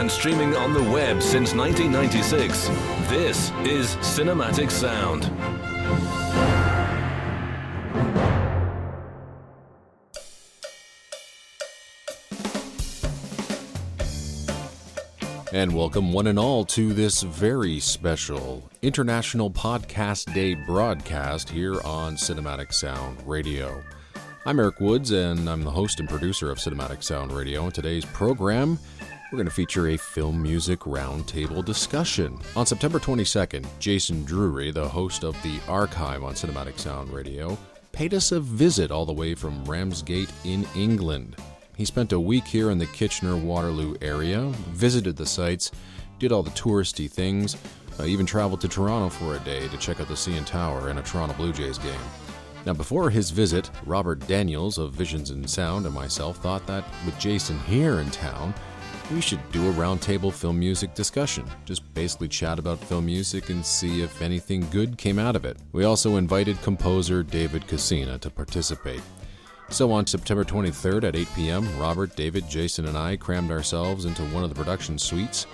and streaming on the web since 1996. This is Cinematic Sound. And welcome one and all to this very special International Podcast Day broadcast here on Cinematic Sound Radio. I'm Erik Woods, and I'm the host and producer of Cinematic Sound Radio. In today's program, we're going to feature a film music roundtable discussion. On September 22nd, Jason Drury, the host of The Archive on Cinematic Sound Radio, paid us a visit all the way from Ramsgate in England. He spent a week here in the Kitchener Waterloo area, visited the sites, did all the touristy things, even traveled to Toronto for a day to check out the CN Tower and a Toronto Blue Jays game. Now, before his visit, Robert Daniels of Visions in Sound and myself thought that with Jason here in town, we should do a roundtable film music discussion. Just basically chat about film music and see if anything good came out of it. We also invited composer David Coscina to participate. So on September 23rd at 8 p.m., Robert, David, Jason, and I crammed ourselves into one of the production suites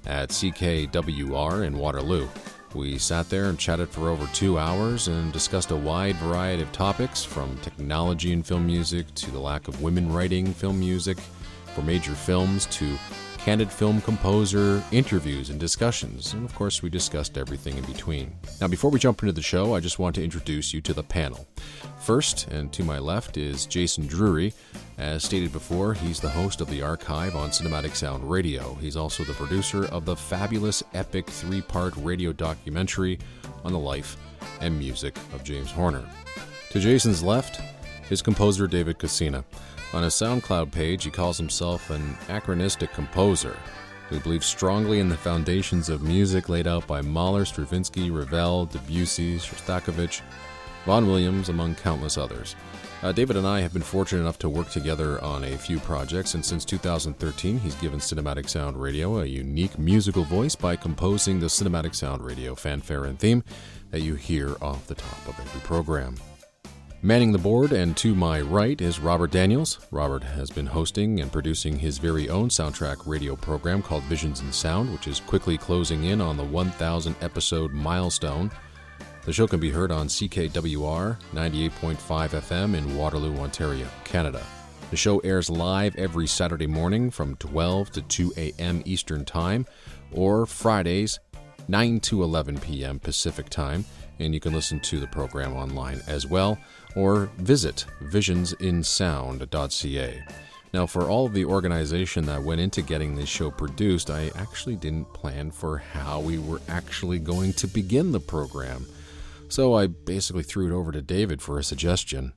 at CKWR in Waterloo. We sat there and chatted for over 2 hours and discussed a wide variety of topics, from technology in film music to the lack of women writing film music for major films to candid film composer interviews and discussions, and of course we discussed everything in between. Now, before we jump into the show, I just want to introduce you to the panel. First, and to my left, is Jason Drury. As stated before, he's the host of The Archive on Cinematic Sound Radio. He's also the producer of the fabulous epic 3-part radio documentary on the life and music of James Horner. To Jason's left is composer David Coscina. On his SoundCloud page, he calls himself an anachronistic composer who believes strongly in the foundations of music laid out by Mahler, Stravinsky, Ravel, Debussy, Shostakovich, Vaughan Williams, among countless others. David and I have been fortunate enough to work together on a few projects, and since 2013, he's given Cinematic Sound Radio a unique musical voice by composing the Cinematic Sound Radio fanfare and theme that you hear off the top of every program. Manning the board and to my right is Robert Daniels. Robert has been hosting and producing his very own soundtrack radio program called Visions in Sound, which is quickly closing in on the 1,000 episode milestone. The show can be heard on CKWR 98.5 FM in Waterloo, Ontario, Canada. The show airs live every Saturday morning from 12 to 2 a.m. Eastern Time, or Fridays 9 to 11 p.m. Pacific Time, and you can listen to the program online as well, or visit visionsinsound.ca. Now, for all of the organization that went into getting this show produced, I actually didn't plan for how we were actually going to begin the program. So I basically threw it over to David for a suggestion.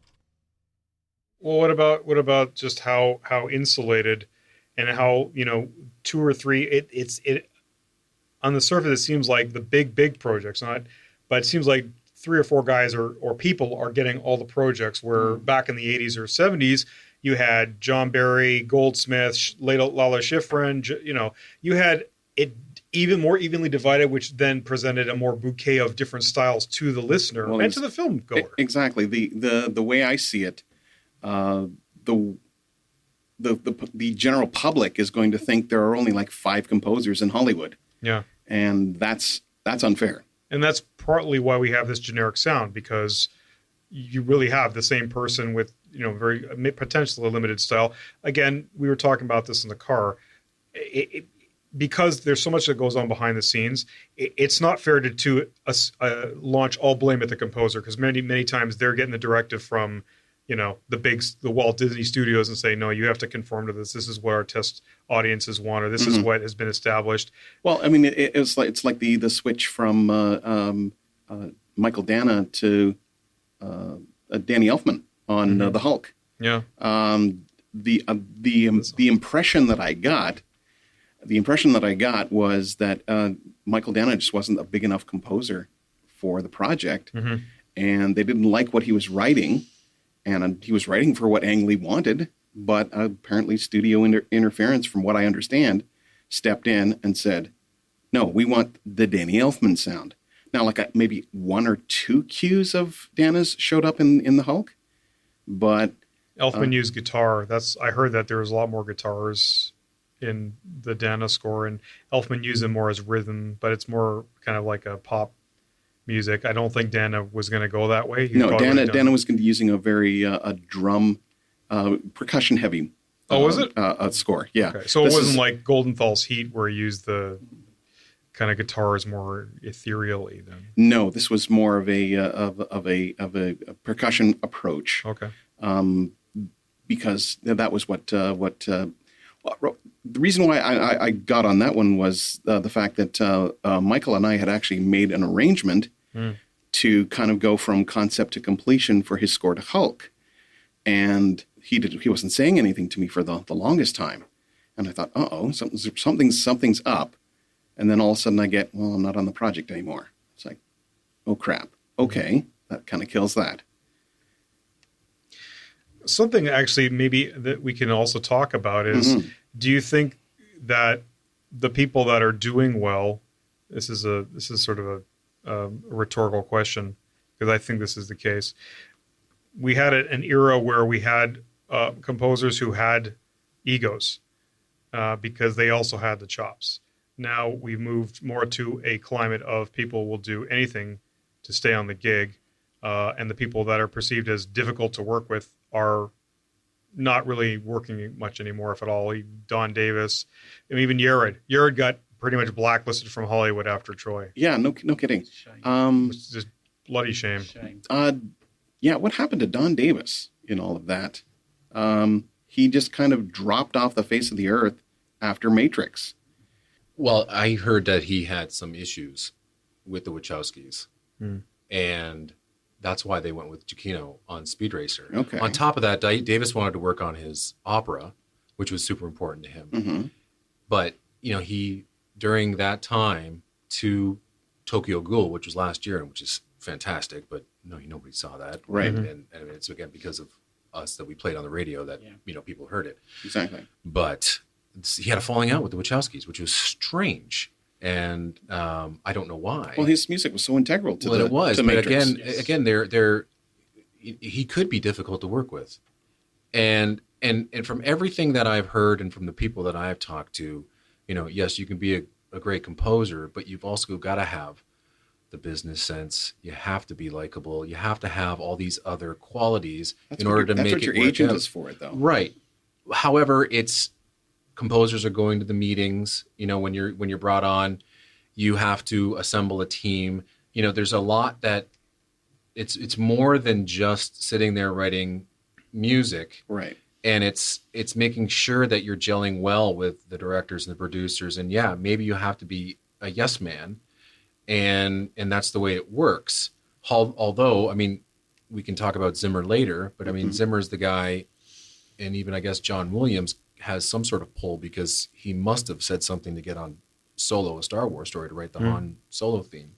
Well, what about just how insulated and how, 2 or 3, it on the surface it seems like the big projects, but it seems like 3 or 4 guys or people are getting all the projects, where back in the 80s or 70s, you had John Barry, Goldsmith, Lalo Schifrin, you had it even more evenly divided, which then presented a more bouquet of different styles to the listener and to the film goer. Exactly. The way I see it, the general public is going to think there are only like 5 composers in Hollywood. Yeah. And that's unfair. And that's partly why we have this generic sound, because you really have the same person with, very potentially limited style. Again, we were talking about this in the car. Because there's so much that goes on behind the scenes, it's not fair to launch all blame at the composer, because many times they're getting the directive from, the Walt Disney Studios and say, no, you have to conform to this. This is what our test audiences want, or this is what has been established. Well, I mean, it's like the switch from Michael Dana to Danny Elfman on the Hulk. Yeah. The impression that I got was that Michael Dana just wasn't a big enough composer for the project, and they didn't like what he was writing. And he was writing for what Ang Lee wanted, but apparently studio interference, from what I understand, stepped in and said, no, we want the Danny Elfman sound. Now, like maybe 1 or 2 cues of Dana's showed up in the Hulk, but Elfman used guitar. I heard that there was a lot more guitars in the Dana score, and Elfman used them more as rhythm, but it's more kind of like a pop music. I don't think Dana was going to go that way. No, Dana was going to be using a very a drum, percussion heavy. Oh, was it? Score, yeah. Okay. So it wasn't like Goldenthal's Heat, where he used the kind of guitars more ethereally. Then no, this was more of a percussion approach. Okay. Because that was what the reason why I got on that one was the fact that Michael and I had actually made an arrangement to kind of go from concept to completion for his score to Hulk, and he wasn't saying anything to me for the longest time, and I thought, something's up, and then all of a sudden I get, well, I'm not on the project anymore. It's like, oh crap. Okay, that kind of kills that. Something actually maybe that we can also talk about is, do you think that the people that are doing well, this is sort of a rhetorical question, because I think this is the case. We had an era where we had composers who had egos because they also had the chops. Now we've moved more to a climate of people will do anything to stay on the gig, and the people that are perceived as difficult to work with are not really working much anymore, if at all. Don Davis, and even Jared. Jared got pretty much blacklisted from Hollywood after Troy. Yeah, no kidding. It's just bloody shame. Yeah, what happened to Don Davis in all of that? He just kind of dropped off the face of the earth after Matrix. Well, I heard that he had some issues with the Wachowskis, and that's why they went with Giacchino on Speed Racer. Okay. On top of that, Davis wanted to work on his opera, which was super important to him. Mm-hmm. But, he, during that time, to Tokyo Ghoul, which was last year, and which is fantastic, but nobody saw that. Right. And it's, again, because of us that we played on the radio that, people heard it. Exactly. But he had a falling out with the Wachowskis, which was strange. And I don't know why. Well, his music was so integral to it was. to But Matrix. again, he could be difficult to work with, and from everything that I've heard and from the people that I've talked to, yes, you can be a great composer, but you've also got to have the business sense. You have to be likable. You have to have all these other qualities in order to make it work. That's what your agent is for, though. Right. However, composers are going to the meetings. When you're brought on, you have to assemble a team. There's a lot that it's more than just sitting there writing music. Right. And it's making sure that you're gelling well with the directors and the producers. And yeah, maybe you have to be a yes man, and that's the way it works. Although, we can talk about Zimmer later, but Zimmer's the guy, and even I guess John Williams has some sort of pull because he must have said something to get on Solo, a Star Wars story, to write the Han Solo theme.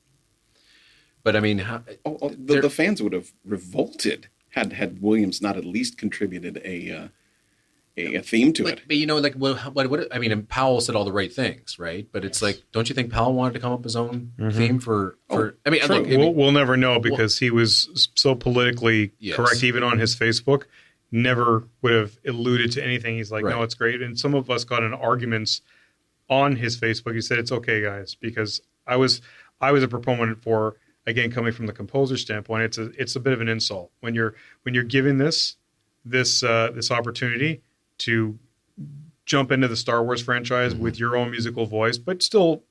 But the fans would have revolted had Williams not at least contributed a theme to it. But and Powell said all the right things, right? But it's like, don't you think Powell wanted to come up with his own theme for? We'll never know because he was so politically correct, even on his Facebook. Never would have alluded to anything. He's like, no, it's great. And some of us got in arguments on his Facebook. He said, it's okay, guys, because I was a proponent for, again, coming from the composer standpoint, it's a bit of an insult when you're given this opportunity to jump into the Star Wars franchise with your own musical voice, but still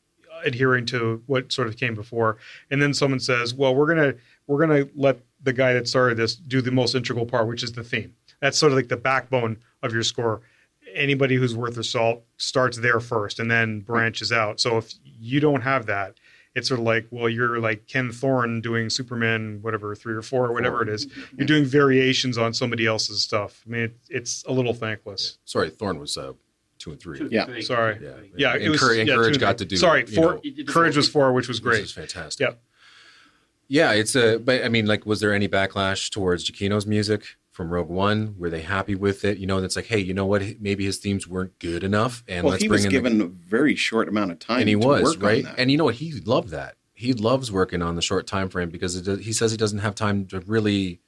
adhering to what sort of came before. And then someone says, well, we're gonna let the guy that started this do the most integral part, which is the theme. That's sort of like the backbone of your score. Anybody who's worth their salt starts there first and then branches out. So if you don't have that, it's sort of like, well, you're like Ken Thorne doing Superman, whatever, 3 or 4, or whatever it is. You're doing variations on somebody else's stuff. It's a little thankless. Yeah. Sorry, Thorne was 2 and 3. Yeah. Sorry. Yeah. It was. Courage got to do. Sorry, 4. Courage was 4, which was great. Which was fantastic. Yeah. Yeah, but was there any backlash towards Giacchino's music from Rogue One? Were they happy with it? That's like, hey, you know what? Maybe his themes weren't good enough, and let's bring in. He was given a very short amount of time, and he was work right. on that. And you know what? He loved that. He loves working on the short time frame because he says he doesn't have time to really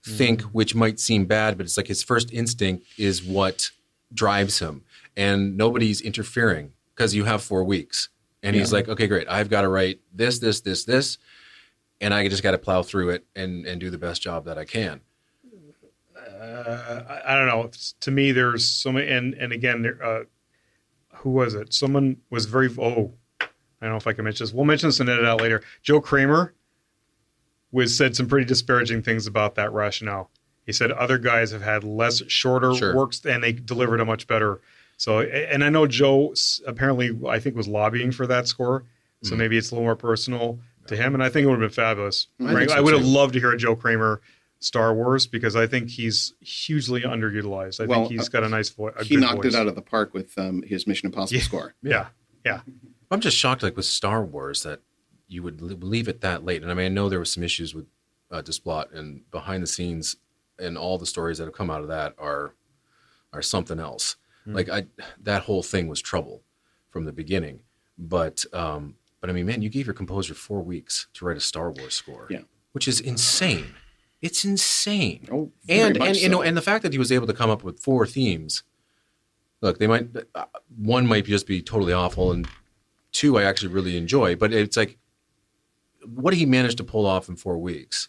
think, which might seem bad, but it's like his first instinct is what drives him, and nobody's interfering because you have 4 weeks. And he's like, okay, great. I've got to write this, and I just got to plow through it and do the best job that I can. I don't know. To me, there's so many, and again, who was it? Someone was very, I don't know if I can mention this. We'll mention this and edit out later. Joe Kramer said some pretty disparaging things about that rationale. He said other guys have had shorter works and they delivered a much better. So, and I know Joe apparently, I think, was lobbying for that score. So maybe it's a little more personal to him. And I think it would have been fabulous. I would have loved to hear a Joe Kramer Star Wars because I think he's hugely underutilized. I think he's got a nice voice. He knocked it out of the park with his Mission Impossible score. Yeah. I'm just shocked, like with Star Wars, that you would leave it that late. And I mean, I know there were some issues with Desplat and behind the scenes, and all the stories that have come out of that are something else. Like that whole thing was trouble from the beginning. But I mean, man, you gave your composer 4 weeks to write a Star Wars score, which is insane. It's insane. Oh, and the fact that he was able to come up with 4 themes. Look, they might one might just be totally awful, and 2 I actually really enjoy. But it's like, what did he manage to pull off in 4 weeks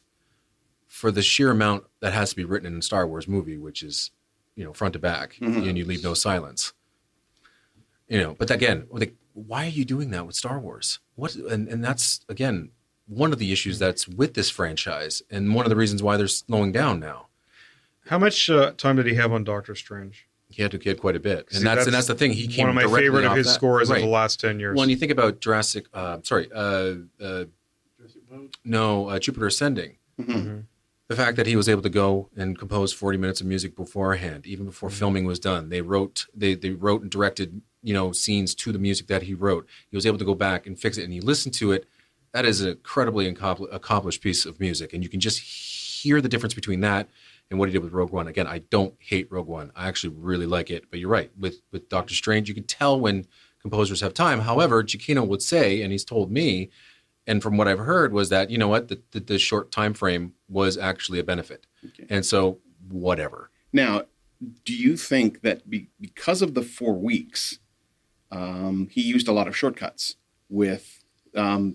for the sheer amount that has to be written in a Star Wars movie, which is, front to back, and you leave no silence. But again, like, why are you doing that with Star Wars? And that's, again, one of the issues that's with this franchise, and one of the reasons why they're slowing down now. How much time did he have on Doctor Strange? He had quite a bit, and that's the thing. He came one of my favorite of his scores of the last 10 years. Well, when you think about Jurassic Jupiter Ascending. Mm-hmm. The fact that he was able to go and compose 40 minutes of music beforehand, even before filming was done. They wrote and directed, scenes to the music that he wrote. He was able to go back and fix it, and you listen to it. That is an incredibly accomplished piece of music, and you can just hear the difference between that and what he did with Rogue One. Again, I don't hate Rogue One. I actually really like it, but you're right. With Doctor Strange, you can tell when composers have time. However, Giacchino would say, and he's told me, and from what I've heard, was that, the short time frame was actually a benefit. Okay. And so, whatever. Now, do you think that because of the 4 weeks, he used a lot of shortcuts with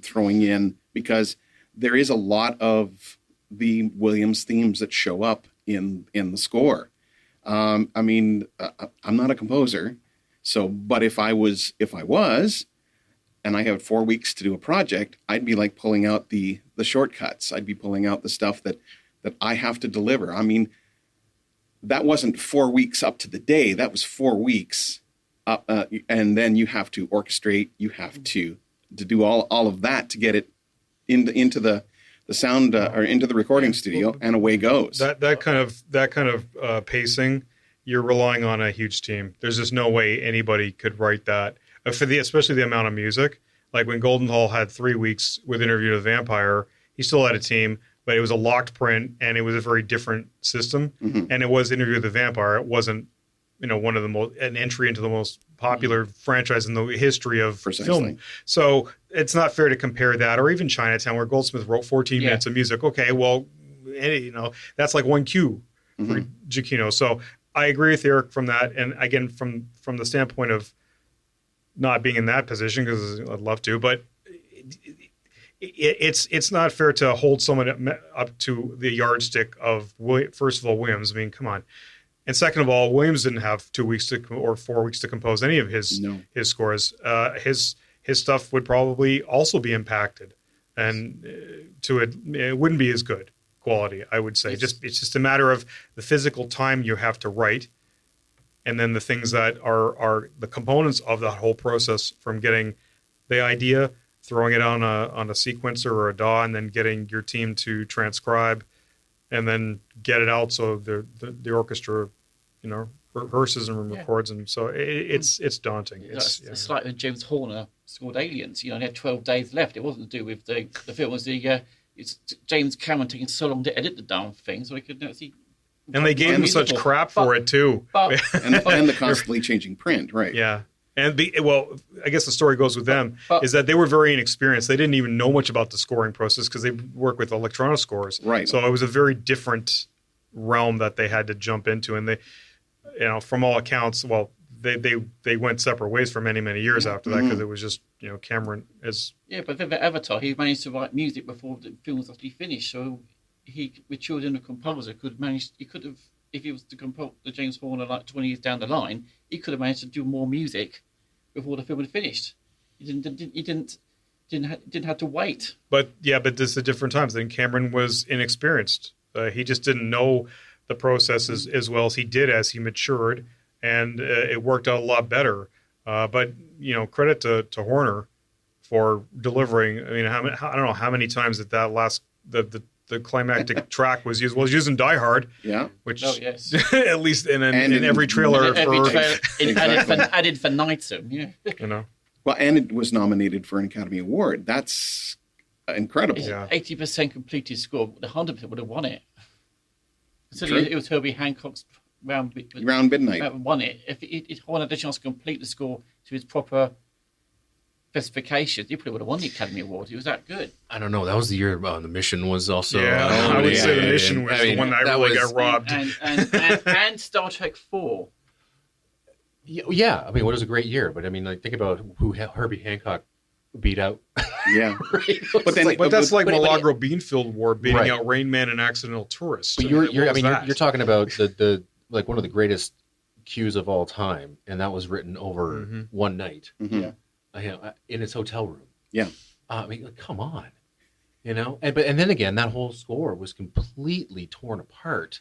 throwing in, because there is a lot of the Williams themes that show up in the score. I'm not a composer, but if I was, and I had 4 weeks to do a project, I'd be like pulling out the shortcuts. I'd be pulling out the stuff that I have to deliver. I mean, that wasn't 4 weeks up to the day. That was 4 weeks up, and then you have to orchestrate. You have to do all of that to get it into the sound or into the recording studio, and away goes. That kind of pacing, you're relying on a huge team. There's just no way anybody could write that. Especially the amount of music. Like when Goldenhall had 3 weeks with Interview with the Vampire, he still had a team, but it was a locked print, and it was a very different system. Mm-hmm. And it was Interview with the Vampire. It wasn't, one of an entry into the most popular franchise in the history of film. So it's not fair to compare that, or even Chinatown, where Goldsmith wrote 14 minutes of music. Okay, well, that's like one cue for Giacchino. So I agree with Erik from that. And again, from the standpoint of not being in that position, because I'd love to, but it's not fair to hold someone up to the yardstick of, first of all, Williams. I mean, come on. And second of all, Williams didn't have 2 weeks or 4 weeks to compose any of his scores. His stuff would probably also be impacted, and it wouldn't be as good quality, I would say. It's just a matter of the physical time you have to write, and then the things that are the components of that whole process, from getting the idea, throwing it on a sequencer or a DAW, and then getting your team to transcribe, and then get it out so the orchestra, rehearses and records, and so it's daunting. It's like when James Horner scored Aliens. He had 12 days left. It wasn't to do with the film. It was it's James Cameron taking so long to edit the damn thing, so he could actually. And they gave him such crap for it too. And the constantly changing print, right? Yeah. And I guess the story goes with them is that they were very inexperienced. They didn't even know much about the scoring process because they work with electronic scores. Right. So it was a very different realm that they had to jump into. And from all accounts, well, they went separate ways for many, many years after that, because it was just, Cameron is... Yeah, but with Avatar, he managed to write music before the film was actually finished, so he matured into a composer, he could have, if he was to compose the James Horner like 20 years down the line, he could have managed to do more music before the film had finished. He didn't have to wait. But this is a different times. Then Cameron was inexperienced. He just didn't know the process as well as he did as he matured, and it worked out a lot better. But credit to Horner for delivering. I mean, I don't know how many times that last the climactic track was used. Well, it was used in Die Hard, which at least in every trailer added for Nightsum, Well, and it was nominated for an Academy Award. That's incredible. 80% completed score. The 100% would have won it. So it was Herbie Hancock's Round Midnight won it. If Horner had a chance to complete the score to its proper specifications, he probably would have won the Academy Award. He was that good. I don't know. That was the year The Mission was also. I would say The Mission was the one that really got robbed. And Star Trek 4. Yeah, I mean, what was a great year? But I mean, think about who Herbie Hancock beat out. Yeah, right? But that's like Milagro Beanfield War beating out Rain Man and Accidental Tourist. But you're talking about the like one of the greatest cues of all time, and that was written over one night. Yeah. In his hotel room. Yeah. I mean, come on, and then again, that whole score was completely torn apart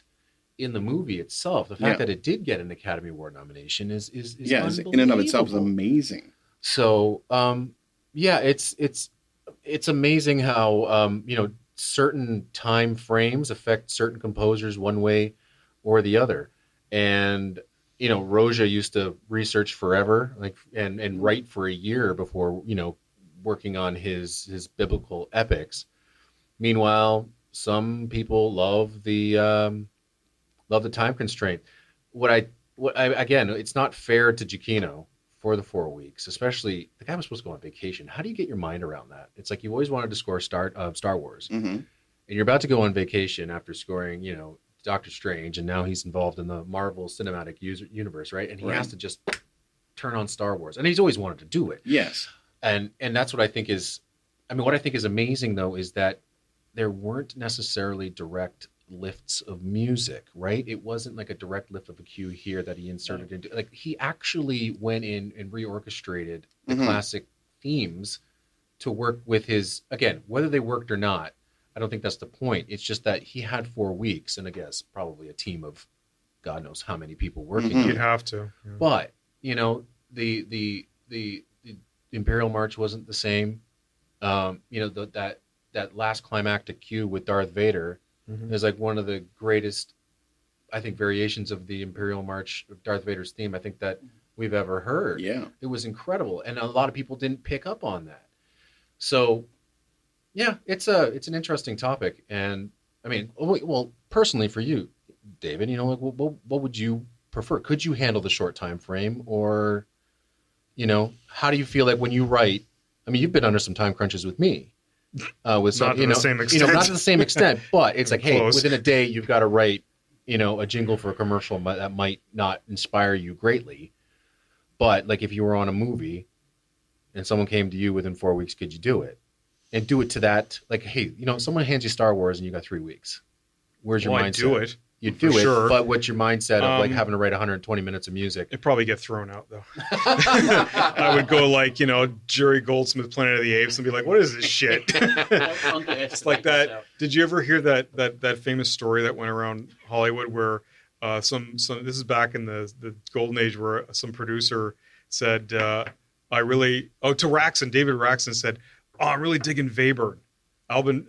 in the movie itself. The fact that it did get an Academy Award nomination is in and of itself is amazing. So, it's amazing how certain time frames affect certain composers one way or the other, and Roja used to research forever, and write for a year before, working on his biblical epics. Meanwhile, some people love the time constraint. Again, it's not fair to Giacchino for the 4 weeks, especially the guy was supposed to go on vacation. How do you get your mind around that? It's like you always wanted to score Star Wars, and you're about to go on vacation after scoring, Doctor Strange, and now he's involved in the Marvel Cinematic Universe, right? And he has to just turn on Star Wars, and he's always wanted to do it. Yes, and that's what I think is. I mean, what I think is amazing though is that there weren't necessarily direct lifts of music, right? It wasn't like a direct lift of a cue here that he inserted into. Like he actually went in and reorchestrated the classic themes to work with his. Again, whether they worked or not, I don't think that's the point. It's just that he had 4 weeks, and I guess probably a team of God knows how many people working. You'd have to. Yeah. But the Imperial March wasn't the same. That last climactic cue with Darth Vader is like one of the greatest, I think, variations of the Imperial March of Darth Vader's theme I think that we've ever heard. Yeah, it was incredible, and a lot of people didn't pick up on that. So. Yeah, it's an interesting topic, and I mean, well, personally for you, David, what would you prefer? Could you handle the short time frame, or, how do you feel like when you write? I mean, you've been under some time crunches with me, with some, not to the same extent, not to the same extent, but it's like, Close. Hey, within a day, you've got to write, a jingle for a commercial that might not inspire you greatly, but like if you were on a movie, and someone came to you within 4 weeks, could you do it? And do it to that, like, hey, someone hands you Star Wars and you got 3 weeks. Where's your mindset? I'd do it. You'd do it, sure. But what's your mindset of like having to write 120 minutes of music? It'd probably get thrown out though. I would go like, Jerry Goldsmith, Planet of the Apes, and be like, "What is this shit?" It's like that. Did you ever hear that famous story that went around Hollywood where some this is back in the golden age where some producer said, to Raxon, David Raxon said, "Oh, I'm really digging Webern, Alban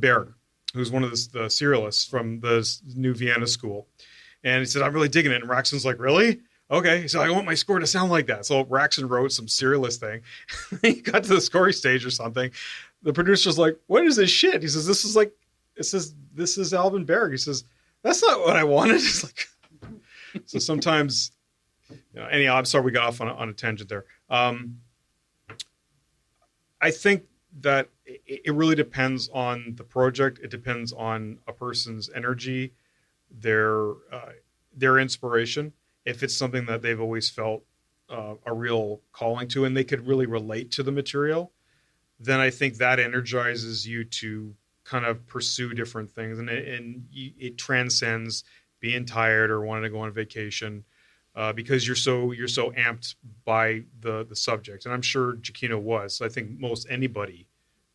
Berg, who's one of the serialists from the New Vienna School." And he said, "I'm really digging it." And Raxon's like, "Really? Okay." He said, "I want my score to sound like that." So Raxon wrote some serialist thing. He got to the scoring stage or something. The producer's like, "What is this shit?" He says, "This is Alban Berg." He says, "That's not what I wanted." It's like, so sometimes, anyhow, I'm sorry we got off on a tangent there. I think that it really depends on the project. It depends on a person's energy, their their inspiration, if it's something that they've always felt a real calling to, and they could really relate to the material, then I think that energizes you to kind of pursue different things, and it transcends being tired or wanting to go on vacation, because you're so amped by the subject. And I'm sure Giacchino was. I think most anybody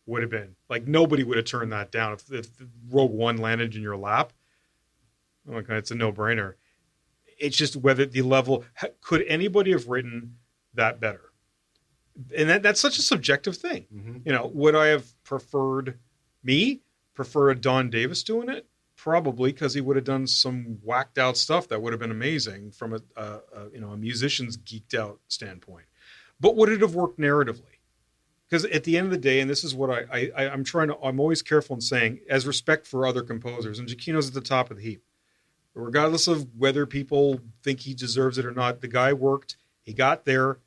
would have been. Like, nobody would have turned that down if Rogue One landed in your lap. Okay, it's a no-brainer. It's just whether the level, could anybody have written that better? And that's such a subjective thing. Mm-hmm. Would I have preferred a Don Davis doing it? Probably, because he would have done some whacked out stuff that would have been amazing from a musician's geeked out standpoint. But would it have worked narratively? Because at the end of the day, and this is what I'm always careful in saying, as respect for other composers, and Giacchino's at the top of the heap. Regardless of whether people think he deserves it or not, the guy worked, he got there,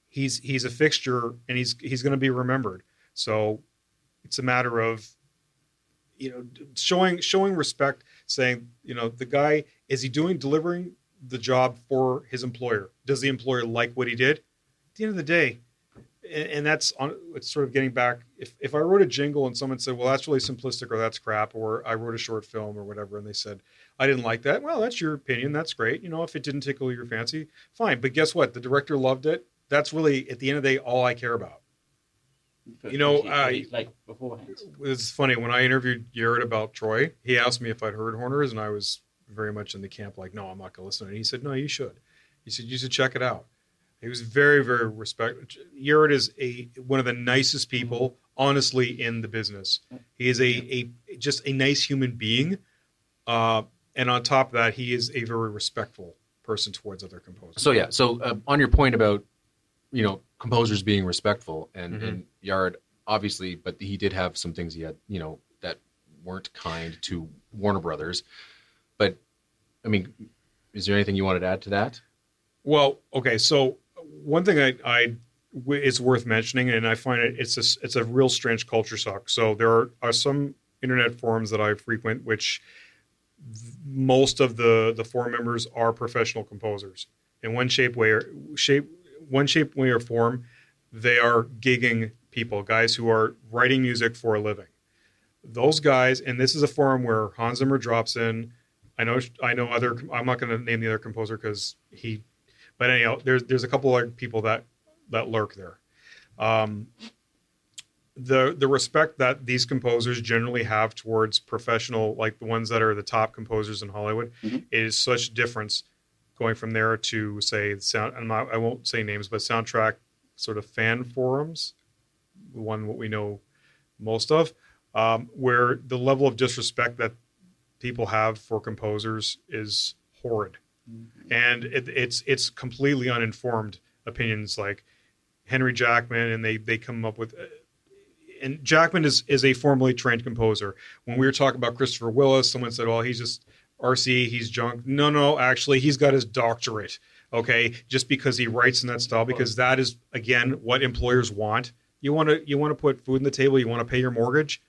he's a fixture, and he's going to be remembered. So it's a matter of, showing respect, saying, the guy, is he delivering the job for his employer? Does the employer like what he did? At the end of the day, and it's sort of getting back, if I wrote a jingle and someone said, well, that's really simplistic, or that's crap, or I wrote a short film or whatever, and they said, I didn't like that. Well, that's your opinion. That's great. If it didn't tickle your fancy, fine. But guess what? The director loved it. That's really, at the end of the day, all I care about. Like beforehand. It's funny, when I interviewed Jared about Troy, he asked me if I'd heard Horners, and I was very much in the camp like, no, I'm not going to listen. And he said, no, you should. He said, you should check it out. He was very, very respectful. Jared is one of the nicest people, honestly, in the business. He is just a nice human being. And on top of that, he is a very respectful person towards other composers. So on your point about, composers being respectful, and Yard, obviously, but he did have some things he had, that weren't kind to Warner Brothers. But, I mean, is there anything you wanted to add to that? Well, okay, so one thing it's worth mentioning, and I find it's a real strange culture shock. So there are some internet forums that I frequent, which most of the forum members are professional composers in one shape, way, or form. They are gigging people, guys who are writing music for a living. Those guys, and this is a forum where Hans Zimmer drops in. I know other. I'm not going to name the other composer because but anyhow, there's a couple other people that lurk there. The respect that these composers generally have towards professional, like the ones that are the top composers in Hollywood, is such a difference going from there to, say, I won't say names, but soundtrack sort of fan forums, what we know most of, where the level of disrespect that people have for composers is horrid. And it's completely uninformed opinions, like Henry Jackman, and they come up with, and Jackman is a formally trained composer. When we were talking about Christopher Willis, someone said, "Oh, he's just RC, he's junk." No, actually, he's got his doctorate. Okay, just because he writes in that style, because that is, again, what employers want. You want to put food on the table. You want to pay your mortgage.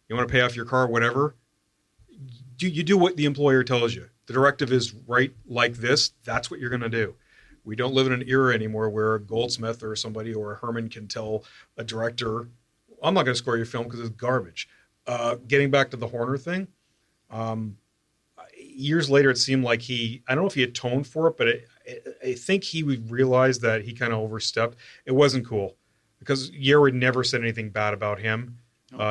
You want to pay off your car, whatever. You do what the employer tells you. The directive is write like this. That's what you're going to do. We don't live in an era anymore where a Goldsmith or somebody or a Herman can tell a director, I'm not going to score your film because it's garbage. Getting back to the Horner thing, years later, it seemed like I don't know if he atoned for it, but I think he realized that he kind of overstepped. It wasn't cool because Jared never said anything bad about him.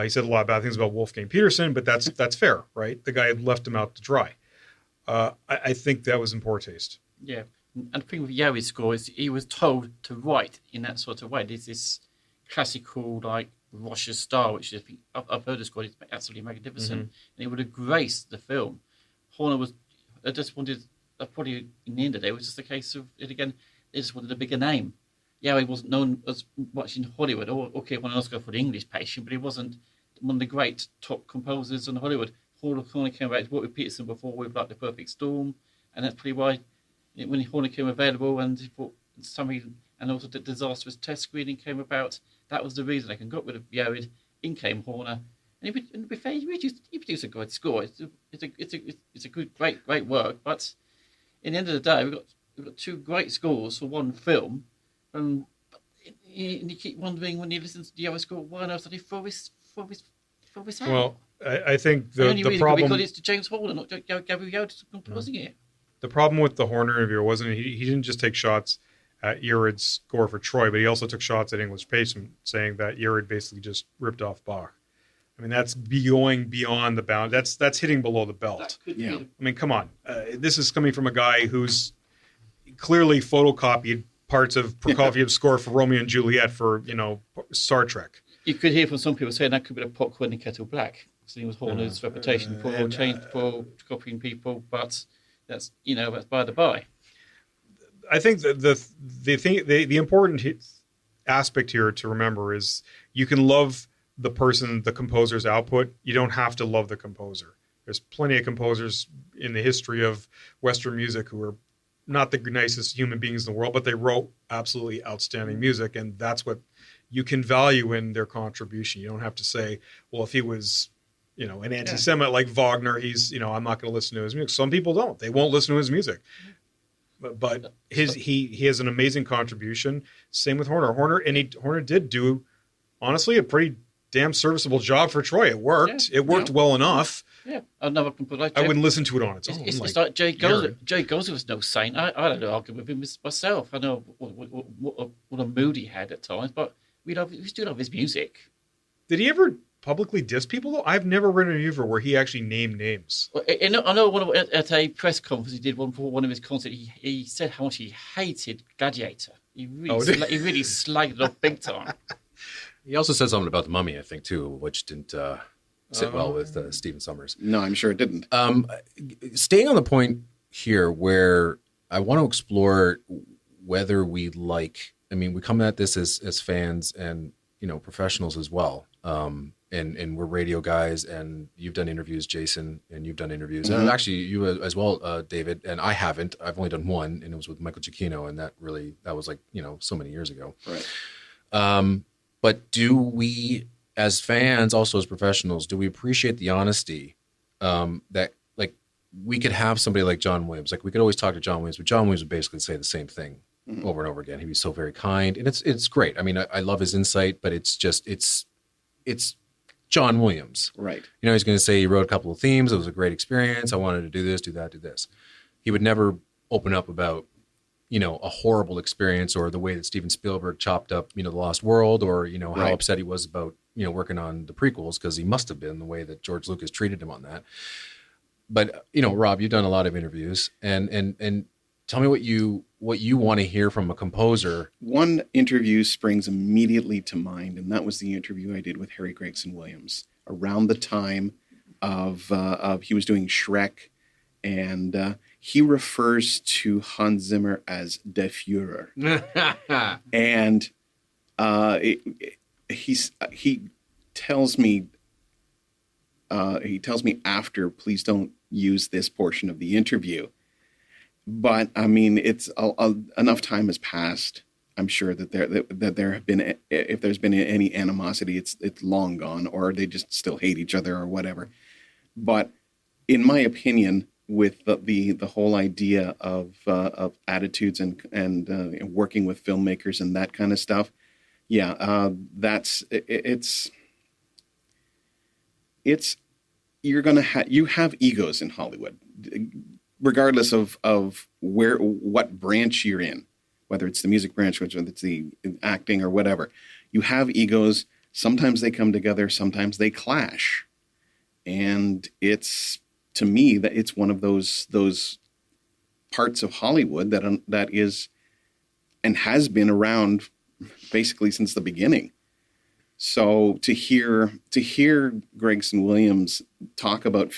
He said a lot of bad things about Wolfgang Peterson, but that's fair, right? The guy had left him out to dry. I think that was in poor taste. Yeah. And the thing with Jared's score is he was told to write in that sort of way. There's this classical, like, Rocher style, which I think I've heard the score is absolutely magnificent, and it would have graced the film. Horner just wanted, probably in the end of the day, it was just a case of, they just wanted a bigger name. Jared wasn't known as much in Hollywood, or okay, won an Oscar for The English Patient, but he wasn't one of the great top composers in Hollywood. Horner came back to work with Peterson before with like The Perfect Storm, and that's probably why when Horner came available and he thought and also the disastrous test screening came about, that was the reason they got rid of Jared. In came Horner, and to be fair, he produced a good score. It's a good, great work, but in the end of the day, we've got two great scores for one film, and you keep wondering when you listen to the other score, why on earth did he throw this out? Well, I think only the really problem because it's James Horner, not Gabriel Yost composing it. the problem with the Horner interview wasn't he didn't just take shots at Erid's score for Troy, but he also took shots at English Patient, saying that Erid basically just ripped off Bach. I mean, that's going beyond the bound. That's hitting below the belt. Yeah. I mean, come on. This is coming from a guy who's clearly photocopied parts of Prokofiev's score for Romeo and Juliet for, Star Trek. You could hear from some people saying that could be a pot calling the kettle black. So it was Horner's reputation for copying people, but that's by the by. I think that the important aspect here to remember is you can love the composer's output. You don't have to love the composer. There's plenty of composers in the history of Western music who are not the nicest human beings in the world, but they wrote absolutely outstanding music, and that's what you can value in their contribution. You don't have to say, well, if he was, an anti-Semite like Wagner, he's, I'm not going to listen to his music. Some people don't. They won't listen to his music. But he has an amazing contribution. Same with Horner. Horner did do, honestly, a pretty damn serviceable job for Troy. It worked. Yeah. It worked well enough. Yeah, another composer. I wouldn't listen to it on its own. It's like Jay Gozer. Jay Gozer was no saint. I don't argue with him myself. I know what a mood he had at times, but we still love his music. Did he ever publicly diss people, though? I've never read an interview where he actually named names. Well, I know at a press conference he did one for one of his concerts. He said how much he hated Gladiator. He really slagged it off big time. He also said something about The Mummy, I think, too, which didn't sit well with Stephen Sommers. No, I'm sure it didn't. Staying on the point here where I want to explore whether we we come at this as fans and, professionals as well. And we're radio guys, and you've done interviews, Jason, and you've done interviews. Mm-hmm. And actually, you as well, David, and I haven't. I've only done one, and it was with Michael Giacchino, and that was like, so many years ago. Right. But do we, as fans, also as professionals, do we appreciate the honesty that, like, we could have somebody like John Williams? Like, we could always talk to John Williams, but John Williams would basically say the same thing over and over again. He'd be so very kind, and it's great. I mean, I love his insight, but it's John Williams. Right. He's going to say he wrote a couple of themes. It was a great experience. I wanted to do this, do that, do this. He would never open up about, a horrible experience or the way that Steven Spielberg chopped up, The Lost World, or, how Right. upset he was about, working on the prequels, because he must have been, the way that George Lucas treated him on that. But, Rob, you've done a lot of interviews, and tell me what you want to hear from a composer. One interview springs immediately to mind, and that was the interview I did with Harry Gregson Williams around the time of he was doing Shrek, and he refers to Hans Zimmer as Der Führer, and he tells me after, please don't use this portion of the interview. But I mean, it's enough time has passed. I'm sure that there have been, if there's been any animosity, it's long gone, or they just still hate each other or whatever. But in my opinion, with the whole idea of attitudes and working with filmmakers and that kind of stuff, you have egos in Hollywood, regardless of what branch you're in, whether it's the music branch, whether it's the acting or whatever. You have egos. Sometimes they come together. Sometimes they clash. And to me, that it's one of those parts of Hollywood that is and has been around basically since the beginning. So to hear Gregson Williams talk about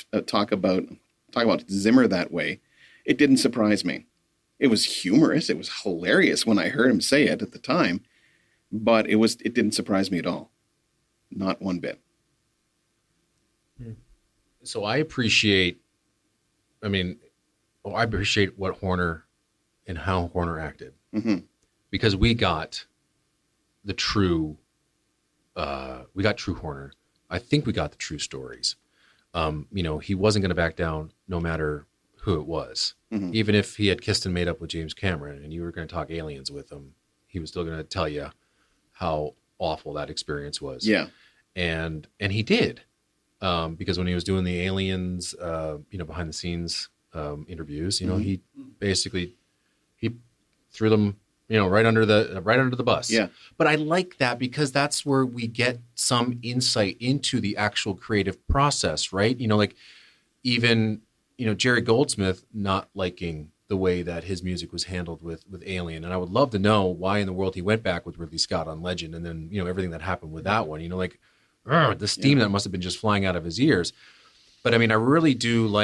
Zimmer that way, it didn't surprise me. It was humorous. It was hilarious when I heard him say it at the time, but it didn't surprise me at all. Not one bit. So I appreciate what Horner and how Horner acted, because we got true Horner. I think we got the true stories. He wasn't going to back down no matter who it was. Mhm. Even if he had kissed and made up with James Cameron and you were going to talk aliens with him, he was still going to tell you how awful that experience was. Yeah. And he did, because when he was doing the aliens, behind the scenes interviews, he basically he threw them, right under the bus. Yeah. But I like that because that's where we get some insight into the actual creative process, right? Like even Jerry Goldsmith not liking the way that his music was handled with Alien, and I would love to know why in the world he went back with Ridley Scott on Legend, and then everything that happened with that one. The steam that must have been just flying out of his ears. But I mean, I really do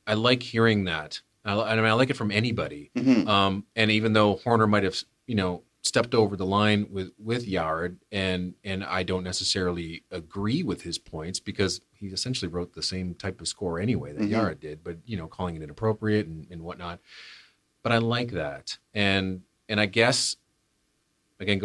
I like hearing that. I like it from anybody. Mm-hmm. And even though Horner might have, stepped over the line with Yard, and I don't necessarily agree with his points because he essentially wrote the same type of score anyway that Yard did, but calling it inappropriate and whatnot. But I like that, and I guess again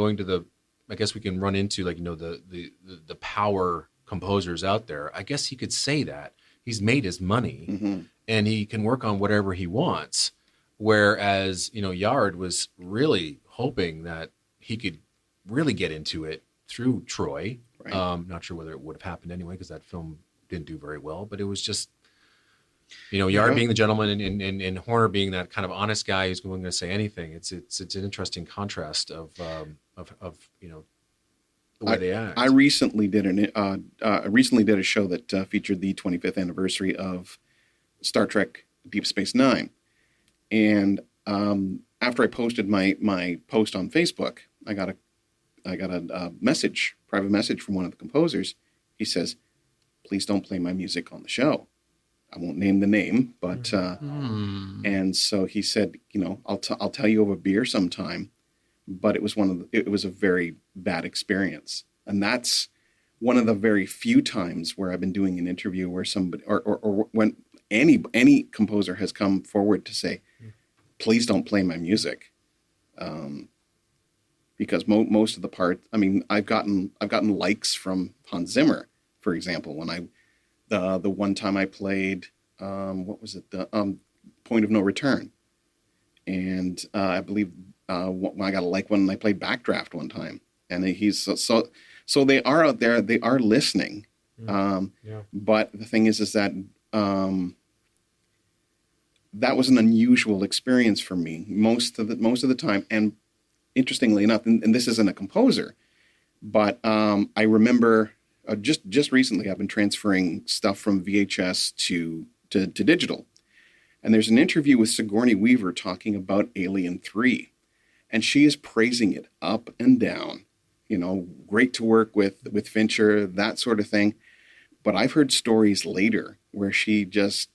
I guess we can run into the power composers out there. I guess he could say that he's made his money and he can work on whatever he wants. Whereas, Yard was really hoping that he could really get into it through Troy. Right. Not sure whether it would have happened anyway, because that film didn't do very well, but it was just, Yard being the gentleman and Horner being that kind of honest guy who's willing to say anything. It's an interesting contrast of the way they act. I recently did a show that featured the 25th anniversary of Star Trek Deep Space Nine. And after I posted my post on Facebook, I got a private message from one of the composers. He says, "Please don't play my music on the show." I won't name the name, but and so he said, I'll tell you over beer sometime. But it was a very bad experience, and that's one of the very few times where I've been doing an interview where somebody or when any composer has come forward to say, "Please don't play my music," because most of the part, I mean, I've gotten likes from Hans Zimmer, for example, when the one time I played what was it, the Point of No Return, and I believe I got a like when I played Backdraft one time, and he's so they are out there, they are listening, but the thing is that that was an unusual experience for me most of the time. And interestingly enough, and this isn't a composer, but I remember just recently I've been transferring stuff from VHS to digital, and there's an interview with Sigourney Weaver talking about Alien 3, and she is praising it up and down. Great to work with Fincher, that sort of thing. But I've heard stories later where she was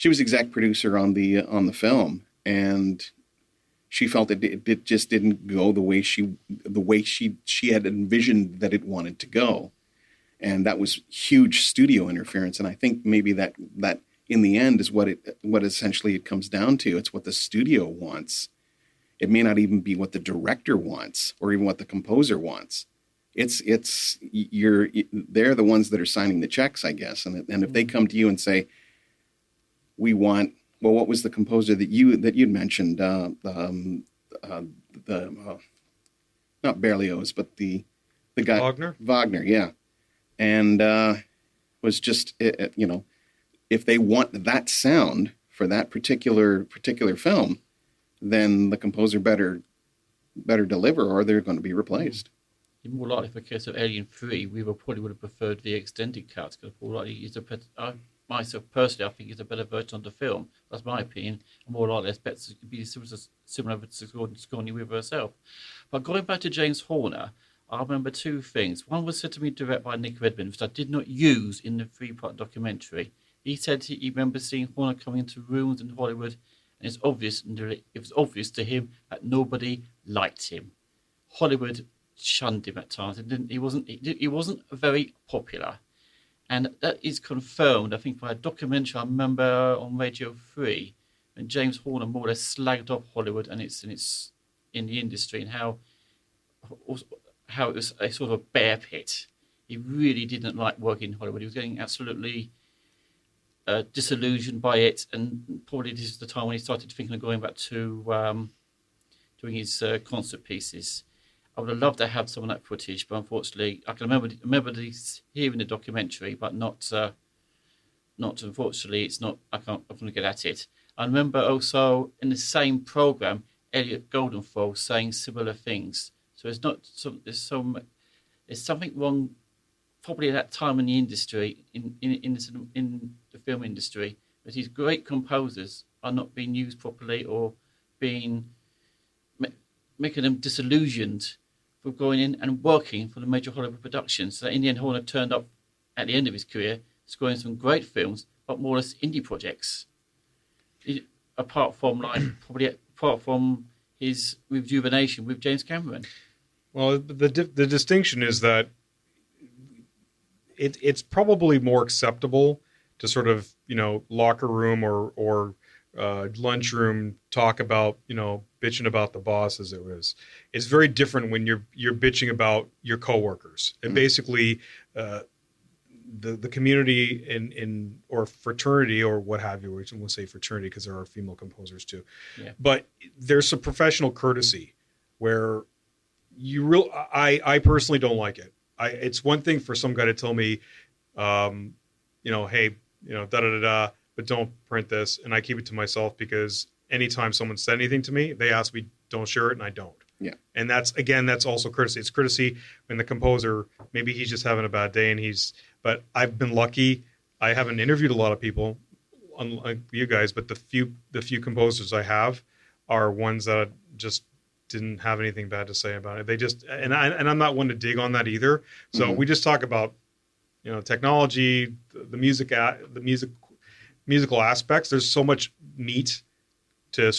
exec producer on the film, and she felt it just didn't go the way she had envisioned that it wanted to go, and that was huge studio interference. And I think maybe that in the end is what essentially it comes down to. It's what the studio wants. It may not even be what the director wants or even what the composer wants. They're the ones that are signing the checks, I guess. And if they come to you and say, "We want," well, what was the composer that you'd mentioned? Not Berlioz, but the guy Wagner, yeah. And was just if they want that sound for that particular film, then the composer better deliver, or they're going to be replaced. More likely for the case of Alien 3, we probably would have preferred the extended cut, because more likely myself personally, I think it's a better version of the film. That's my opinion. And more likely, I expect it to be similar to Sigourney Weaver herself. But going back to James Horner, I remember two things. One was said to me direct by Nick Redmond, which I did not use in the 3-part documentary. He said he remembers seeing Horner coming into rooms in Hollywood, and it was obvious to him that nobody liked him. Hollywood shunned him at times. He wasn't very popular, and that is confirmed, I think, by a documentary I remember on Radio 3, when James Horner more or less slagged off Hollywood and its in the industry, and how it was a sort of a bear pit. He really didn't like working in Hollywood. He was getting absolutely disillusioned by it, and probably this is the time when he started thinking of going back to doing his concert pieces. I would have loved to have some of that footage, but unfortunately, I can remember hearing the documentary, but not unfortunately. It's not. I can't get at it. I remember also in the same program, Elliot Goldenthal saying similar things. So it's not there's something wrong, probably at that time in the industry, in the film industry, that these great composers are not being used properly or making them disillusioned for going in and working for the major Hollywood productions. So that in the end, Horner turned up at the end of his career, scoring some great films, but more or less indie projects. Apart from his rejuvenation with James Cameron. Well, the distinction is that it's probably more acceptable to sort of, locker room or lunchroom talk about, bitching about the boss as it was. It's very different when you're bitching about your coworkers. And basically the community in or fraternity or what have you, we'll say fraternity because there are female composers too. Yeah. But there's a professional courtesy where I personally don't like it. It's one thing for some guy to tell me, hey, da-da-da-da, but don't print this. And I keep it to myself because anytime someone said anything to me, they ask me, don't share it, and I don't. Yeah. And that's also courtesy. It's courtesy when the composer, maybe he's just having a bad day but I've been lucky. I haven't interviewed a lot of people, unlike you guys, but the few composers I have are ones that just didn't have anything bad to say about it. They just, and I'm not one to dig on that either. So we just talk about, technology, the musical aspects. There's so much meat to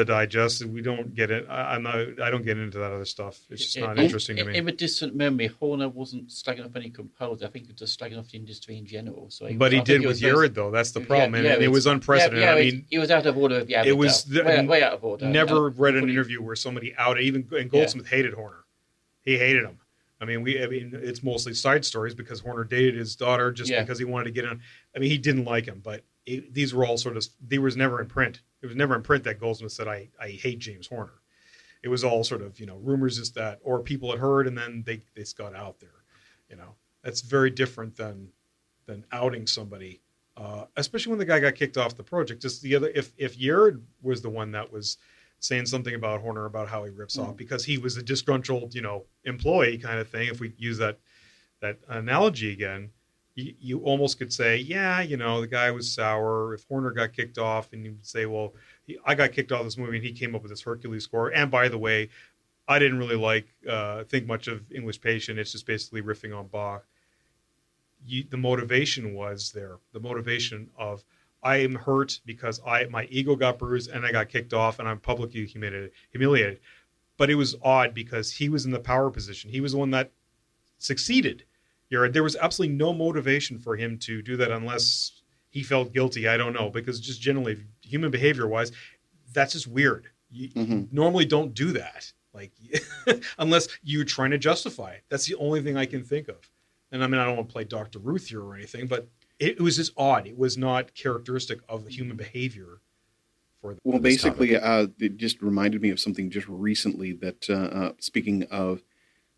digest. We don't get it. I don't get into that other stuff. It's just not interesting to me. In a distant memory, Horner wasn't slagging off any composer. I think he was just slagging off the industry in general. So he did with Yared, though. That's the problem, and it was unprecedented. He was out of order with the Avatar. It was way out of order. Never read an interview where somebody outed. And Goldsmith hated Horner. He hated him. It's mostly side stories because Horner dated his daughter because he wanted to get in. He didn't like him, but these were all they was never in print. It was never in print that Goldsmith said, I hate James Horner. It was all sort of, rumors just that, or people had heard and then they got out there. That's very different than outing somebody, especially when the guy got kicked off the project. Just the other, if Yared was the one that was saying something about Horner, about how he rips off because he was a disgruntled, employee kind of thing. If we use that analogy again, you almost could say, the guy was sour. If Horner got kicked off, and you'd say, well, I got kicked off this movie, and he came up with this Hercules score. And by the way, I didn't really think much of English Patient. It's just basically riffing on Bach. The motivation was there. The motivation of, I am hurt because my ego got bruised and I got kicked off and I'm publicly humiliated. But it was odd because he was in the power position. He was the one that succeeded. There was absolutely no motivation for him to do that unless he felt guilty. I don't know, because just generally, human behavior-wise, that's just weird. You normally don't do that, unless you're trying to justify it. That's the only thing I can think of. And I don't want to play Dr. Ruth here or anything, but it was just odd. It was not characteristic of the human behavior. Well, basically, it just reminded me of something just recently that, speaking of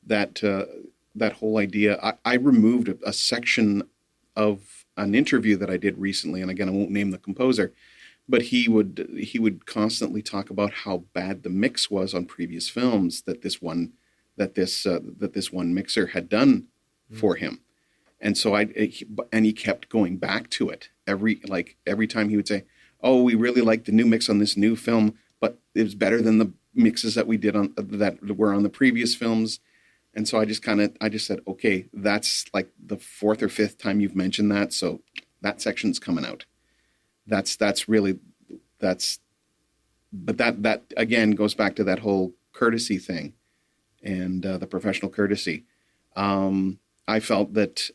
that whole idea, I removed a section of an interview that I did recently, and again, I won't name the composer, but he would constantly talk about how bad the mix was on previous films that this one mixer had done for him, and so he kept going back to it every time he would say, "Oh, we really like the new mix on this new film, but it was better than the mixes that we did that were on the previous films." And so I just said, okay, that's like the fourth or fifth time you've mentioned that, so that section's coming out. But that again goes back to that whole courtesy thing, and the professional courtesy. I felt that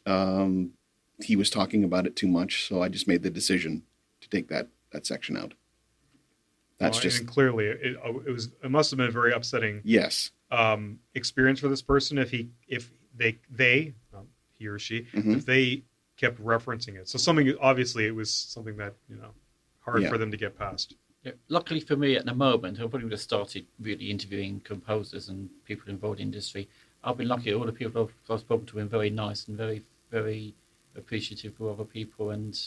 he was talking about it too much, so I just made the decision to take that section out. And clearly it must have been a very upsetting. Yes. Experience for this person if he or she if they kept referencing it. So something, obviously it was something that, hard for them to get past. Yeah. Luckily for me at the moment, I probably would have started really interviewing composers and people involved in the industry. I've been lucky. All the people I've spoken to have been very nice and very, very appreciative of other people, and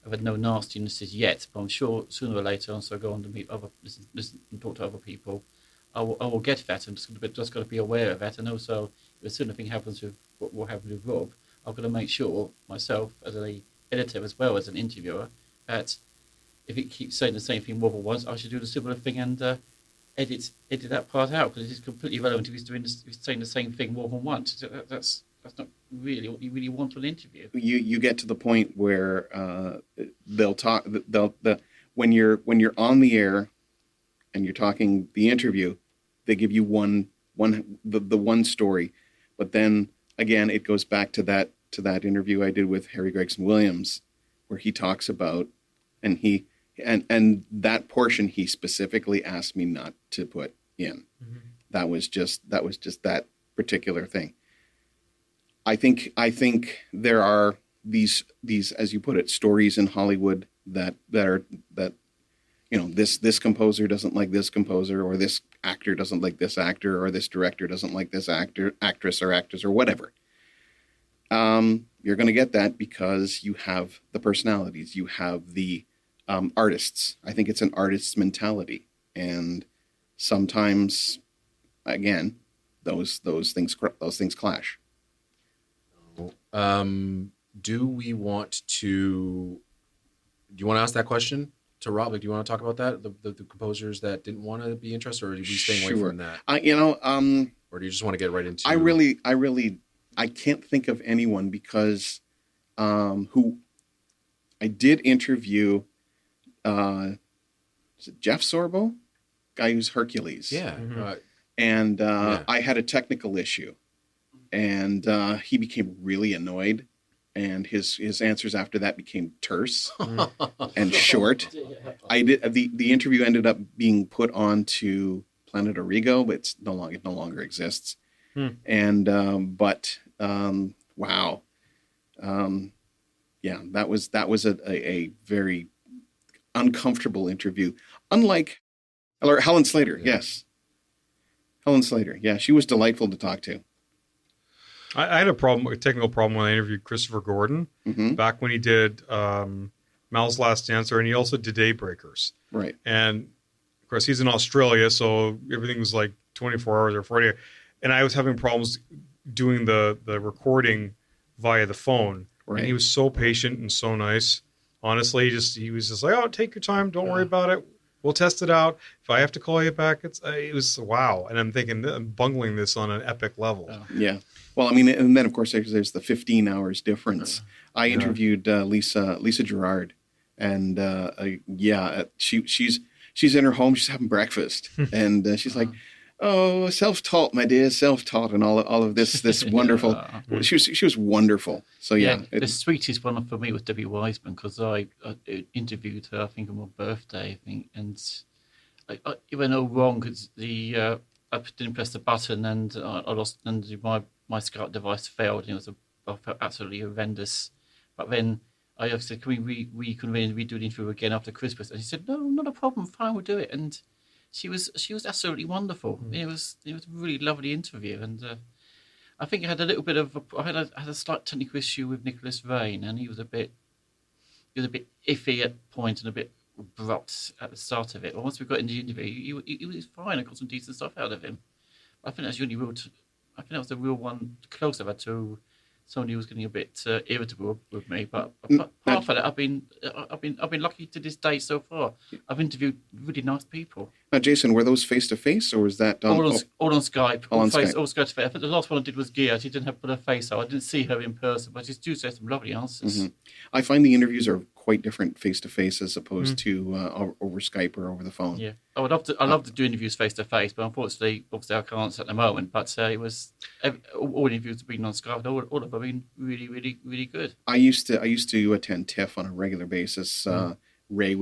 I've had no nastinesses yet. But I'm sure sooner or later, once I go on to meet listen and talk to other people, I will get that. I'm just got to be aware of that. And also, if a certain thing happens with what happened with Rob, I've got to make sure myself, as an editor as well as an interviewer, that if it keeps saying the same thing more than once, I should do the similar thing and edit that part out, because it is completely irrelevant if he's saying the same thing more than once. So that's not really what you really want from an interview. You get to the point where they'll talk. When you're on the air and you're talking the interview, they give you the one story, but then again it goes back to that interview I did with Harry Gregson Williams, where he talks about and that portion he specifically asked me not to put in. Mm-hmm. That was just that particular thing. I think there are these as you put it, stories in Hollywood that this composer doesn't like this composer, or this actor doesn't like this actor, or this director doesn't like this actress or actress or whatever. You're going to get that because you have the personalities, you have the artists. I think it's an artist's mentality, and sometimes, again, those things clash. Do you want to ask that question to Rob? Like, do you want to talk about that? The composers that didn't want to be interested, or are we staying away from that? Or do you just want to get right into? I can't think of anyone, because who I did interview. Is it Jeff Sorbo? Guy who's Hercules. Yeah. Mm-hmm. And I had a technical issue, and he became really annoyed, and his answers after that became terse and short. The interview ended up being put onto Planet Origo, but it no longer exists. And wow. That was a very uncomfortable interview. Unlike Helen Slater, yes. Helen Slater, yeah, she was delightful to talk to. I had a technical problem when I interviewed Christopher Gordon back when he did Mal's Last Dancer, and he also did Daybreakers. Right. And of course, he's in Australia, so everything was like 24 hours or 40 hours. And I was having problems doing the recording via the phone. Right. And he was so patient and so nice. Honestly, he was just like, "Oh, take your time. Don't worry about it. We'll test it out. If I have to call you back, it was wow." And I'm thinking, I'm bungling this on an epic level. Yeah. Well, I mean, and then of course there's the 15 hours difference. I interviewed Lisa Gerard, and she's in her home. She's having breakfast, and she's like, "Oh, self-taught, my dear, self-taught," and all of this wonderful. She was wonderful. So the sweetest one for me was Debbie Wiseman, because I interviewed her, I think, on my birthday, I think, and it went all wrong because I didn't press the button, and I lost, and my Skype device failed, and I felt absolutely horrendous. But then I said, "Can we reconvene and redo the interview again after Christmas?" And she said, "No, not a problem, fine, we'll do it." And she was absolutely wonderful. It was a really lovely interview, and I think I had a little bit of I had a slight technical issue with Nicholas Vane, and he was a bit iffy at point and a bit abrupt at the start of it. But once we got into the interview, he was fine. I got some decent stuff out of him. I think that's the only I think that was the real one close I've had to somebody who was getting a bit irritable with me. But apart from that, I've been lucky to this day so far. I've interviewed really nice people. Now, Jason, were those face to face, or was that all on Skype? All on Skype. All Skype. I think the last one I did was Gia. She didn't have to put her face out. I didn't see her in person, but she do say some lovely answers. Mm-hmm. I find the interviews are quite different face to face as opposed to over Skype or over the phone. Yeah, I love to do interviews face to face, but unfortunately, obviously, I can't at the moment. But it was all interviews have been on Skype. All of them have been really, really, really good. I used to attend TIFF on a regular basis. Ray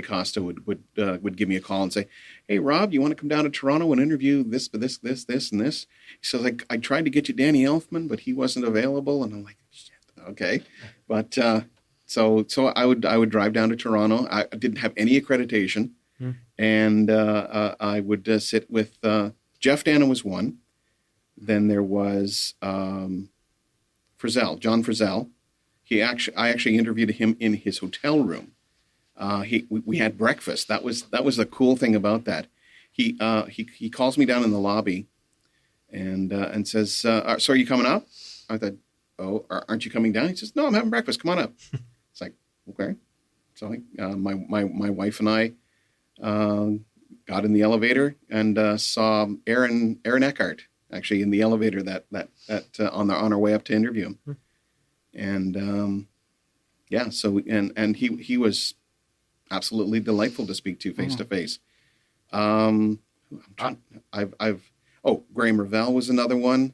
Costa would give me a call and say, "Hey, Rob, you want to come down to Toronto and interview this, and this?" He says, "I tried to get you Danny Elfman, but he wasn't available." And I'm like, "Shit, Okay, but so I would drive down to Toronto. I didn't have any accreditation, and I would sit with Jeff Dana was one. Then there was Frizzell, John Frizzell. I actually interviewed him in his hotel room. We had breakfast. That was the cool thing about that. He calls me down in the lobby, and says, "So are you coming up?" I thought, "Oh, aren't you coming down?" He says, "No, I'm having breakfast. Come on up." It's like, okay. So my wife and I got in the elevator and saw Aaron Eckhart actually in the elevator that on our way up to interview him, and so he was absolutely delightful to speak to face to face. Graham Revell was another one.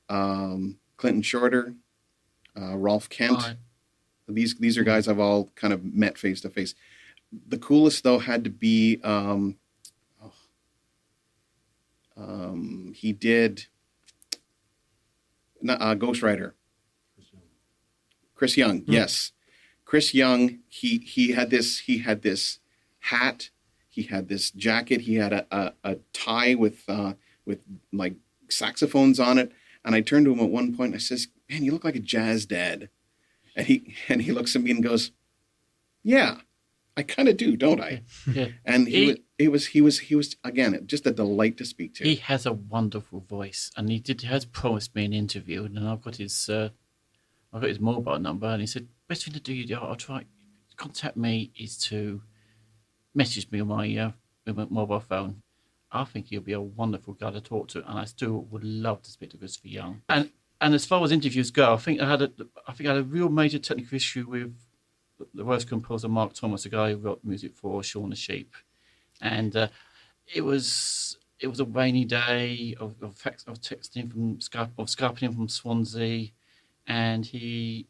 Clinton Shorter, Rolf Kent. Right. These are guys I've all kind of met face to face. The coolest though had to be he did Ghost Rider. Chris Young, yes. Chris Young, he had this hat, he had this jacket, he had a tie with like saxophones on it, and I turned to him at one point and I says, "Man, you look like a jazz dad." And he looks at me and goes, "Yeah, I kind of do, don't I?" Yeah. And he was again just a delight to speak to. He has a wonderful voice, and he has promised me an interview, and I've got his mobile number, and he said, "Best thing to do, I'll try contact me is to message me on my mobile phone." I think he'll be a wonderful guy to talk to, and I still would love to speak to Christopher Young. And as far as interviews go, I think I had a real major technical issue with the worst composer Mark Thomas, the guy who wrote music for Shaun the Sheep, and it was a rainy day of texting from Skyping him from Swansea, and he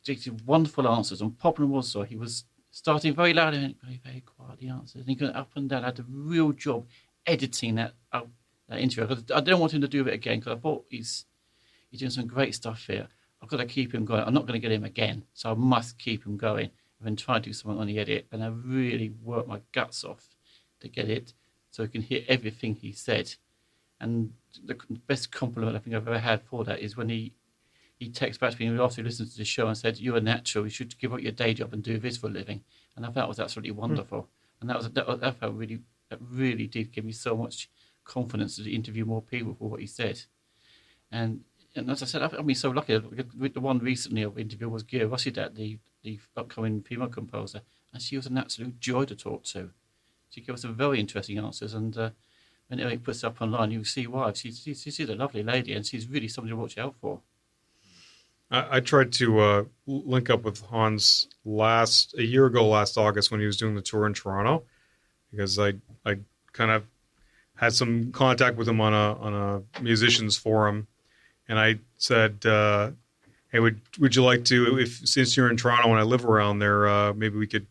did wonderful answers. And problem was, so he was starting very loud and very, very quiet, the answers, and he got up and down. I had a real job editing that interview. I didn't want him to do it again because I thought he's doing some great stuff here. I've got to keep him going. I'm not going to get him again, so I must keep him going and then try to do something on the edit. And I really worked my guts off to get it so I can hear everything he said. And the best compliment I think I've ever had for that is when he texted back to me after he listened to the show and said, "You're a natural. You should give up your day job and do this for a living." And I thought that was absolutely wonderful. And that really did give me so much confidence to interview more people for what he said. And as I said, I've been so lucky. With the one recently I've interviewed was Gia Rossidat, the upcoming female composer, and she was an absolute joy to talk to. She gave us some very interesting answers, and when Erik puts it up online, you see why. She's a lovely lady, and she's really somebody to watch out for. I tried to link up with Hans a year ago last August when he was doing the tour in Toronto, because I kind of had some contact with him on a musicians forum, and I said, "Hey, would you like to, since you're in Toronto and I live around there, maybe we could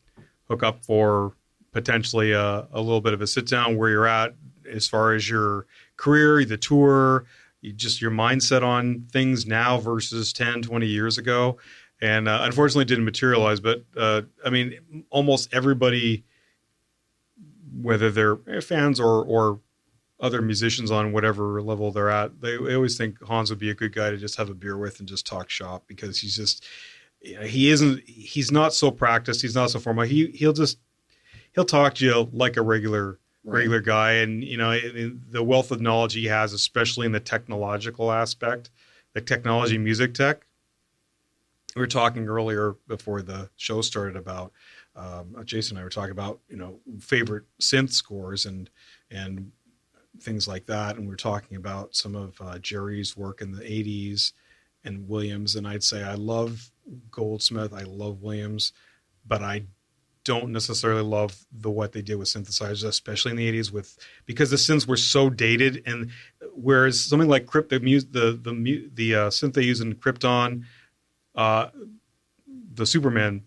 hook up for potentially a little bit of a sit down where you're at as far as your career, the tour, just your mindset on things now versus 10, 20 years ago." And unfortunately it didn't materialize, but I mean, almost everybody, whether they're fans or other musicians on whatever level they're at, they always think Hans would be a good guy to just have a beer with and just talk shop, because he's not so practiced. He's not so formal. He'll talk to you like a regular guy. And, the wealth of knowledge he has, especially in the technological aspect, the technology, music tech. We were talking earlier before the show started about, Jason and I were talking about, favorite synth scores and things like that. And we were talking about some of Jerry's work in the 80s and Williams. And I'd say I love Goldsmith, I love Williams, but I don't necessarily love what they did with synthesizers, especially in the 80s, because the synths were so dated. And whereas something like the synth they use in Krypton, the Superman,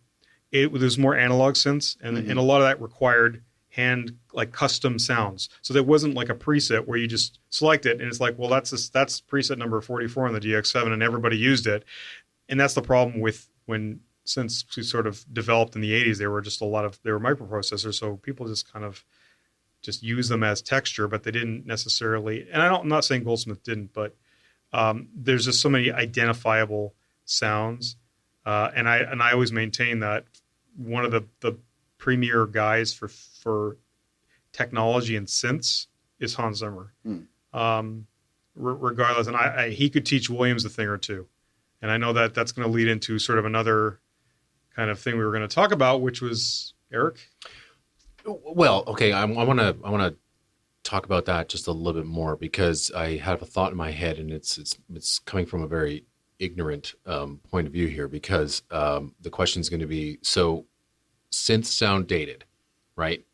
it was more analog synths, and a lot of that required custom sounds. So there wasn't like a preset where you just select it and it's like, well, that's preset number 44 on the DX7 and everybody used it. and that's the problem with when since we sort of developed in the 80s, they were microprocessors, so people just kind of just use them as texture, but they didn't necessarily. And I'm not saying Goldsmith didn't, but there's just so many identifiable sounds, and I always maintain that one of the premier guys for technology and synths is Hans Zimmer. Regardless, and he could teach Williams a thing or two, and I know that that's going to lead into sort of another kind of thing we were going to talk about, which was Erik. Well, okay, I want to talk about that just a little bit more because I have a thought in my head, and it's coming from a very ignorant point of view here. Because the question is going to be: so synths sound dated, right?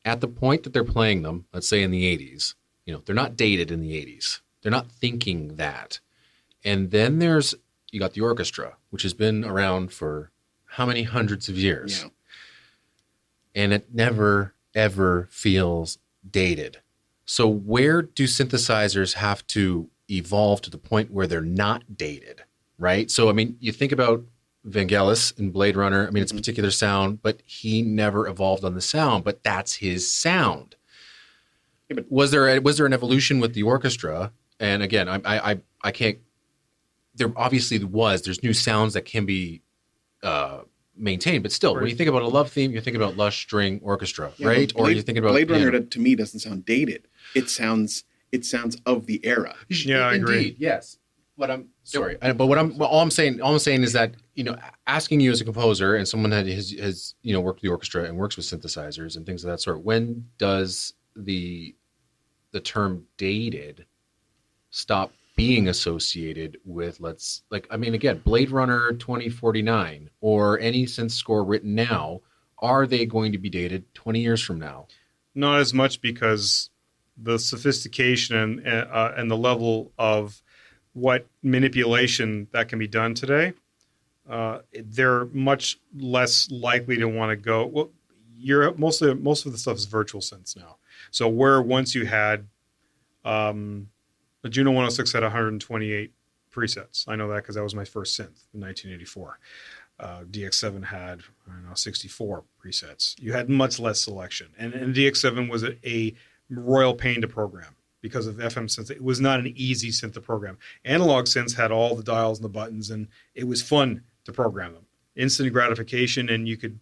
At the point that they're playing them, let's say in the 80s, they're not dated in the 80s. They're not thinking that. And then you got the orchestra, which has been around for how many hundreds of years? Yeah. And it never, ever feels dated. So where do synthesizers have to evolve to the point where they're not dated, right? So, I mean, you think about Vangelis in Blade Runner. I mean, it's a particular sound, but he never evolved on the sound, but that's his sound. Yeah, but Was there an evolution with the orchestra? And again, I can't. There obviously was. There's new sounds that can be maintained, but still, when you think about a love theme, you're thinking about lush string orchestra, right? Or you're thinking about Blade Runner. To me, doesn't sound dated. It sounds of the era. Yeah, I agree. Indeed, yes. But I'm sorry, but all I'm saying is that asking you as a composer and someone that has worked with the orchestra and works with synthesizers and things of that sort, when does the term dated stop being associated with again, Blade Runner 2049 or any synth score written now, are they going to be dated 20 years from now? Not as much, because the sophistication and the level of what manipulation that can be done today, they're much less likely to want to go. Well, most of the stuff is virtual synths now. So where once you had the Juno 106 had 128 presets. I know that because that was my first synth in 1984. DX7 had 64 presets. You had much less selection, and DX7 was a royal pain to program because of FM synths. It was not an easy synth to program. Analog synths had all the dials and the buttons, and it was fun to program them. Instant gratification, and you could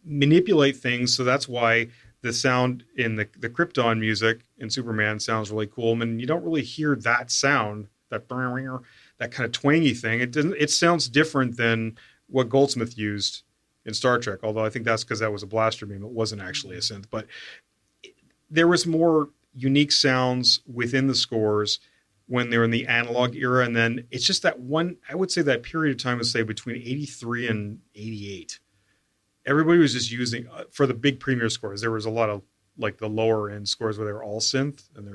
manipulate things. So that's why the sound in the Krypton music in Superman sounds really cool. I mean, you don't really hear that sound, that kind of twangy thing. It sounds different than what Goldsmith used in Star Trek, although I think that's because that was a blaster beam. It wasn't actually a synth. But there was more unique sounds within the scores when they were in the analog era. And then it's just that I would say that period of time was, say, between 83 and 88. Everybody was just using, for the big premiere scores, there was a lot of like the lower end scores where they were all synth, and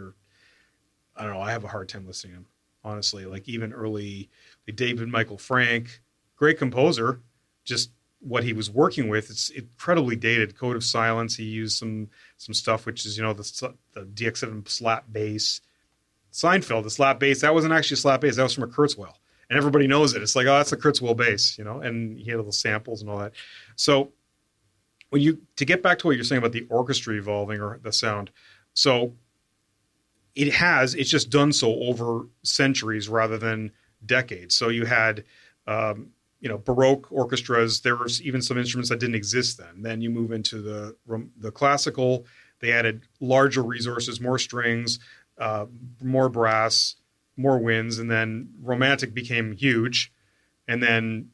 I don't know, I have a hard time listening to them, honestly. Like even early, like David Michael Frank, great composer, just what he was working with, it's incredibly dated. Code of Silence, he used some stuff, which is, the DX7 slap bass. Seinfeld, the slap bass, that wasn't actually a slap bass, that was from a Kurzweil. And everybody knows it. It's like, oh, that's a Kurzweil bass, and he had little samples and all that. So to get back to what you're saying about the orchestra evolving or the sound, so it's just done so over centuries rather than decades. So you had, Baroque orchestras. There were even some instruments that didn't exist then. Then you move into the classical. They added larger resources, more strings, more brass, more winds, and then Romantic became huge. And then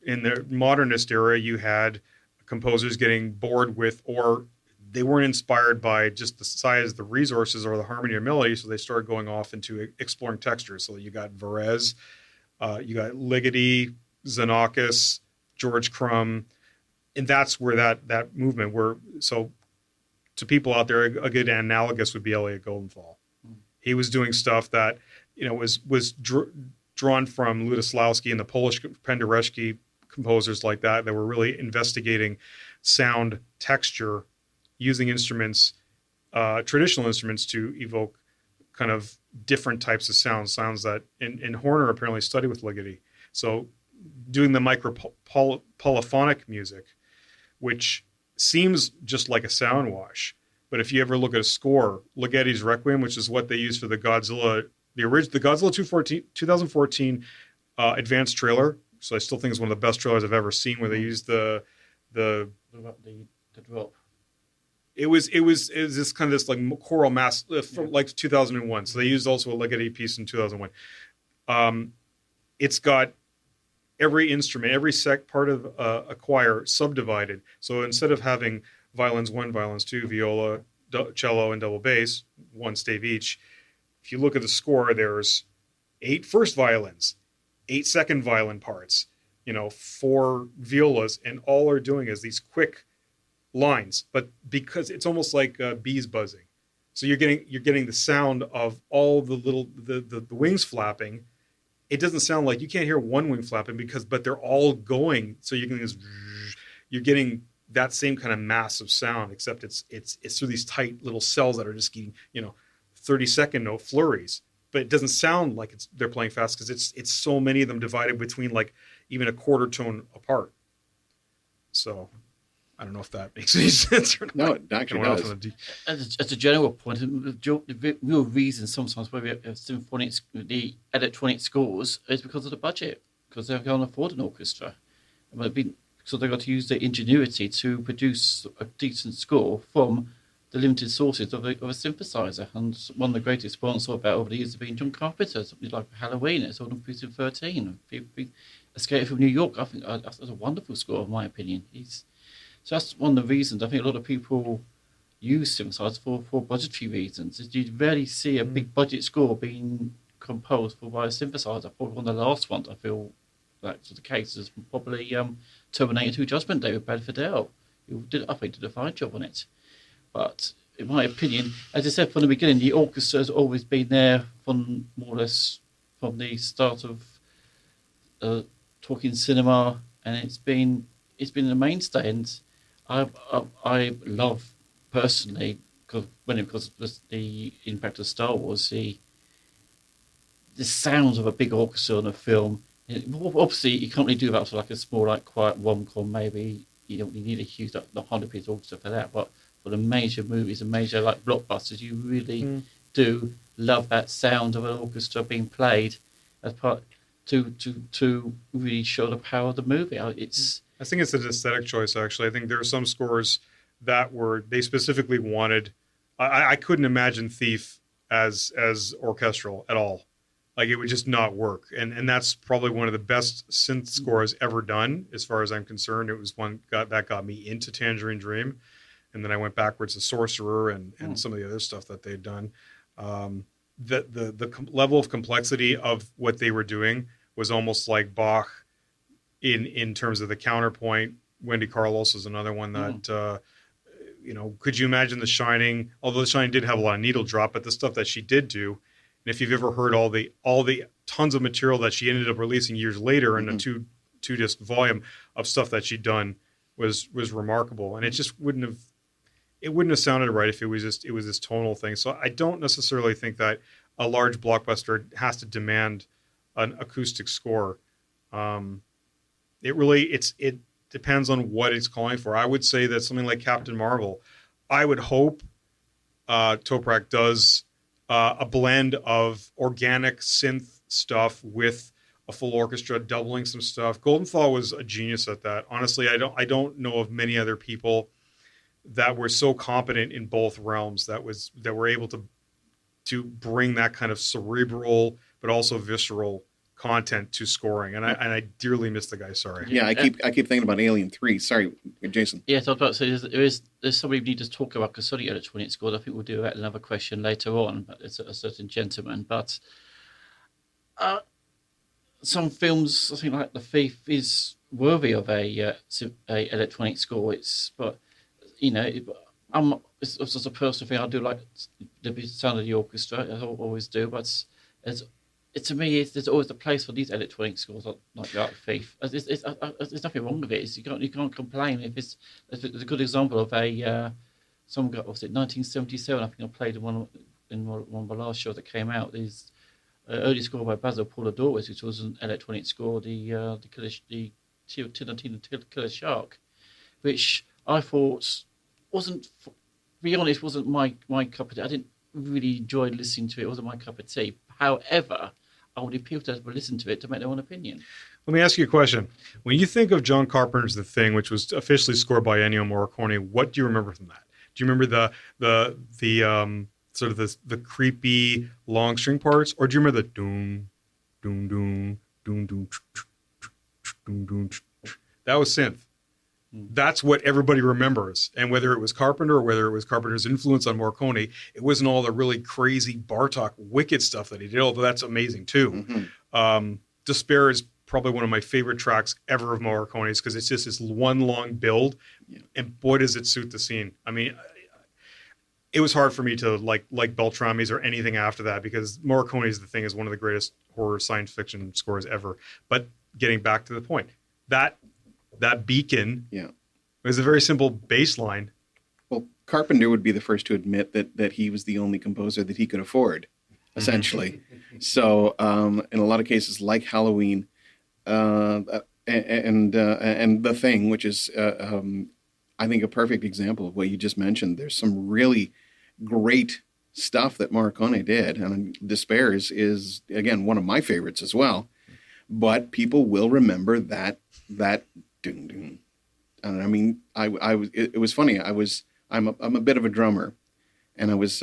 in the modernist era, you had composers getting bored with, or they weren't inspired by just the size of the resources or the harmony or melody, so they started going off into exploring textures. So you got Varese, you got Ligeti, Xenakis, George Crumb, and that's where that movement were. So to people out there, a good analogous would be Elliot Goldenthal. He was doing stuff that was drawn from Lutoslawski and the Polish Penderecki composers like that were really investigating sound texture using instruments, traditional instruments, to evoke kind of different types of sounds that in Horner apparently studied with Ligeti. So doing the polyphonic music, which seems just like a sound wash. But if you ever look at a score, Ligeti's Requiem, which is what they used for the Godzilla 2014 advanced trailer. So I still think it's one of the best trailers I've ever seen, where they used the drop. It was this kind of this like choral mass from like 2001. So they used also a Ligeti piece in 2001. It's got every instrument, every part of a choir subdivided. So instead of having violins 1, violins 2, viola, cello, and double bass, one stave each, if you look at the score, there's 8 first violins, 8 second violin parts, 4 violas, and all they're doing is these quick lines. But because it's almost like bees buzzing, so you're getting the sound of all the little the wings flapping. It doesn't sound like, you can't hear one wing flapping but they're all going. So you're getting that same kind of massive sound, except it's through these tight little cells that are just getting 30-second note flurries. But it doesn't sound like they're playing fast, because it's so many of them divided between like even a quarter tone apart. So I don't know if that makes any sense or not. No, it actually does. As a general point, the real reason sometimes why we have the electronic scores is because of the budget, because they can't afford an orchestra. So they've got to use their ingenuity to produce a decent score from the limited sources of a synthesizer. And one of the greatest sponsors about over the years has been John Carpenter, something like Halloween. It's all produced in 13. Escape from New York, I think that's a wonderful score, in my opinion. So that's one of the reasons I think a lot of people use synthesizers for budgetary reasons. Is you rarely see a big budget score being composed by a synthesizer. Probably one of the last ones I feel that's the case is probably Terminator 2 Judgment Day with Brad Fiedel, who did a fine job on it. But in my opinion, as I said from the beginning, the orchestra has always been there from more or less from the start of talking cinema, and it's been a mainstay. And I love personally, because of the impact of Star Wars, the sounds of a big orchestra in a film. Obviously, you can't really do that for like a small, like quiet rom-com. Maybe you need a huge, like, 100-piece orchestra for that. But for the major movies and major like blockbusters, you really do love that sound of an orchestra being played as part to really show the power of the movie. I think it's an aesthetic choice, actually. I think there are some scores that they specifically wanted. I couldn't imagine Thief as orchestral at all. Like, it would just not work. And that's probably one of the best synth scores ever done, as far as I'm concerned. It was one that got me into Tangerine Dream. And then I went backwards to Sorcerer and some of the other stuff that they'd done. The level of complexity of what they were doing was almost like Bach in terms of the counterpoint. Wendy Carlos is another one that, could you imagine The Shining? Although The Shining did have a lot of needle drop, but the stuff that she did do, and if you've ever heard all the tons of material that she ended up releasing years later in a two-disc volume of stuff that she'd done was remarkable. And it just wouldn't have sounded right if it was this tonal thing. So I don't necessarily think that a large blockbuster has to demand an acoustic score. It depends on what it's calling for. I would say that something like Captain Marvel, I would hope Toprak does a blend of organic synth stuff with a full orchestra, doubling some stuff. Goldenthal was a genius at that. Honestly, I don't know of many other people that were so competent in both realms that were able to bring that kind of cerebral but also visceral content to scoring. And I dearly miss the guy. Sorry. Yeah, I keep thinking about Alien 3. Sorry, Jason. Yes, I was about to say there's somebody we need to talk about Coscina electronic scores. I think we'll do that in another question later on. But it's a certain gentleman. But some films, I think, like The Thief, is worthy of a electronic score. It's just a personal thing. I do like the sound of the orchestra. I always do. But to me, there's always a place for these electronic scores, like The Thief. There's nothing wrong with it. You can't complain if it's a good example of someone got, was it 1977? I think I played in one of the last shows that came out. Is early score by Basil Polidorus, which was an electronic score, the Killer Shark, which I thought wasn't, to be honest, wasn't my cup of tea. I didn't really enjoy listening to it. It wasn't my cup of tea. However, I would appeal to people to listen to it to make their own opinion. Let me ask you a question. When you think of John Carpenter's The Thing, which was officially scored by Ennio Morricone, what do you remember from that? Do you remember the sort of the creepy long string parts, or do you remember the doom, doom, doom, doom, doom, doom, doom? That was synth. That's what everybody remembers. And whether it was Carpenter or whether it was Carpenter's influence on Morricone, it wasn't all the really crazy Bartok wicked stuff that he did, although that's amazing too. Despair is probably one of my favorite tracks ever of Morricone's, because it's just this one long build, and boy does it suit the scene. I mean, it was hard for me to like Beltrami's or anything after that, because Morricone's The Thing is one of the greatest horror science fiction scores ever. But getting back to the point, that beacon was a very simple bass line. Well, Carpenter would be the first to admit that he was the only composer that he could afford, essentially. So in a lot of cases, like Halloween, and The Thing, which is I think a perfect example of what you just mentioned. There's some really great stuff that Morricone did, and Despair is again one of my favorites as well. But people will remember that ding ding, and I mean, it was funny. I'm a bit of a drummer, and I was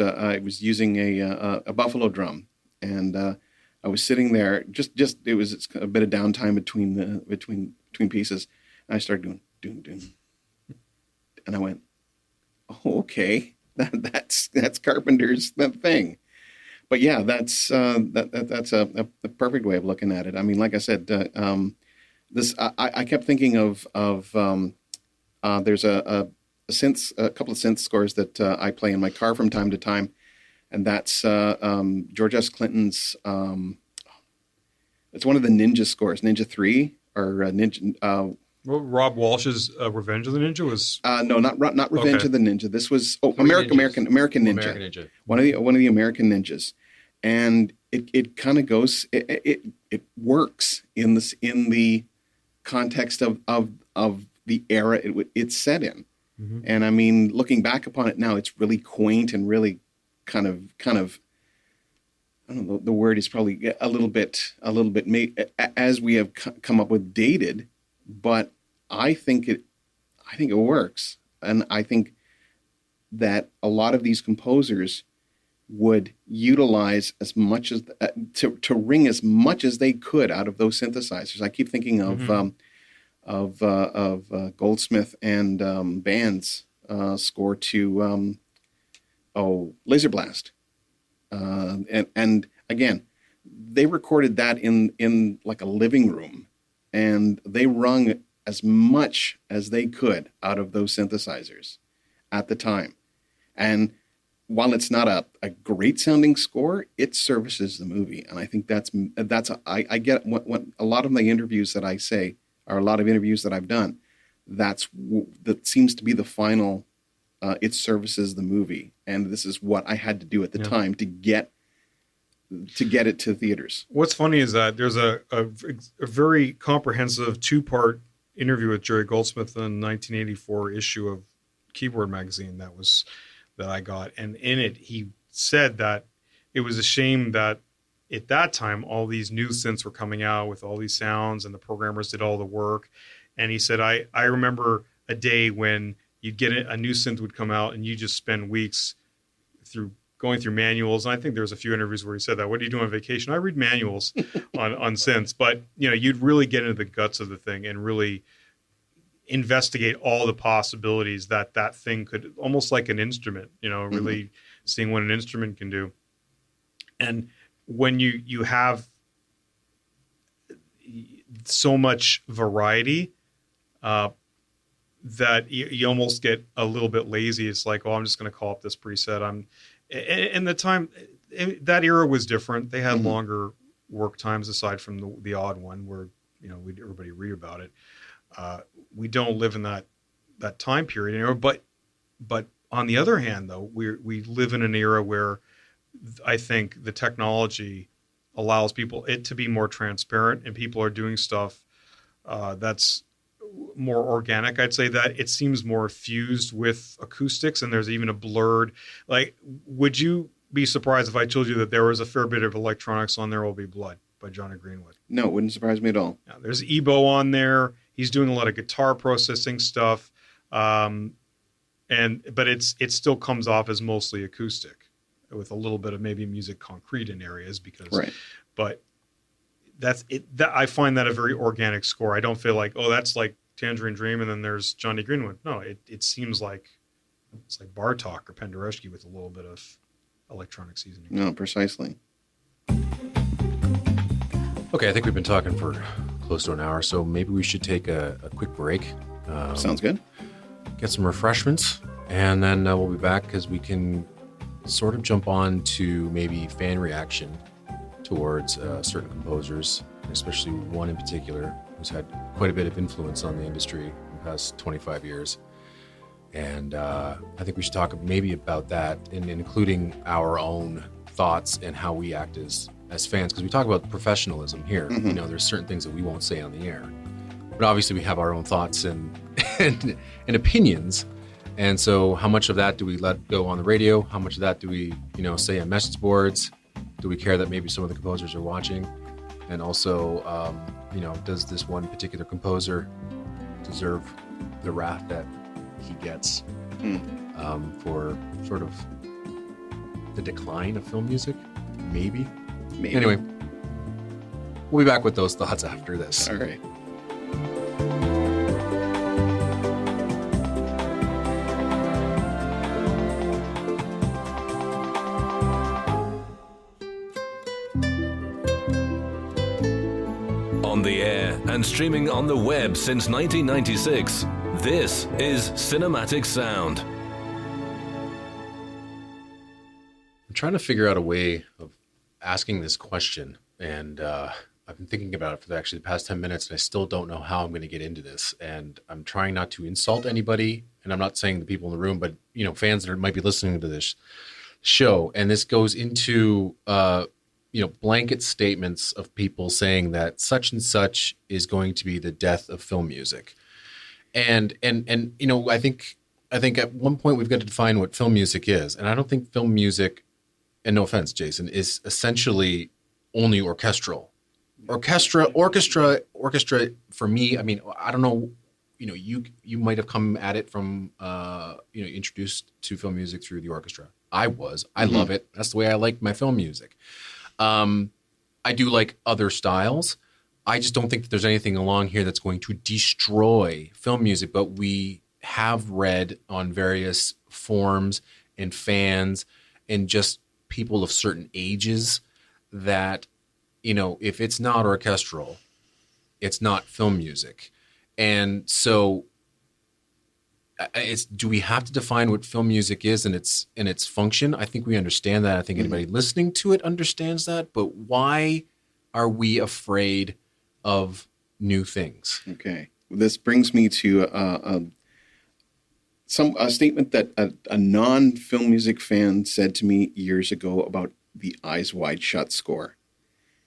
using a Buffalo drum, and I was sitting there just it was a bit of downtime between pieces, and I started doing ding ding, and I went, oh, okay, that's Carpenter's Thing. But yeah, that's a perfect way of looking at it. I mean, like I said, I kept thinking of there's a couple of synth scores that I play in my car from time to time, and that's George S. Clinton's. It's one of the Ninja scores, Ninja 3 or Ninja. Well, Rob Walsh's Revenge of the Ninja was no, not Revenge of the Ninja. This was American Ninja. One of the American Ninjas, and it kind of goes. It works in the context of the era it's set in. And I mean, looking back upon it now, it's really quaint and really kind of I don't know, the word is probably a little bit as we have come up with dated, but I think it works. And I think that a lot of these composers would utilize as much as to wring as much as they could out of those synthesizers. I keep thinking of Goldsmith and Band's score to Laser Blast, and again, they recorded that in like a living room, and they wrung as much as they could out of those synthesizers at the time. And while it's not a great sounding score, it services the movie, and I think I get what a lot of my interviews that I say. Or a lot of interviews that I've done, that seems to be the final. It services the movie, and this is what I had to do at the time to get it to theaters. What's funny is that there's a very comprehensive 2-part interview with Jerry Goldsmith in the 1984 issue of Keyboard magazine that I got, and in it he said that it was a shame that at that time, all these new synths were coming out with all these sounds, and the programmers did all the work. And he said, I remember a day when you'd get a new synth would come out, and you just spend weeks going through manuals. And I think there was a few interviews where he said that. What do you do on vacation? I read manuals on synths. But you'd really get into the guts of the thing and really investigate all the possibilities that thing could, almost like an instrument. Really seeing what an instrument can do. And when you have so much variety that you almost get a little bit lazy. It's like, I'm just going to call up this preset. And the time, that era was different. They had longer work times aside from the odd one where everybody read about it. We don't live in that time period anymore. But on the other hand, though, we live in an era where I think the technology allows it to be more transparent, and people are doing stuff that's more organic. I'd say that it seems more fused with acoustics, and there's even a blurred, like, would you be surprised if I told you that there was a fair bit of electronics on There Will Be Blood by Johnny Greenwood? No, it wouldn't surprise me at all. Yeah, there's Ebo on there. He's doing a lot of guitar processing stuff. But it still comes off as mostly acoustic, with a little bit of maybe music concrete in areas Right. But that's it. I find that a very organic score. I don't feel like, oh, that's like Tangerine Dream and then there's Johnny Greenwood. No, it seems like it's like Bartok or Penderecki with a little bit of electronic seasoning. No, precisely. Okay, I think we've been talking for close to an hour, so maybe we should take a quick break. Sounds good. Get some refreshments, and then we'll be back because we can sort of jump on to maybe fan reaction towards certain composers, especially one in particular who's had quite a bit of influence on the industry in the past 25 years. And I think we should talk maybe about that, and including our own thoughts and how we act as fans, because we talk about professionalism here. Mm-hmm. You know, there's certain things that we won't say on the air, but obviously we have our own thoughts and opinions. And so how much of that do we let go on the radio? How much of that do we, say on message boards? Do we care that maybe some of the composers are watching? And also, does this one particular composer deserve the wrath that he gets for sort of the decline of film music? Maybe. Anyway, we'll be back with those thoughts after this. All right. On the air and streaming on the web since 1996, this is Cinematic Sound. I'm trying to figure out a way of asking this question, and I've been thinking about it for the past 10 minutes, and I still don't know how I'm going to get into this. And I'm trying not to insult anybody, and I'm not saying the people in the room, but fans that might be listening to this show. And this goes into blanket statements of people saying that such and such is going to be the death of film music. And I think at one point we've got to define what film music is. And I don't think film music, and no offense, Jason, is essentially only orchestral. Orchestra for me, I mean, I don't know, you might have come at it from introduced to film music through the orchestra. I love it. That's the way I like my film music. I do like other styles. I just don't think that there's anything along here that's going to destroy film music, but we have read on various forums and fans and just people of certain ages that, if it's not orchestral, it's not film music. And so do we have to define what film music is and its function? I think we understand that. I think anybody listening to it understands that, but why are we afraid of new things? Okay. This brings me to a statement that a non-film music fan said to me years ago about the Eyes Wide Shut score.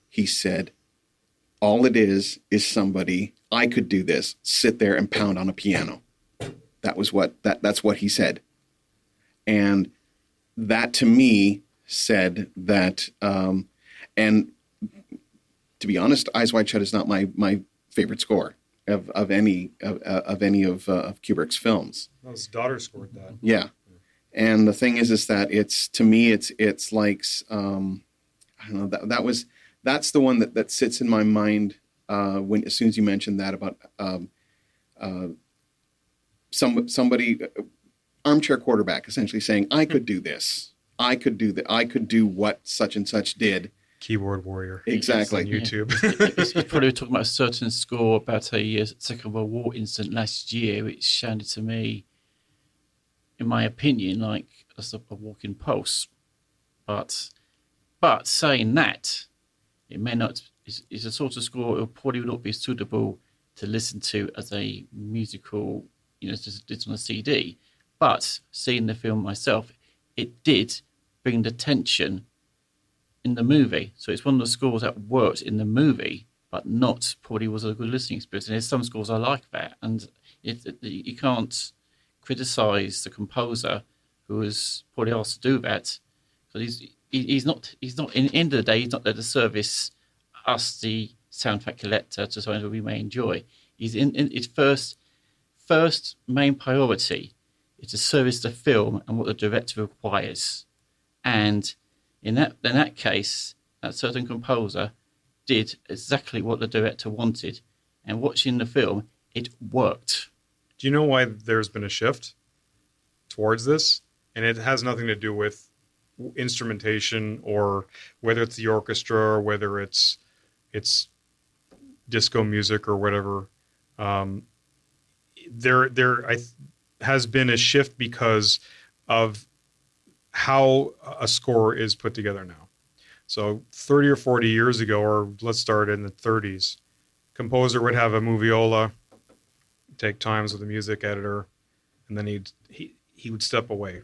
He said, all it is somebody, I could do this, sit there and pound on a piano. That's what he said. And that to me said that, and to be honest, Eyes Wide Shut is not my favorite score of any of Kubrick's films. No, his daughter scored that. Yeah. And the thing is that it's, to me, it's like, I don't know, that's the one that sits in my mind as soon as you mentioned that about somebody, armchair quarterback, essentially saying, I could do this. I could do that. I could do what such and such did. Keyboard warrior. Exactly. On YouTube. It's probably talking about a certain score about a Second World War incident last year, which sounded to me, in my opinion, like a walking pulse. But saying that, it may not. It's a sort of score that probably would not be suitable to listen to as a musical, just on a CD. But seeing the film myself, it did bring the tension in the movie. So it's one of the scores that worked in the movie, but not probably was a good listening experience. And there's some scores I like that, and you can't criticize the composer who was probably asked to do that, because he's not in the end of the day, he's not there to service us, the soundtrack collector, to something that we may enjoy. He's in his first main priority is to service the film and what the director requires. And in that case, that certain composer did exactly what the director wanted, and watching the film, it worked. Do you know why there's been a shift towards this? And it has nothing to do with instrumentation, or whether it's the orchestra, or whether it's disco music or whatever. There has been a shift because of how a score is put together now. So 30 or 40 years ago, or let's start in the 30s, composer would have a moviola, take times with a music editor, and then he would step away.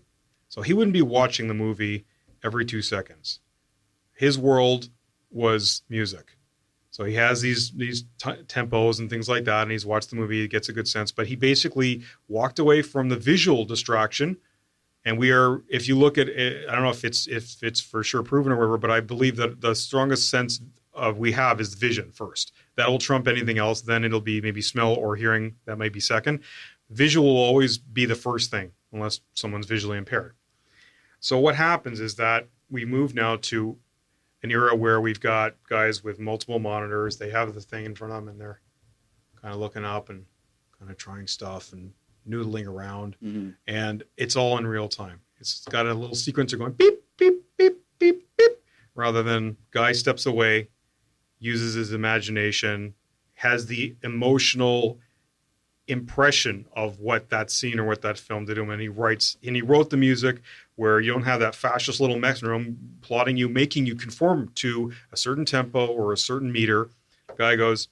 So he wouldn't be watching the movie every 2 seconds. His world was music. So he has these tempos and things like that, and he's watched the movie, he gets a good sense, but he basically walked away from the visual distraction. And we are, if you look at it, I don't know if it's for sure proven or whatever, but I believe that the strongest sense of we have is vision first. That will trump anything else. Then it'll be maybe smell or hearing, that might be second. Visual will always be the first thing, unless someone's visually impaired. So what happens is that we move now to an era where we've got guys with multiple monitors. They have the thing in front of them, and they're kind of looking up and kind of trying stuff and noodling around. Mm-hmm. And it's all in real time. It's got a little sequencer going beep, beep, beep, beep, beep, rather than guy steps away, uses his imagination, has the emotional impression of what that scene or what that film did to him, and he wrote the music where you don't have that fascist little metronome plotting you, making you conform to a certain tempo or a certain meter. Guy goes,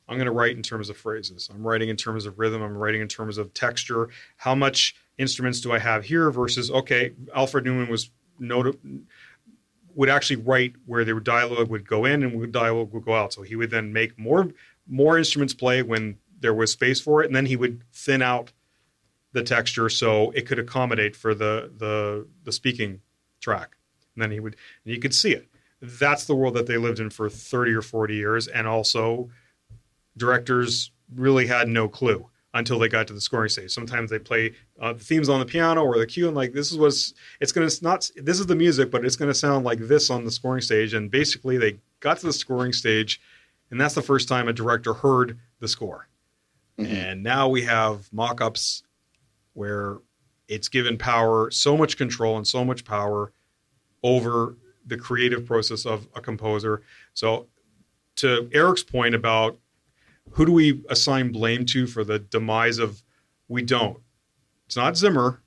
I'm going to write in terms of phrases. I'm writing in terms of rhythm. I'm writing in terms of texture. How much instruments do I have here versus, okay, Alfred Newman would actually write where their dialogue would go in and dialogue would go out. So he would then make more instruments play when there was space for it, and then he would thin out the texture so it could accommodate for the speaking track. And then you could see it. That's the world that they lived in for 30 or 40 years, and also directors really had no clue until they got to the scoring stage. Sometimes they play the themes on the piano or the cue, and like this is the music, but it's going to sound like this on the scoring stage. And basically, they got to the scoring stage, and that's the first time a director heard the score. Mm-hmm. And now we have mock-ups where it's given power, so much control and so much power over the creative process of a composer. So to Erik's point about who do we assign blame to for the demise of, we don't. It's not Zimmer.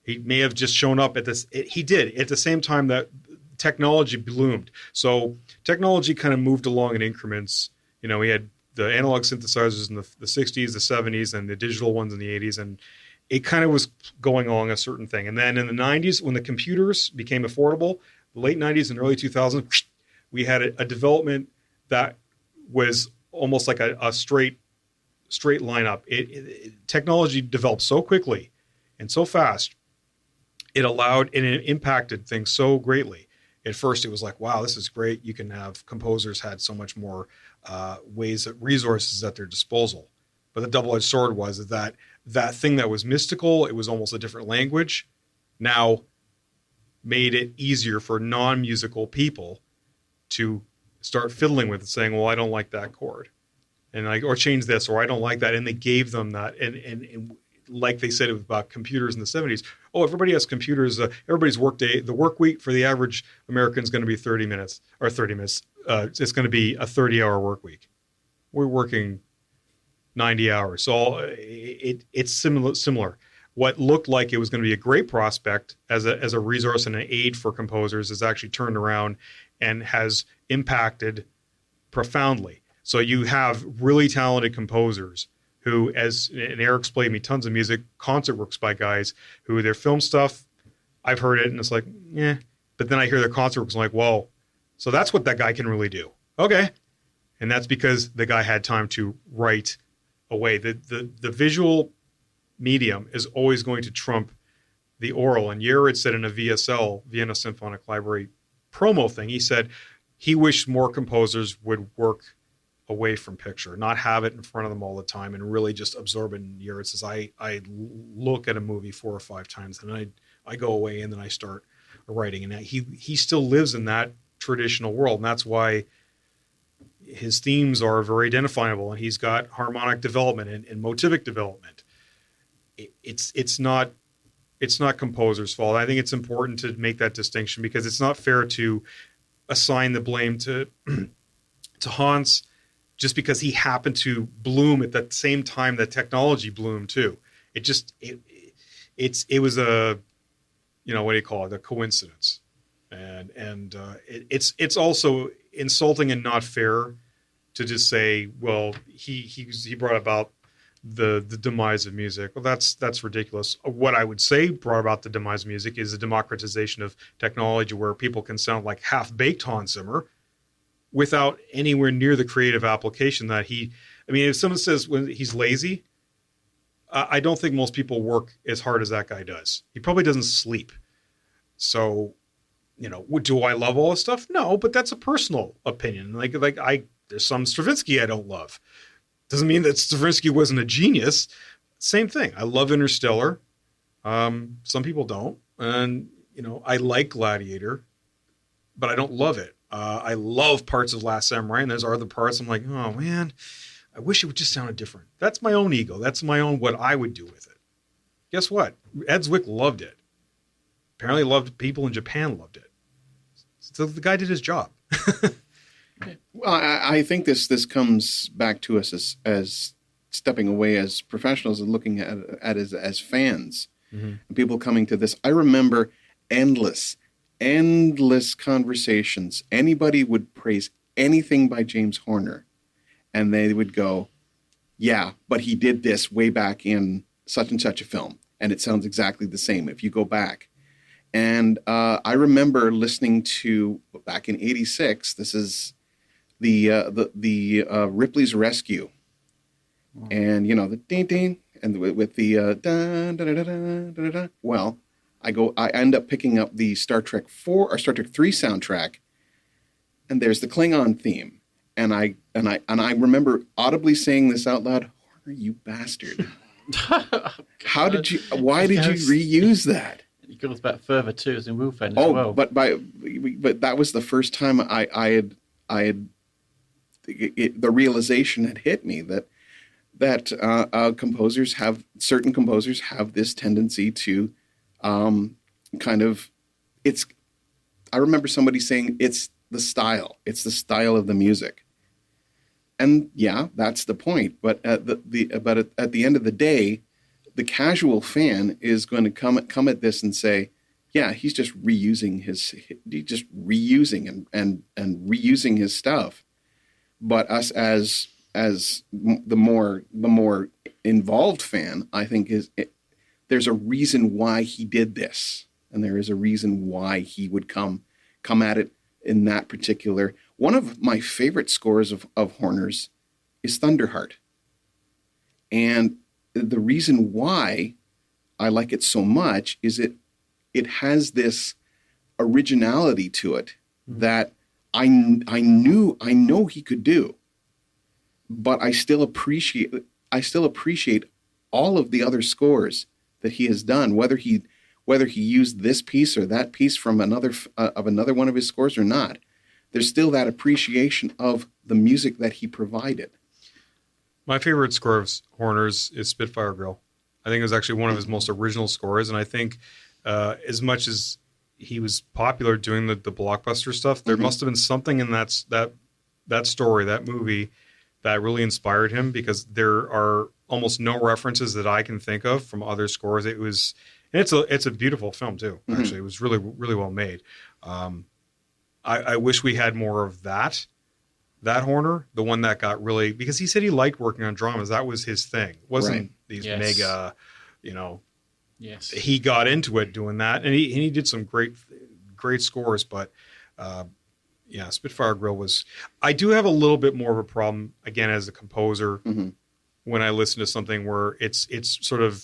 He may have just shown up at this. He did at the same time that technology bloomed. So technology kind of moved along in increments. You know, we had the analog synthesizers in the 60s, the 70s, and the digital ones in the 80s. And it kind of was going along a certain thing. And then in the 90s, when the computers became affordable, the late 90s and early 2000s, we had a development that was almost like a straight lineup. Technology developed so quickly and so fast. It allowed and it impacted things so greatly. At first, it was like, wow, this is great. You can have composers had so much more resources at their disposal. But the double-edged sword was that thing that was mystical, it was almost a different language, now made it easier for non-musical people to start fiddling with it, saying, well, I don't like that chord, and or change this, or I don't like that. And they gave them that. And like they said about computers in the 70s, oh, everybody has computers. Everybody's workday, the work week for the average American is going to be 30 minutes. It's going to be a 30-hour work week. We're working 90 hours. So it's similar. What looked like it was going to be a great prospect as a resource and an aid for composers is actually turned around and has impacted profoundly. So you have really talented composers who, and Erik's played me tons of music, concert works by guys who their film stuff, I've heard it and it's like, yeah. But then I hear their concert works and I'm like, whoa, So that's what that guy can really do. Okay. And that's because the guy had time to write away. The visual medium is always going to trump the oral. And Yer had said in a VSL, Vienna Symphonic Library promo thing, he said he wished more composers would work away from picture, not have it in front of them all the time and really just absorb it. And Yer says, I look at a movie 4 or 5 times and I go away and then I start writing. And he still lives in that traditional world. And that's why his themes are very identifiable, and he's got harmonic development and motivic development. It's not composer's fault. I think it's important to make that distinction because it's not fair to assign the blame to Hans just because he happened to bloom at the same time that technology bloomed too. It was a, what do you call it? A coincidence. And it's also insulting and not fair to just say, well, he brought about the demise of music. Well, that's ridiculous. What I would say brought about the demise of music is the democratization of technology, where people can sound like half-baked Hans Zimmer without anywhere near the creative application that if someone says when he's lazy, I don't think most people work as hard as that guy does. He probably doesn't sleep. So, do I love all this stuff? No, but that's a personal opinion. There's some Stravinsky I don't love. Doesn't mean that Stravinsky wasn't a genius. Same thing. I love Interstellar. Some people don't. And, I like Gladiator, but I don't love it. I love parts of Last Samurai, and there's other parts I'm like, oh, man, I wish it would just sound different. That's my own ego. That's my own what I would do with it. Guess what? Ed Zwick loved it. Apparently people in Japan loved it. So the guy did his job. Well, I think this comes back to us as stepping away as professionals and looking at it as fans. Mm-hmm. And people coming to this. I remember endless conversations. Anybody would praise anything by James Horner, and they would go, yeah, but he did this way back in such and such a film, and it sounds exactly the same if you go back. And I remember listening to, back in '86, this is the Ripley's Rescue. Wow. And, the ding ding, and with the da da da da da da. Well, I end up picking up the Star Trek 4 or Star Trek 3 soundtrack, and there's the Klingon theme. And I remember audibly saying this out loud, Horner, you bastard. Why did you reuse that? It goes back further too, as in Wolfen as well. But that was the first time I had the realization had hit me that certain composers have this tendency to I remember somebody saying it's the style of the music, and yeah, that's the point. But at the end of the day, the casual fan is going to come at this and say, yeah, he's just reusing and reusing his stuff. But us as the more involved fan, I think there's a reason why he did this, and there is a reason why he would come at it in that particular. One of my favorite scores of Horner's is Thunderheart, and the reason why I like it so much is it has this originality to it that I know he could do, but I still appreciate all of the other scores that he has done, whether he used this piece or that piece from another one of his scores or not. There's still that appreciation of the music that he provided. My favorite score of Horner's is Spitfire Grill. I think it was actually one of his most original scores, and I think as much as he was popular doing the blockbuster stuff, there must have been something in that story, that movie, that really inspired him, because there are almost no references that I can think of from other scores. It's a beautiful film too. Actually, it was really, really well made. I wish we had more of that Horner, the one that got really, because he said he liked working on dramas. That was his thing. It wasn't these mega, Yes. He got into it doing that, and he did some great scores. But Yeah, Spitfire Grill was. I do have a little bit more of a problem again as a composer when I listen to something where it's sort of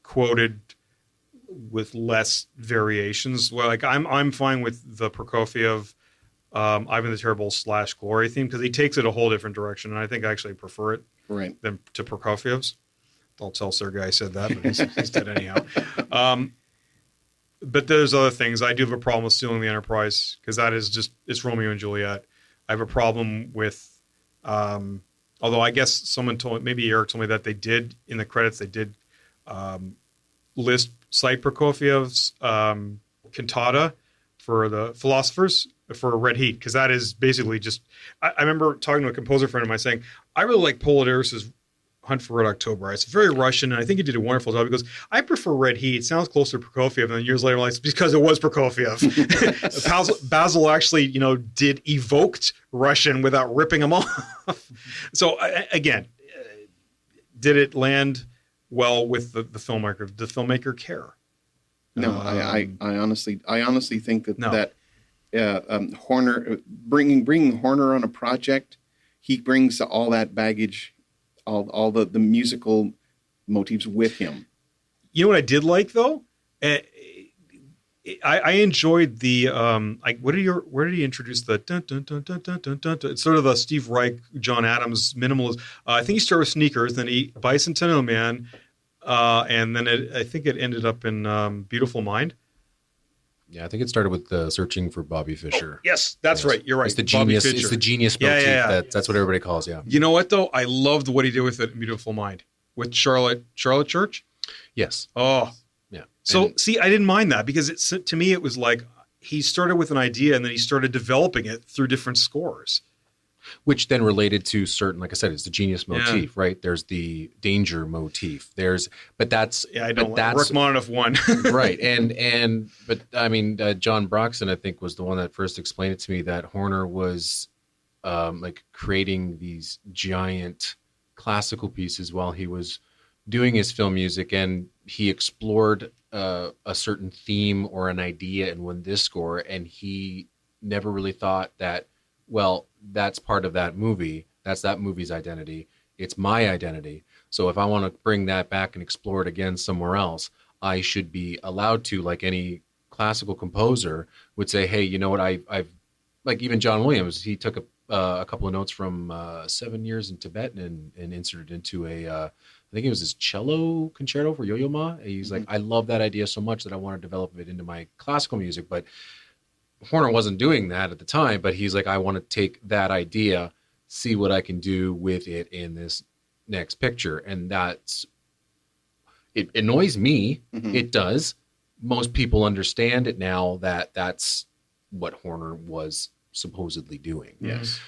quoted with less variations. Well, like I'm fine with the Prokofiev, Ivan the Terrible / Glory theme because he takes it a whole different direction, and I think I actually prefer it than to Prokofiev's. Don't tell Sergei I said that, but he's dead anyhow. But there's other things. I do have a problem with Stealing the Enterprise because that is just, it's Romeo and Juliet. I have a problem with, although I guess someone told, maybe Erik told me that they did, in the credits, they did cite Prokofiev's cantata for the philosophers for Red Heat, because that is basically just, I remember talking to a composer friend of mine saying, I really like Polidorus's Hunt for Red October. It's very Russian, and I think he did a wonderful job because I prefer Red Heat. It sounds closer to Prokofiev, and then years later, like, because it was Prokofiev. Basil actually, evoked Russian without ripping him off. So again, did it land well with the filmmaker? Did the filmmaker care? No, I honestly think that Horner bringing Horner on a project, he brings all that baggage, all the musical motifs with him. You know what I did like though? I enjoyed the where did he introduce the dun, dun, dun, dun, dun, dun, dun, dun. It's sort of a Steve Reich, John Adams minimalist. I think he started with Sneakers, then he Bicentennial Man, and then I think it ended up in Beautiful Mind. Yeah, I think it started with Searching for Bobby Fischer. Oh, yes, that's right. You're right. It's the genius. It's the genius motif. Yeah. That's what everybody calls. Yeah. You know what though? I loved what he did with it in Beautiful Mind with Charlotte Church. Yes. Oh, yeah. So see, I didn't mind that because to me it was like he started with an idea and then he started developing it through different scores. Which then related to certain, like I said, it's the genius motif, right? There's the danger motif. But that's I don't like Rachmaninoff one, right? But I mean, John Broxton, I think, was the one that first explained it to me that Horner was like creating these giant classical pieces while he was doing his film music, and he explored a certain theme or an idea in this score, and he never really thought that, well, that's part of that movie. That's that movie's identity. It's my identity. So if I want to bring that back and explore it again somewhere else, I should be allowed to, like any classical composer would say, hey, you know what? I've like even John Williams, he took a couple of notes from 7 Years in Tibet and inserted into I think it was his cello concerto for Yo-Yo Ma. He's like, I love that idea so much that I want to develop it into my classical music. But Horner wasn't doing that at the time, but he's like, I want to take that idea, see what I can do with it in this next picture. And it annoys me. Mm-hmm. It does. Most people understand it now that that's what Horner was supposedly doing. Yes.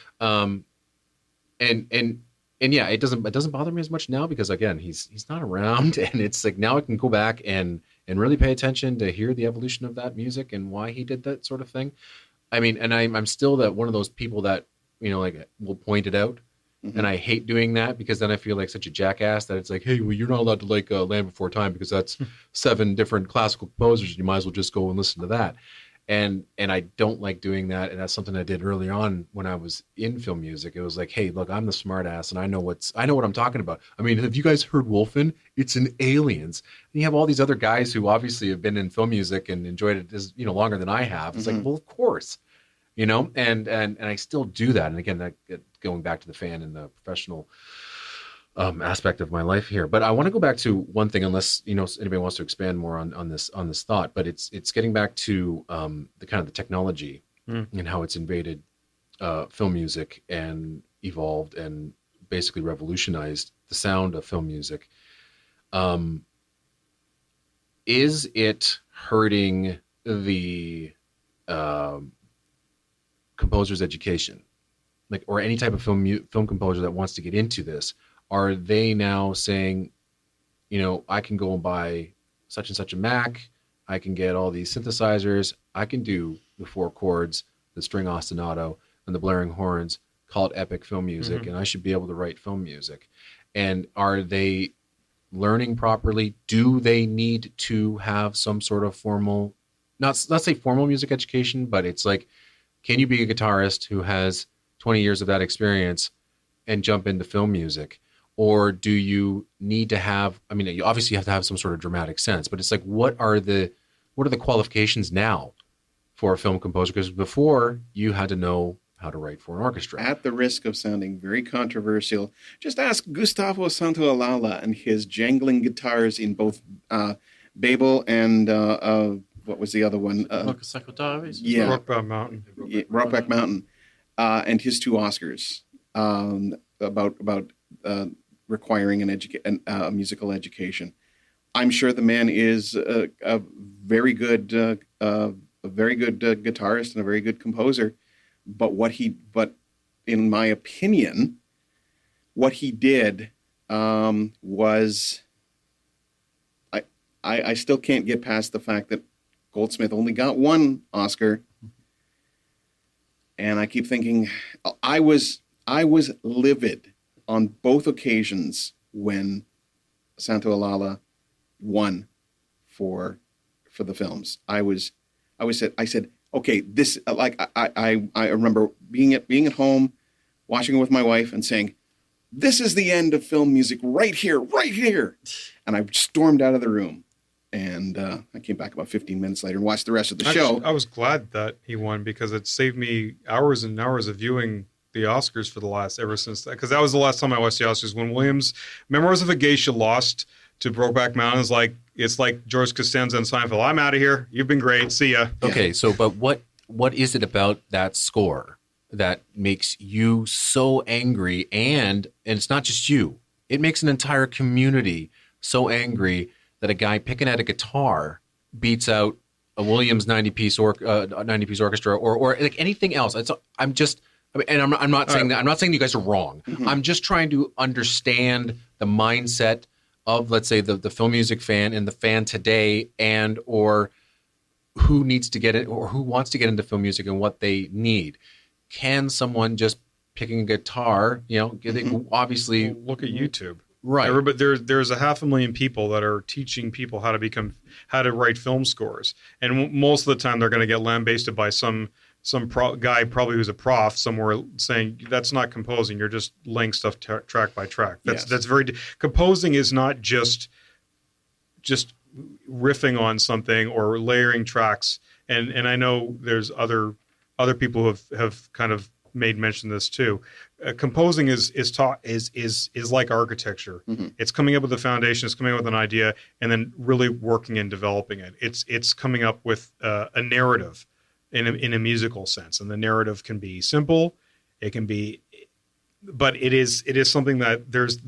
And yeah, it doesn't bother me as much now because again, he's not around, and it's like now I can go back and really pay attention to hear the evolution of that music and why he did that sort of thing. I mean, and I'm still one of those people that, like will point it out. Mm-hmm. And I hate doing that because then I feel like such a jackass that it's like, hey, well, you're not allowed to like Land Before Time because that's 7 different classical composers. You might as well just go and listen to that. And I don't like doing that. And that's something I did early on when I was in film music. It was like, hey, look, I'm the smart ass and I know what I'm talking about. I mean, have you guys heard Wolfen? It's in Aliens. And you have all these other guys who obviously have been in film music and enjoyed it as, longer than I have. It's like, well, of course, and I still do that. And again, going back to the fan and the professional aspect of my life here. But I want to go back to one thing, unless anybody wants to expand more on this thought. But it's getting back to the kind of the technology and how it's invaded film music and evolved and basically revolutionized the sound of film music. Is it hurting the composer's education, like, or any type of film composer that wants to get into this? Are they now saying, I can go and buy such and such a Mac, I can get all these synthesizers, I can do the 4 chords, the string ostinato, and the blaring horns, call it epic film music, and I should be able to write film music? And are they learning properly? Do they need to have some sort of formal, not say formal music education, but it's like Can you be a guitarist who has 20 years of that experience and jump into film music? Or do you need to have, I mean, you obviously have to have some sort of dramatic sense, but it's like, what are the qualifications now for a film composer? Because before you had to know how to write for an orchestra. At the risk of sounding very controversial, just ask Gustavo Santaolalla and his jangling guitars in both Babel and what was the other one? Motorcycle Diaries. Yeah, Rockback Mountain. Rockback Mountain, and his 2 Oscars about requiring a musical education. I'm sure the man is a very good guitarist and a very good composer. But in my opinion, what he did was, I still can't get past the fact that Goldsmith only got 1 Oscar, and I keep thinking I was livid on both occasions when Santaolalla won for the films. I said, okay, this, like, I remember being at home, watching it with my wife and saying, this is the end of film music right here. And I stormed out of the room. And I came back about 15 minutes later and watched the rest of the show. I was glad that he won because it saved me hours and hours of viewing the Oscars ever since that. Because that was the last time I watched the Oscars when Williams, Memoirs of a Geisha lost to Brokeback Mountain. It's like George Costanza and Seinfeld. I'm out of here. You've been great. See ya. Okay, so but what is it about that score that makes you so angry? And it's not just you. It makes an entire community so angry that a guy picking at a guitar beats out a Williams 90-piece orchestra or like anything else. I'm not saying that. I'm not saying you guys are wrong. Mm-hmm. I'm just trying to understand the mindset of, let's say, the film music fan and the fan today, and or who needs to get it or who wants to get into film music and what they need. Can someone just picking a guitar, obviously look at YouTube. Right. But there's 500,000 people that are teaching people how to write film scores. And most of the time they're going to get lambasted by some guy probably who's a prof somewhere saying that's not composing. You're just laying stuff track by track. That's very composing is not just riffing on something or layering tracks. And I know there's other people who have kind of made mention of this too. Composing is like architecture. Mm-hmm. It's coming up with a foundation. It's coming up with an idea, and then really working and developing it. It's coming up with a narrative in a musical sense, and the narrative can be simple. It can be, but it is something that there's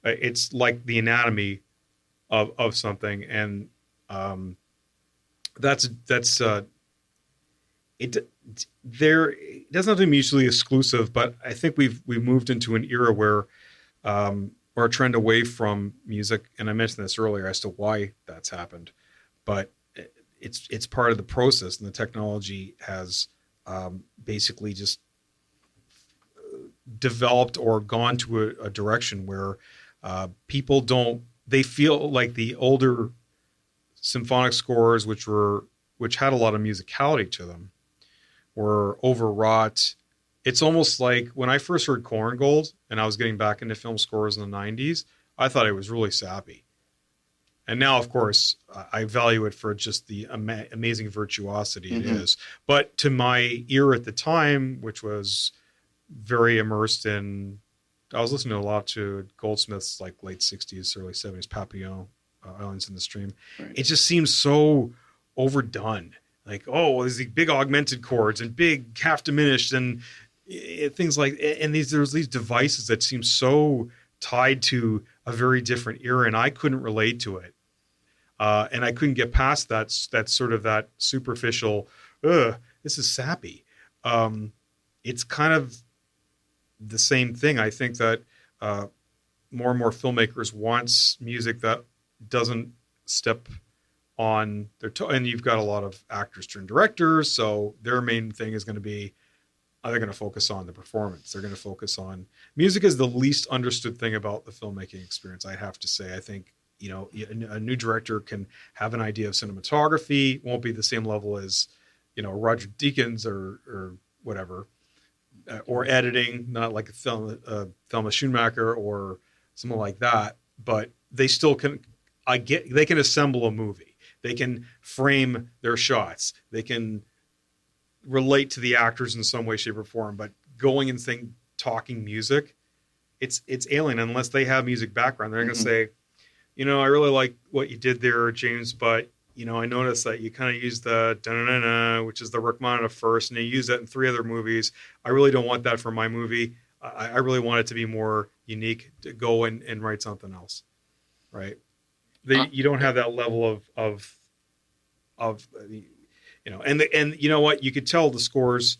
it's like the anatomy of something, and that's it. It doesn't have to be mutually exclusive, but I think we've moved into an era where or a trend away from music, and I mentioned this earlier as to why that's happened, but it's part of the process, and the technology has basically just developed or gone to a direction where people they feel like the older symphonic scores, which had a lot of musicality to them, were overwrought. It's almost like when I first heard Korngold and I was getting back into film scores in the 90s, I thought it was really sappy. And now, of course, I value it for just the amazing virtuosity it is. But to my ear at the time, which was very immersed in, I was listening a lot to Goldsmith's like late 60s, early 70s, Papillon, Islands in the Stream. Right. It just seems so overdone. Like, there's these big augmented chords and big half diminished and things like, and there's these devices that seem so tied to a very different era, and I couldn't relate to it. And I couldn't get past that sort of that superficial, this is sappy. It's kind of the same thing. I think that more and more filmmakers wants music that doesn't step on their toe. And you've got a lot of actors turned directors, so their main thing is going to be, they're going to focus on the performance. They're going to focus on music is the least understood thing about the filmmaking experience, I have to say. I think, a new director can have an idea of cinematography, won't be the same level as, Roger Deakins or whatever, or editing, not like Thelma Schoonmaker or someone like that, but they still can. They can assemble a movie. They can frame their shots. They can relate to the actors in some way, shape, or form. But going and talking music, it's alien unless they have music background. They're going to say, I really like what you did there, James, but I noticed that you kind of used the da-na-na-na, which is the Rachmaninoff first, and you use that in 3 other movies. I really don't want that for my movie. I really want it to be more unique, to go and write something else, right? You don't have that level of and you know what? You could tell the scores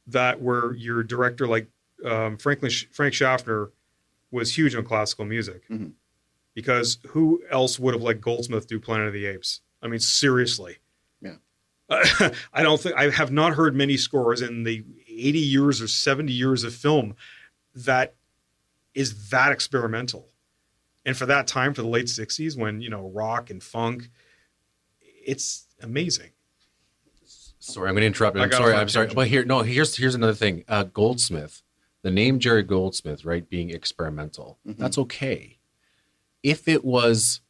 that were your director, like Frank Schaffner, was huge on classical music. Mm-hmm. Because who else would have let Goldsmith do Planet of the Apes? I mean, seriously. Yeah. I have not heard many scores in the 80 years or 70 years of film that is that experimental. And for that time, for the late 60s, when, rock and funk, it's amazing. Sorry, I'm going to interrupt. I'm sorry. But here's another thing. Goldsmith, the name Jerry Goldsmith, right, being experimental, that's okay. If it was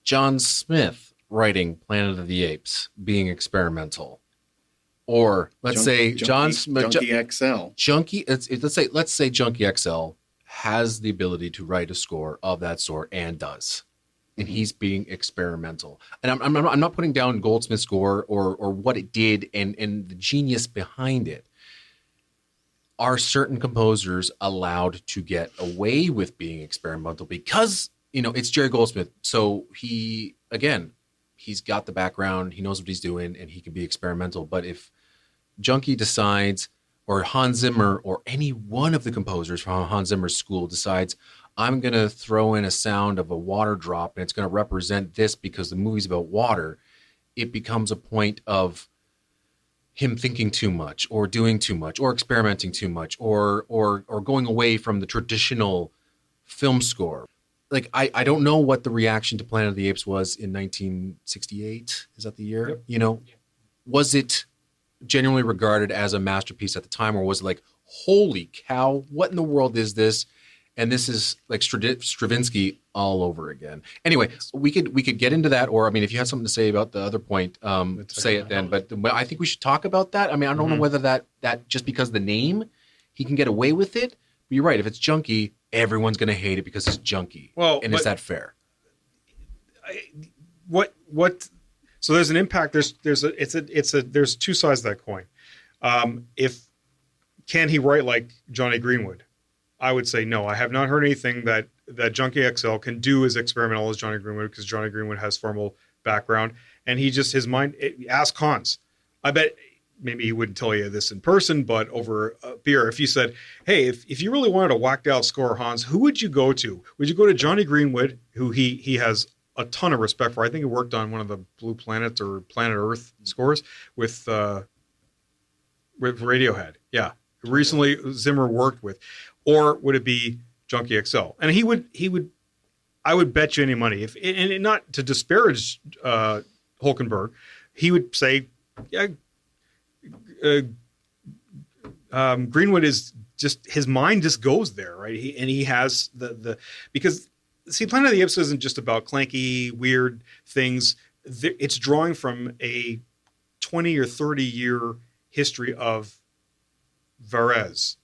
John Smith writing Planet of the Apes being experimental, or let's say John Smith, Junkie XL, let's say Junkie XL has the ability to write a score of that sort and does, and he's being experimental. And I'm not putting down Goldsmith's score or what it did and the genius behind it. Are certain composers allowed to get away with being experimental because, it's Jerry Goldsmith. So he's got the background, he knows what he's doing, and he can be experimental. But if Junkie decides, or Hans Zimmer, or any one of the composers from Hans Zimmer's school decides, I'm going to throw in a sound of a water drop, and it's going to represent this because the movie's about water, it becomes a point of him thinking too much or doing too much or experimenting too much or going away from the traditional film score. Like, I don't know what the reaction to Planet of the Apes was in 1968. Is that the year? Yep. Was it genuinely regarded as a masterpiece at the time, or was it like, holy cow, what in the world is this? And this is like Stravinsky all over again. Anyway, we could get into that, or if you had something to say about the other point, say it then. But I think we should talk about that. I don't know whether that just because the name, he can get away with it. But you're right. If it's Junkie, everyone's going to hate it because it's Junkie. Well, and is that fair? So there's an impact. There's two sides of that coin. Can he write like Johnny Greenwood? I would say no. I have not heard anything that Junkie XL can do as experimental as Johnny Greenwood, because Johnny Greenwood has formal background, and his mind. Ask Hans. I bet maybe he wouldn't tell you this in person, but over a beer, if you said, "Hey, if you really wanted a whacked out score, Hans, who would you go to? Would you go to Johnny Greenwood, who he has a ton of respect for? I think he worked on one of the Blue Planet or Planet Earth scores with Radiohead. Yeah, recently Zimmer worked with." Or would it be Junkie XL? And he would. I would bet you any money, and not to disparage Hulkenberg, he would say, yeah, Greenwood is just, his mind just goes there, right? He has because see, Planet of the Apes isn't just about clanky, weird things. It's drawing from a 20 or 30 year history of Varese.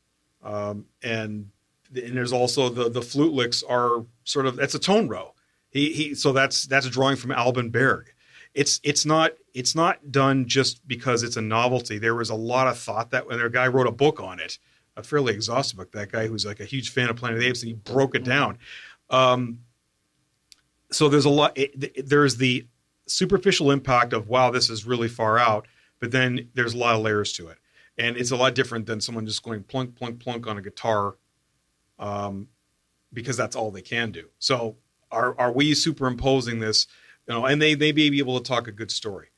And there's also the flute licks are sort of, that's a tone row. So that's a drawing from Alban Berg. It's not done just because it's a novelty. There was a lot of thought that when a guy wrote a book on it, a fairly exhaustive book, that guy who's like a huge fan of Planet of the Apes, and he broke it down. So there's a lot. There's the superficial impact of, wow, this is really far out, but then there's a lot of layers to it. And it's a lot different than someone just going plunk, plunk, plunk on a guitar, because that's all they can do. So are we superimposing this? And they may be able to talk a good story.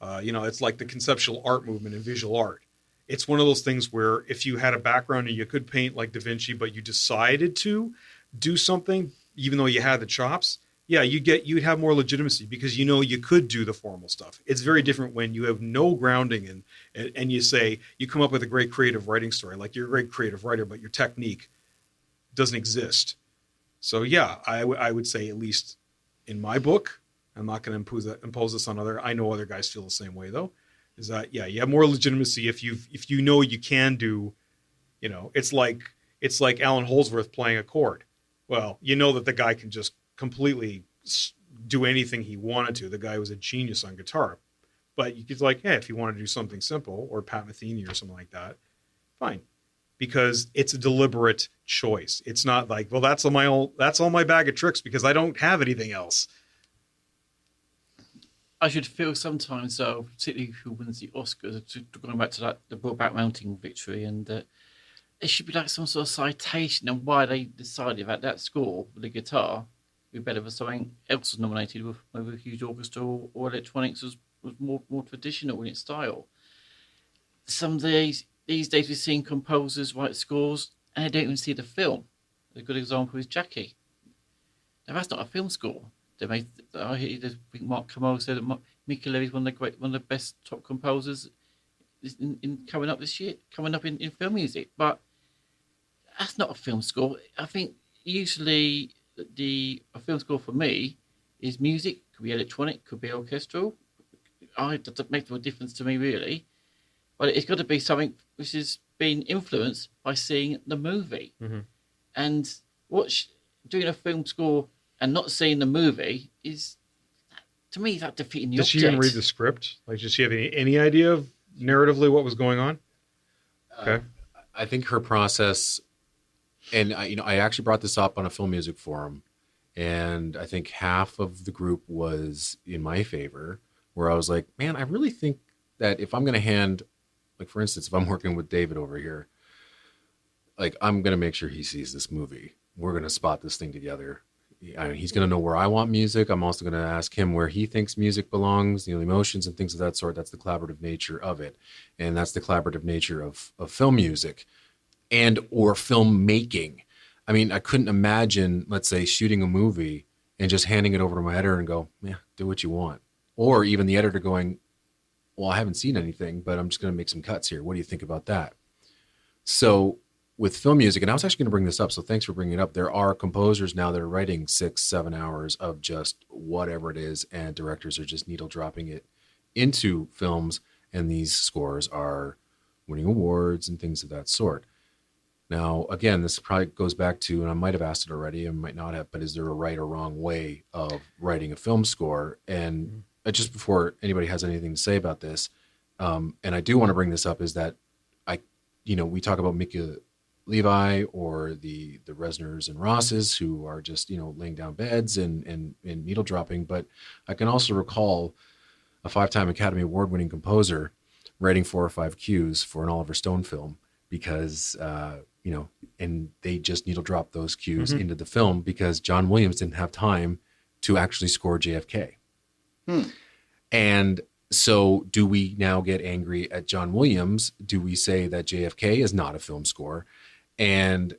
It's like the conceptual art movement in visual art. It's one of those things where if you had a background and you could paint like Da Vinci, but you decided to do something, even though you had the chops, yeah, you'd have more legitimacy because you could do the formal stuff. It's very different when you have no grounding and you say you come up with a great creative writing story, like you're a great creative writer, but your technique doesn't exist. So yeah, I would say, at least in my book, I'm not going to impose this on other. I know other guys feel the same way though. Is that, yeah, you have more legitimacy if you know you can do, it's like Alan Holdsworth playing a chord. Well, you know that the guy can just completely do anything he wanted to. The guy was a genius on guitar. But you could if you want to do something simple, or Pat Metheny or something like that, fine. Because it's a deliberate choice. It's not like, well, that's all my bag of tricks because I don't have anything else. I should feel sometimes, though, particularly who wins the Oscars, going back to the Brokeback Mountain victory, and it should be like some sort of citation on why they decided that score with the guitar would be better for something else nominated with maybe a huge orchestra or electronics was more traditional in its style. Some days, these days, we're seeing composers write scores and they don't even see the film. A good example is Jackie. Now, that's not a film score. I think Mark Kamal said that Mickey Levy is one of the best top composers in coming up this year, coming up in film music. But that's not a film score. I think usually a film score for me is music. Could be electronic, could be orchestral. It doesn't make no difference to me really. But it's got to be something which has been influenced by seeing the movie. Mm-hmm. And doing a film score and not seeing the movie is, to me, that defeating the object. Did she even read the script? Did she have any idea of narratively what was going on? Okay. I think her process, and I actually brought this up on a film music forum, and I think half of the group was in my favor, where I was like, man, I really think that if I'm going to hand, for instance, if I'm working with David over here, I'm going to make sure he sees this movie. We're going to spot this thing together. He's going to know where I want music. I'm also going to ask him where he thinks music belongs, the emotions and things of that sort. That's the collaborative nature of it. And that's the collaborative nature of film music or film making. I mean, I couldn't imagine, let's say, shooting a movie and just handing it over to my editor and go, yeah, do what you want. Or even the editor going, well, I haven't seen anything, but I'm just going to make some cuts here. What do you think about that? So with film music, and I was actually going to bring this up, so thanks for bringing it up. There are composers now that are writing 6-7 hours of just whatever it is, and directors are just needle dropping it into films, and these scores are winning awards and things of that sort. Now, again, this probably goes back to, and I might have asked it already, and might not have, but is there a right or wrong way of writing a film score? And just before anybody has anything to say about this, and I do want to bring this up, is that we talk about Mickey Levi or the Resners and Rosses who are just, laying down beds and needle dropping. But I can also recall a 5-time Academy Award winning composer writing 4 or 5 cues for an Oliver Stone film because, and they just needle dropped those cues into the film because John Williams didn't have time to actually score JFK. And so do we now get angry at John Williams? Do we say that JFK is not a film score? And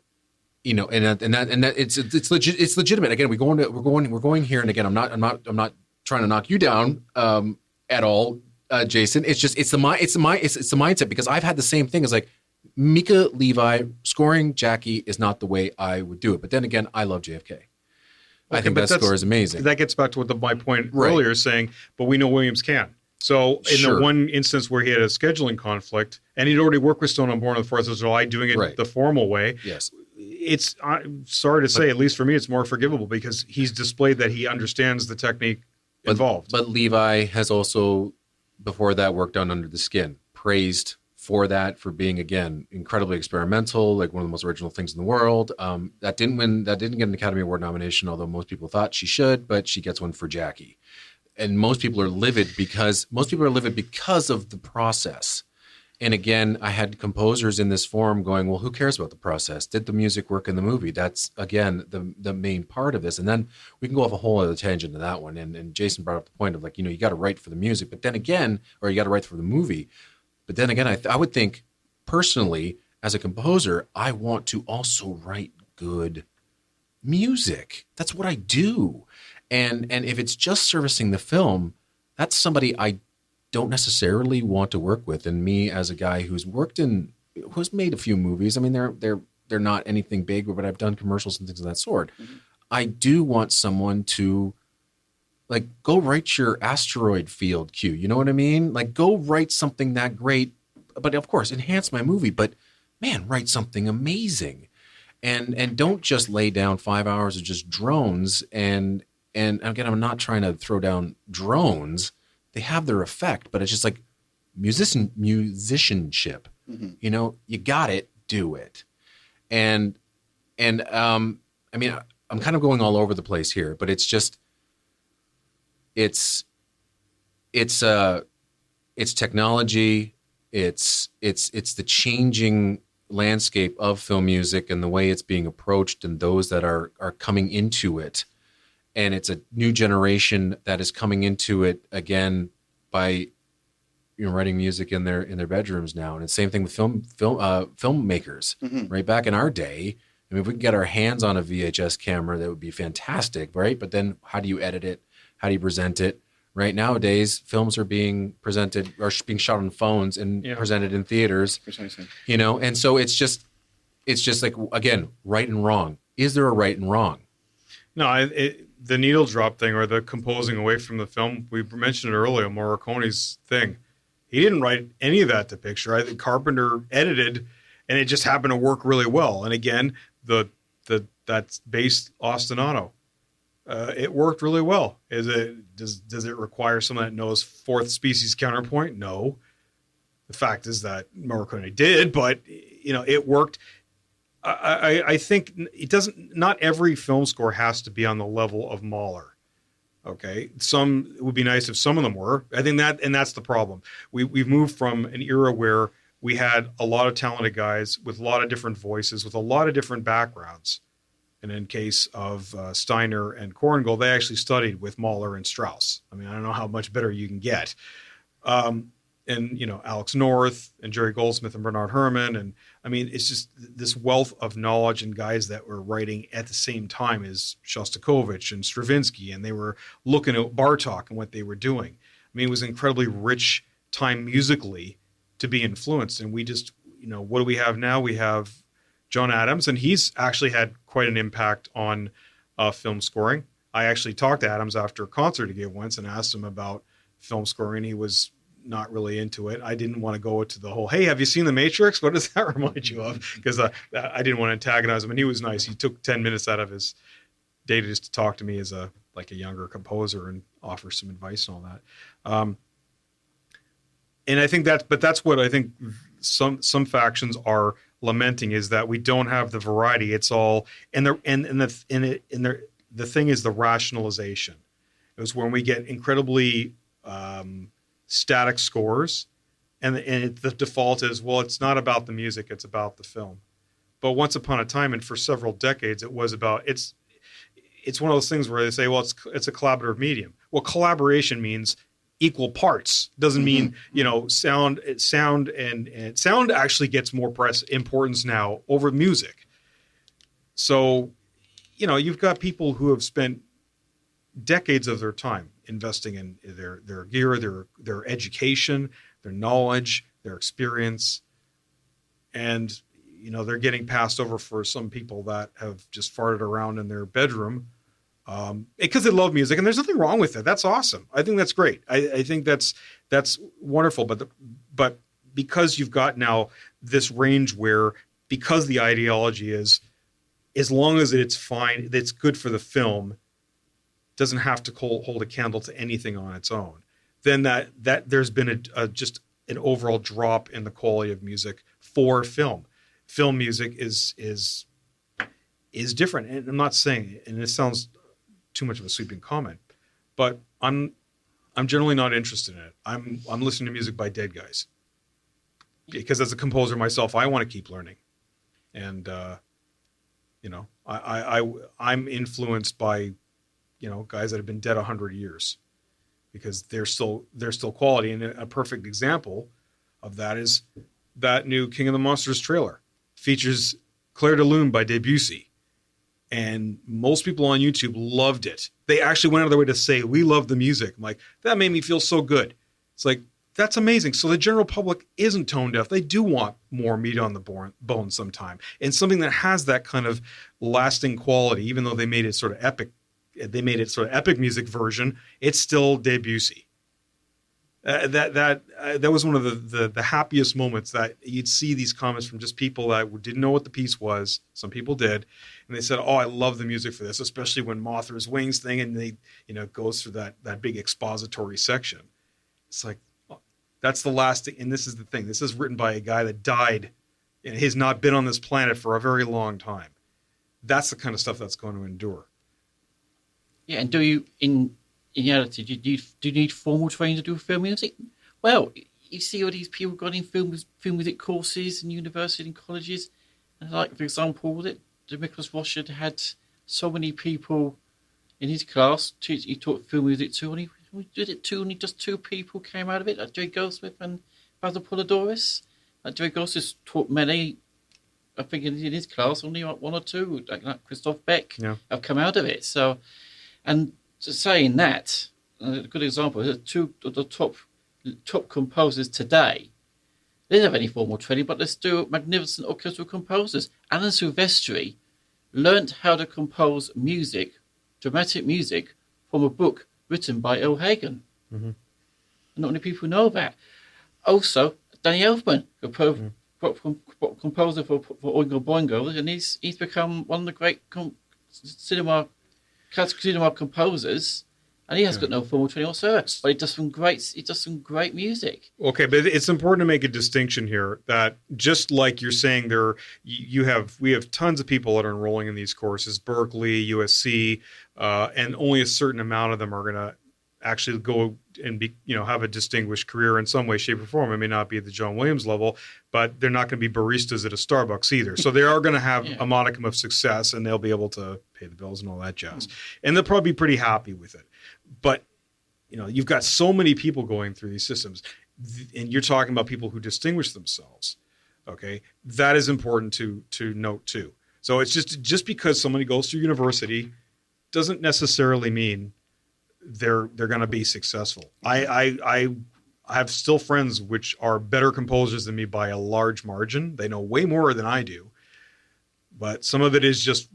that it's legit. It's legitimate. Again, we're going here. And again, I'm not trying to knock you down at all, Jason. It's the mindset, because I've had the same thing. It's like Mika Levi scoring Jackie is not the way I would do it. But then again, I love JFK. Okay, I think that score is amazing. That gets back to what my point earlier is saying. But we know Williams can. So in the one instance where he had a scheduling conflict, and he'd already worked with Stone on Born on the 4th of July, doing it the formal way, it's sorry to say, at least for me, it's more forgivable because he's displayed that he understands the technique involved. But Levi has also, before that, worked on Under the Skin, praised for that, for being, again, incredibly experimental, like one of the most original things in the world. That didn't get an Academy Award nomination, although most people thought she should, but she gets one for Jackie. And most people are livid because of the process. And again, I had composers in this forum going, well, who cares about the process? Did the music work in the movie? That's, again, the main part of this. And then we can go off a whole other tangent to that one. And Jason brought up the point of you got to write for the music, but then again, or you got to write for the movie. But then again, I would think personally, as a composer, I want to also write good music. That's what I do. And if it's just servicing the film, that's somebody I don't necessarily want to work with. And me, as a guy who's made a few movies, I mean, they're not anything big, but I've done commercials and things of that sort. Mm-hmm. I do want someone to, like, go write your asteroid field cue. You know what I mean? Like, go write something that great, but of course, enhance my movie. But man, write something amazing, and don't just lay down 5 hours of just drones. And again, I'm not trying to throw down drones. They have their effect, but it's just like musicianship. Mm-hmm. You know, you got it, do it. And I mean, I'm kind of going all over the place here, but it's just, it's technology. It's the changing landscape of film music and the way it's being approached and those that are coming into it. And it's a new generation that is coming into it again by, writing music in their bedrooms now. And it's the same thing with filmmakers. Mm-hmm. Right back in our day, I mean, if we could get our hands on a VHS camera, that would be fantastic, right? But then how do you edit it? How do you present it? Right nowadays, films are being presented or being shot on phones and presented in theaters. Precisely. And so it's just like, again, right and wrong. Is there a right and wrong? No, the needle drop thing or the composing away from the film, we mentioned it earlier, Morricone's thing. He didn't write any of that to picture. I think Carpenter edited, and it just happened to work really well. And again, that's based ostinato. It worked really well. Does it require someone that knows fourth species counterpoint? No. The fact is that Morricone did, but it worked. I think it doesn't. Not every film score has to be on the level of Mahler. Okay, it would be nice if some of them were. I think that's the problem. We've moved from an era where we had a lot of talented guys with a lot of different voices, with a lot of different backgrounds. And in case of Steiner and Korngold, they actually studied with Mahler and Strauss. I mean, I don't know how much better you can get. And Alex North and Jerry Goldsmith and Bernard Herrmann. And I mean, it's just this wealth of knowledge and guys that were writing at the same time as Shostakovich and Stravinsky. And they were looking at Bartók and what they were doing. I mean, it was an incredibly rich time musically to be influenced. And we just, what do we have now? We have John Adams, and he's actually had quite an impact on film scoring. I actually talked to Adams after a concert he gave once and asked him about film scoring. He was not really into it. I didn't want to go to the whole, hey, have you seen The Matrix? What does that remind you of? Because I didn't want to antagonize him, and he was nice. He took 10 minutes out of his day just to talk to me as a younger composer and offer some advice and all that. And I think that's what I think some factions are lamenting, is that we don't have the variety. It's all the thing is the rationalization. It was when we get incredibly static scores, and the default is, well, it's not about the music, it's about the film. But once upon a time, and for several decades, it was about it's one of those things where they say, well, it's a collaborative medium. Well, collaboration means equal parts. Doesn't mean sound and sound actually gets more press importance now over music. So you've got people who have spent decades of their time investing in their gear, their education, their knowledge, their experience, and they're getting passed over for some people that have just farted around in their bedroom because they love music, and there's nothing wrong with it. That's awesome. I think that's great. I think that's wonderful. But because you've got now this range where, because the ideology is, as long as it's fine, that's good for the film, doesn't have to hold a candle to anything on its own, then that there's been just an overall drop in the quality of music for film. Film music is different, and I'm not saying, and it sounds too much of a sweeping comment, but I'm generally not interested in it. I'm listening to music by dead guys, because as a composer myself, I want to keep learning, and I'm influenced by guys that have been dead 100 years, because they're still quality. And a perfect example of that is that new King of the Monsters trailer. Features Clair de Lune by Debussy. And most people on YouTube loved it. They actually went out of their way to say, we love the music. I'm like, that made me feel so good. It's like, that's amazing. So the general public isn't tone deaf. They do want more meat on the bone sometime. And something that has that kind of lasting quality, even though they made it sort of epic. They made it sort of epic music version. It's still Debussy. That was one of the happiest moments, that you'd see these comments from just people that didn't know what the piece was. Some people did, and they said, "Oh, I love the music for this," especially when Mothra's Wings thing, and they, it goes through that big expository section. It's like, oh, that's the last thing. And this is the thing. This is written by a guy that died, and he's not been on this planet for a very long time. That's the kind of stuff that's going to endure. Yeah, and do you in reality, do you need formal training to do film music? Well, you see all these people got in film music courses in universities and colleges. And like, for example, that Nicholas Rochard had so many people in his class he taught film music to, and he did it to, only just 2 people came out of it, like Jerry Goldsmith and Basil Polidoris. Like Jerry Goldsmith taught many, I think in his class, only like 1 or 2, like Christoph Beck, have come out of it. So, and saying that, a good example, 2 of the top composers today, they don't have any formal training, but they're still magnificent orchestral composers. Alan Silvestri learnt how to compose music, dramatic music, from a book written by Earl Hagen. Mm-hmm. Not many people know that. Also, Danny Elfman, composer for Oingo Boingo, and he's become one of the great classical cinema composers, and he has got no formal training whatsoever. But he does some great music. Okay, but it's important to make a distinction here that just like you're saying, we have tons of people that are enrolling in these courses, Berkeley, USC, and only a certain amount of them are going to actually go and be, have a distinguished career in some way, shape, or form. It may not be at the John Williams level, but they're not going to be baristas at a Starbucks either. So they are going to have a modicum of success, and they'll be able to pay the bills and all that jazz. And they'll probably be pretty happy with it. But, you've got so many people going through these systems, and you're talking about people who distinguish themselves. Okay, that is important to note too. So it's just because somebody goes through university doesn't necessarily mean they're going to be successful. I have still friends which are better composers than me by a large margin. They know way more than I do, but some of it is just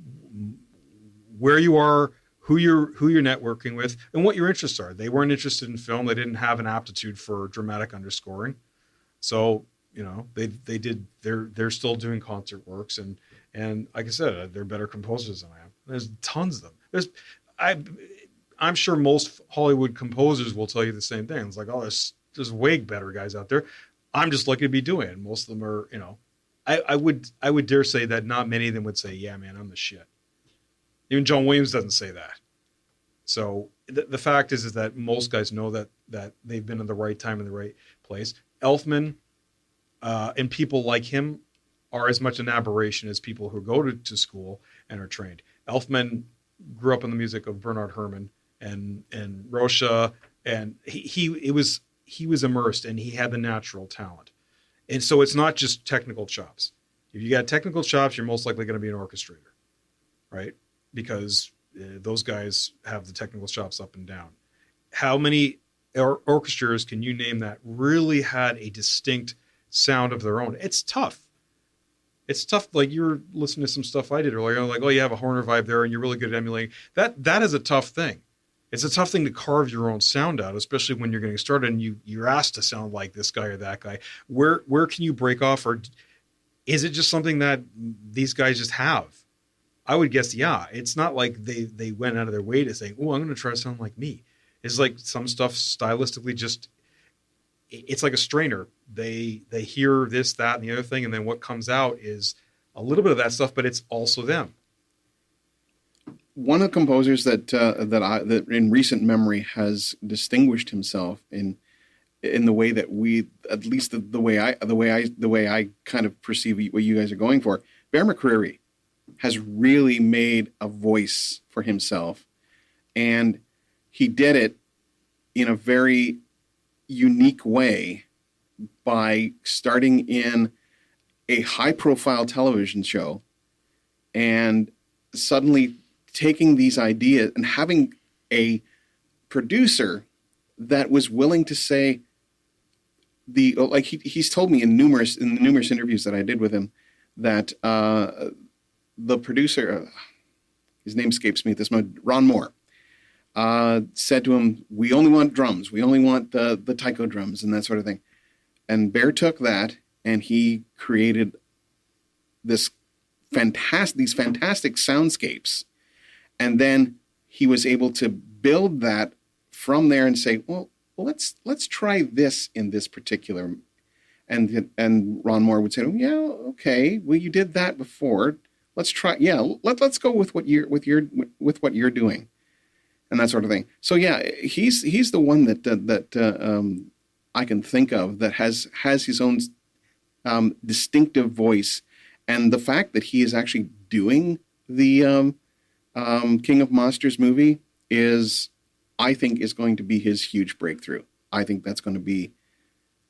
where you are, who you're networking with, and what your interests are. They weren't interested in film. They didn't have an aptitude for dramatic underscoring, so they're still doing concert works, and like I said, they're better composers than I am. There's tons of them. I'm sure most Hollywood composers will tell you the same thing. It's like, oh, there's way better guys out there. I'm just lucky to be doing it. Most of them are, I would dare say that not many of them would say, yeah, man, I'm the shit. Even John Williams doesn't say that. So the fact is that most guys know that they've been in the right time in the right place. Elfman and people like him are as much an aberration as people who go to school and are trained. Elfman grew up in the music of Bernard Herrmann and Rocha, and he was immersed, and he had the natural talent. And so it's not just technical chops. If you got technical chops, you're most likely going to be an orchestrator, right? Because those guys have the technical chops up and down. How many orchestras can you name that really had a distinct sound of their own? It's tough. It's tough. Like, you're listening to some stuff I did earlier, like, oh, you have a Horner vibe there and you're really good at emulating. That is a tough thing. It's a tough thing to carve your own sound out, especially when you're getting started and you're asked to sound like this guy or that guy. Where can you break off, or is it just something that these guys just have? I would guess, yeah. It's not like they went out of their way to say, oh, I'm going to try to sound like me. It's like some stuff stylistically just, it's like a strainer. They hear this, that, and the other thing, and then what comes out is a little bit of that stuff, but it's also them. One of the composers that in recent memory has distinguished himself in the way that we, at least the way I kind of perceive what you guys are going for, Bear McCreary has really made a voice for himself, and he did it in a very unique way by starting in a high-profile television show and suddenly taking these ideas and having a producer that was willing to say he's told me in the numerous interviews that I did with him that the producer, his name escapes me at this moment, Ron Moore, said to him, "We only want drums. We only want the taiko drums and that sort of thing." And Bear took that and he created these fantastic soundscapes. And then he was able to build that from there and say, well, let's try this in this particular. And Ron Moore would say, oh, yeah, okay. Well, you did that before. Let's try. Yeah, let's go with what you're doing, and that sort of thing. So yeah, he's the one that I can think of that has his own distinctive voice, and the fact that he is actually doing the King of Monsters movie I think is going to be his huge breakthrough. I think that's going to be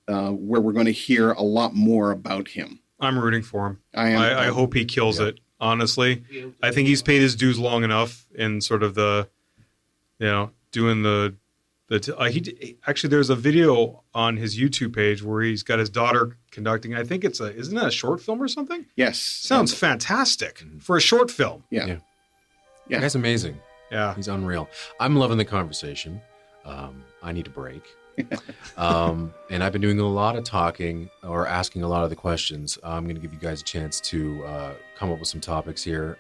where we're going to hear a lot more about him. I'm rooting for him. I hope he kills it. Honestly, I think he's paid his dues long enough in sort of the, doing actually there's a video on his YouTube page where he's got his daughter conducting. I think isn't that a short film or something? Yes. Sounds fantastic for a short film. Yeah. That guy's amazing. Yeah. He's unreal. I'm loving the conversation. I need a break. And I've been doing a lot of talking or asking a lot of the questions. I'm going to give you guys a chance to come up with some topics here.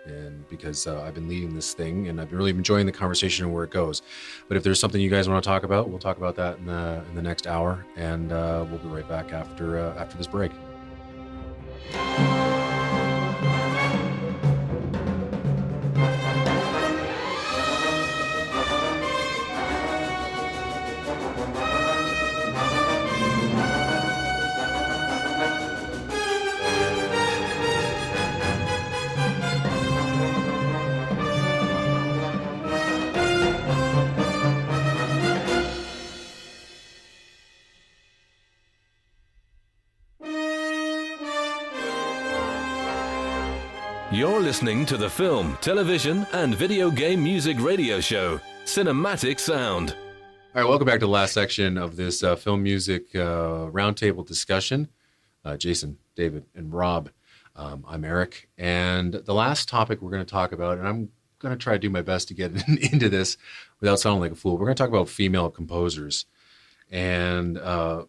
And because I've been leading this thing and I've been really enjoying the conversation and where it goes. But if there's something you guys want to talk about, we'll talk about that in the next hour. And we'll be right back after this break. You're listening to the film, television, and video game music radio show, Cinematic Sound. All right, welcome back to the last section of this film music roundtable discussion. Jason, David, and Rob. I'm Eric. And the last topic we're going to talk about, and I'm going to try to do my best to get into this without sounding like a fool. We're going to talk about female composers and the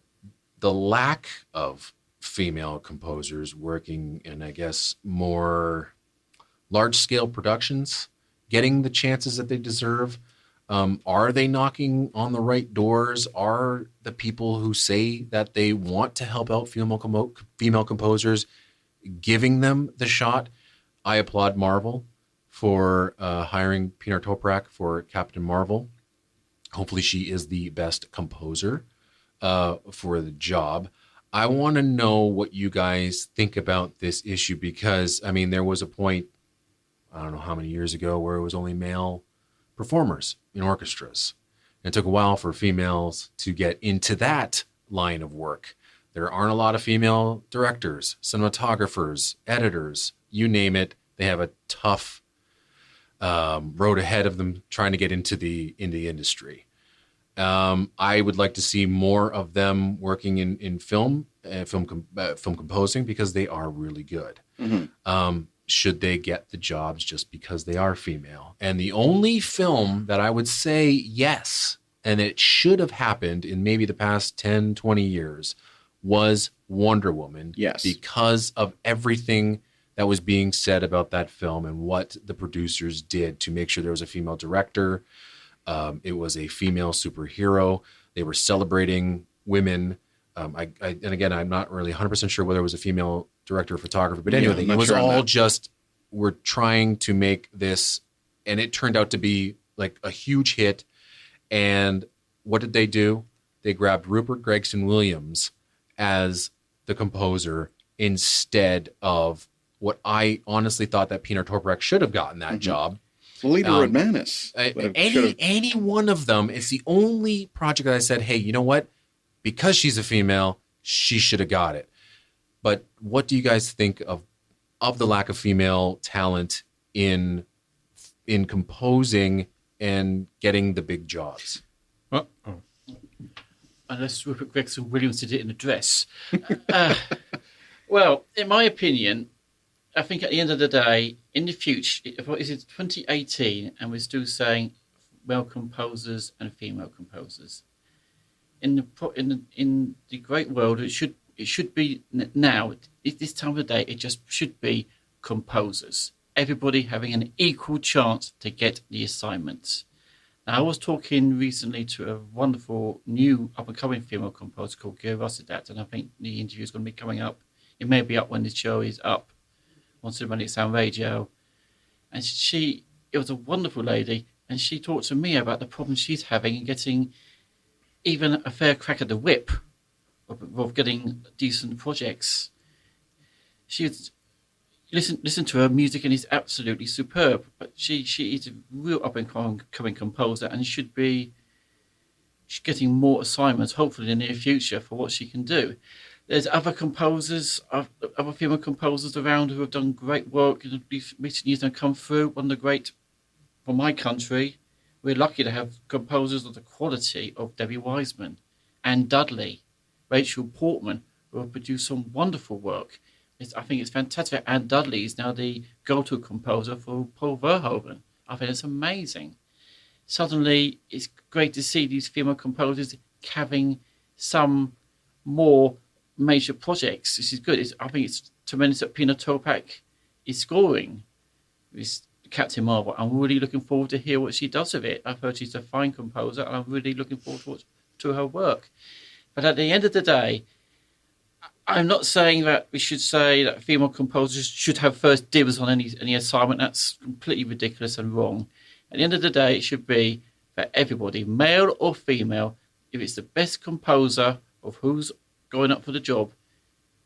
lack of female composers working in, I guess, more large-scale productions, getting the chances that they deserve. Are they knocking on the right doors? Are the people who say that they want to help out female composers giving them the shot? I applaud Marvel for hiring Pinar Toprak for Captain Marvel. Hopefully she is the best composer for the job. I want to know what you guys think about this issue because, I mean, there was a point, I don't know how many years ago, where it was only male performers in orchestras. And it took a while for females to get into that line of work. There aren't a lot of female directors, cinematographers, editors, you name it. They have a tough road ahead of them trying to get into the industry. I would like to see more of them working in film composing because they are really good. Mm-hmm. Should they get the jobs just because they are female? And the only film that I would say yes, and it should have happened in maybe the past 10, 20 years, was Wonder Woman. Yes. Because of everything that was being said about that film and what the producers did to make sure there was a female director. It was a female superhero. They were celebrating women. And again, I'm not really 100% sure whether it was a female director or photographer, but anyway, it was all just, we're trying to make this, and it turned out to be like a huge hit. And what did they do? They grabbed Rupert Gregson-Williams as the composer instead of what I honestly thought that Pinar Toprak should have gotten that job. Lita Rodmanis. Any one of them. It's the only project that I said, hey, you know what? Because she's a female, she should have got it. But what do you guys think of the lack of female talent in composing and getting the big jobs? Unless Rupert Gregson-Williams did it in a dress. Well, in my opinion, I think at the end of the day, in the future, if it's 2018 and we're still saying male composers and female composers, in the great world, it should be now. At this time of the day, it just should be composers. Everybody having an equal chance to get the assignments. Now, I was talking recently to a wonderful new up-and-coming female composer called Gil Rosadat, and I think the interview is going to be coming up. It may be up when this show is up on Cinematic Sound Radio. And it was a wonderful lady, and she talked to me about the problems she's having in getting even a fair crack at the whip of getting decent projects. Listen to her music, and it's absolutely superb. But she is a real up-and-coming composer, and she's getting more assignments, hopefully in the near future, for what she can do. There's other female composers around who have done great work in recent years and come through. One of the great, from my country, we're lucky to have composers of the quality of Debbie Wiseman, Anne Dudley, Rachel Portman, who have produced some wonderful work. I think it's fantastic. Anne Dudley is now the go-to composer for Paul Verhoeven. I think it's amazing. Suddenly, it's great to see these female composers having some more major projects. This is good. I think it's tremendous that Pina Topak is scoring this Captain Marvel. I'm really looking forward to hear what she does with it. I've heard she's a fine composer, and I'm really looking forward to her work. But at the end of the day, I'm not saying that we should say that female composers should have first dibs on any assignment. That's completely ridiculous and wrong. At the end of the day, it should be for everybody, male or female. If it's the best composer of who's going up for the job,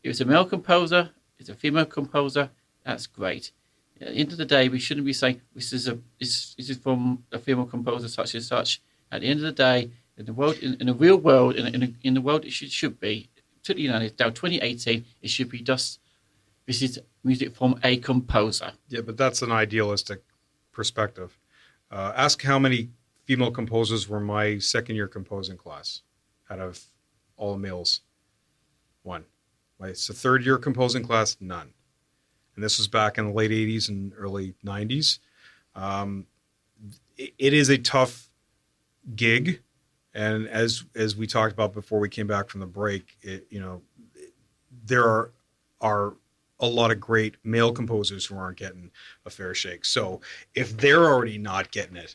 if it's a male composer, it's a female composer, that's great. At the end of the day, we shouldn't be saying this is from a female composer such and such. At the end of the day, in the world, in the real world, in the world, it should be. Particularly now, 2018, it should be just this is music from a composer. Yeah, but that's an idealistic perspective. Ask how many female composers were in my second-year composing class out of all the males. One. It's a third-year composing class, none. And this was back in the late 80s and early 90s. It is a tough gig. And as we talked about before we came back from the break, there are a lot of great male composers who aren't getting a fair shake. So if they're already not getting it,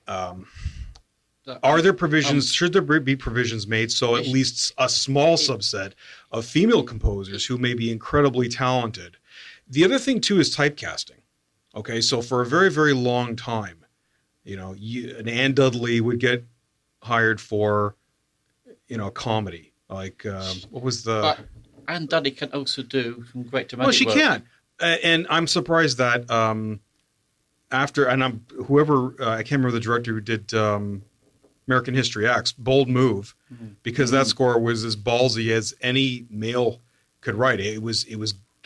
are there provisions? Should there be provisions made so at least a small subset of female composers who may be incredibly talented? The other thing too is typecasting. Okay, so for a very, very long time, an Anne Dudley would get hired for, a comedy. Like, what was the... Anne Dudley can also do some great dramatic work. Well, she can. And I'm surprised that after... And I can't remember the director who did American History X, Bold Move, because that score was as ballsy as any male could write. It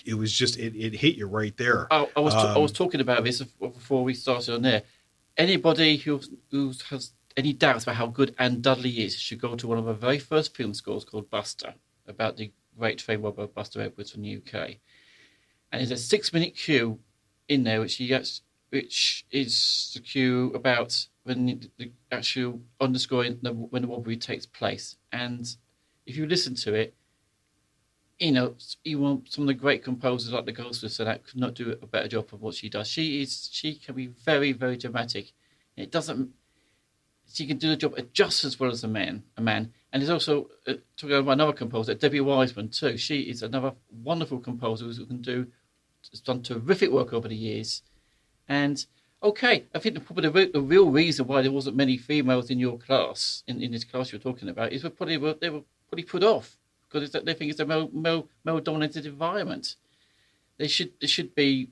hit you right there. I was talking about this before we started on there. Anybody who has any doubts about how good Anne Dudley is should go to one of her very first film scores called Buster, about the great fame of Buster Edwards from the UK. And there's a 6-minute cue in there which is the cue about when the actual underscoring when the robbery takes place. And if you listen to it, even some of the great composers like the Goldsmiths and that could not do a better job of what she does. She can be very, very dramatic. She can do the job just as well as a man. And there's also, talking about another composer, Debbie Wiseman too. She is another wonderful composer who has done terrific work over the years. And okay, I think probably the real reason why there wasn't many females in your class, in this class you're talking about, is they were probably put off because they think it's a male-dominated environment. They should be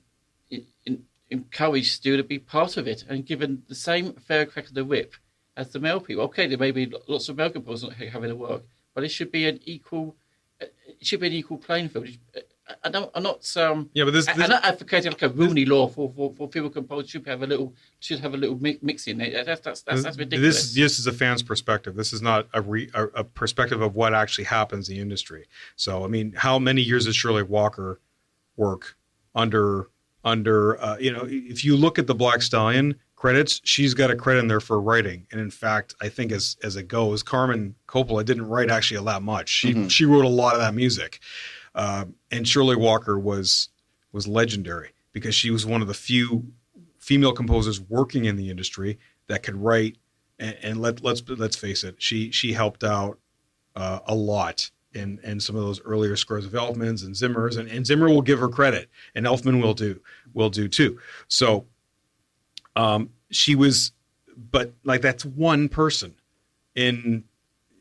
encouraged to be part of it and given the same fair crack of the whip as the male people. Okay, there may be lots of male composers having to work, but it should be an equal playing field. I'm not. Yeah, but I'm not advocating like a Rooney law for female composers should have a little mix in it. That's ridiculous. This is a fan's perspective. This is not a perspective of what actually happens in the industry. So, I mean, how many years did Shirley Walker work under? If you look at the Black Stallion credits, she's got a credit in there for writing. And in fact, I think as it goes, Carmen Coppola didn't write actually a lot much. She wrote a lot of that music. And Shirley Walker was legendary because she was one of the few female composers working in the industry that could write. And let's face it, she helped out a lot in some of those earlier scores of Elfman's and Zimmer's, and Zimmer will give her credit, and Elfman will do too. So she was, but like that's one person in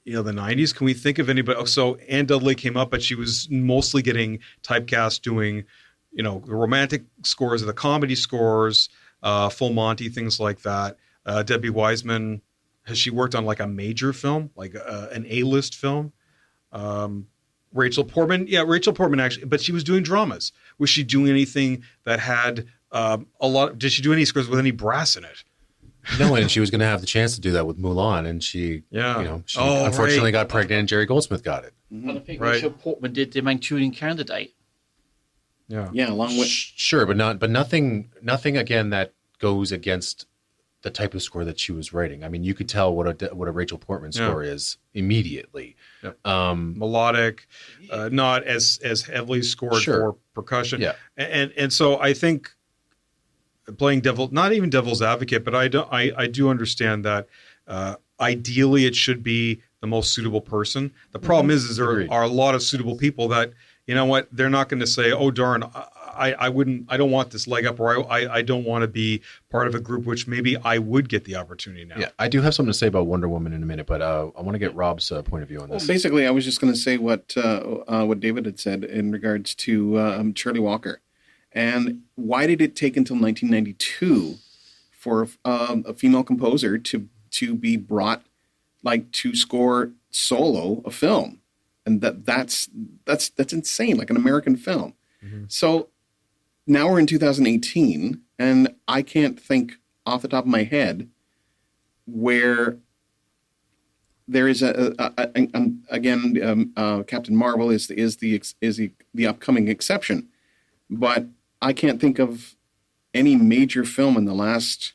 the 90s. Can we think of anybody? So Anne Dudley came up, but she was mostly getting typecast doing, the romantic scores, the comedy scores, Full Monty, things like that. Debbie Wiseman, has she worked on like a major film, like an A-list film? Rachel Portman actually, but she was doing dramas. Was she doing anything that had did she do any scores with any brass in it? No, and she was going to have the chance to do that with Mulan, and she unfortunately got pregnant, and Jerry Goldsmith got it. And I think Rachel Portman did the Manchurian Candidate. Yeah, along with sure, but nothing again that goes against the type of score that she was writing. I mean, you could tell what a Rachel Portman score is immediately. Yep. Melodic, not as heavily scored for percussion. Yeah. And so I think playing not even devil's advocate, but I do understand that ideally it should be the most suitable person. The problem is there are a lot of suitable people that, you know what, they're not going to say, oh darn, I don't want this leg up, or I don't want to be part of a group, which maybe I would get the opportunity now. Yeah, I do have something to say about Wonder Woman in a minute, but I want to get Rob's point of view on this. Well, basically, I was just going to say what David had said in regards to Shirley Walker. And why did it take until 1992 for a female composer to be brought to score solo a film? And that's insane, like an American film. Mm-hmm. So now we're in 2018, and I can't think off the top of my head where there is Captain Marvel is the upcoming exception, but I can't think of any major film in the last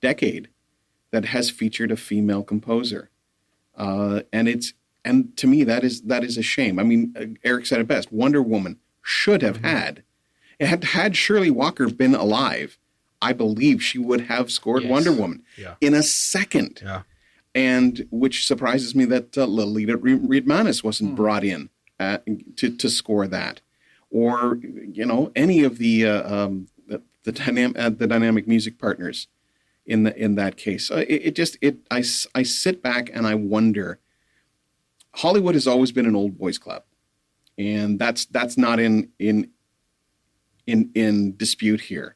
decade that has featured a female composer, and to me that is a shame. I mean, Erik said it best. Wonder Woman should have had. Had Shirley Walker been alive, I believe she would have scored Wonder Woman in a second. Yeah. And which surprises me that Lolita Reed-Manis wasn't brought in to score that, or any of the dynamic music partners in that case. I sit back and I wonder. Hollywood has always been an old boys club, and that's not in dispute here.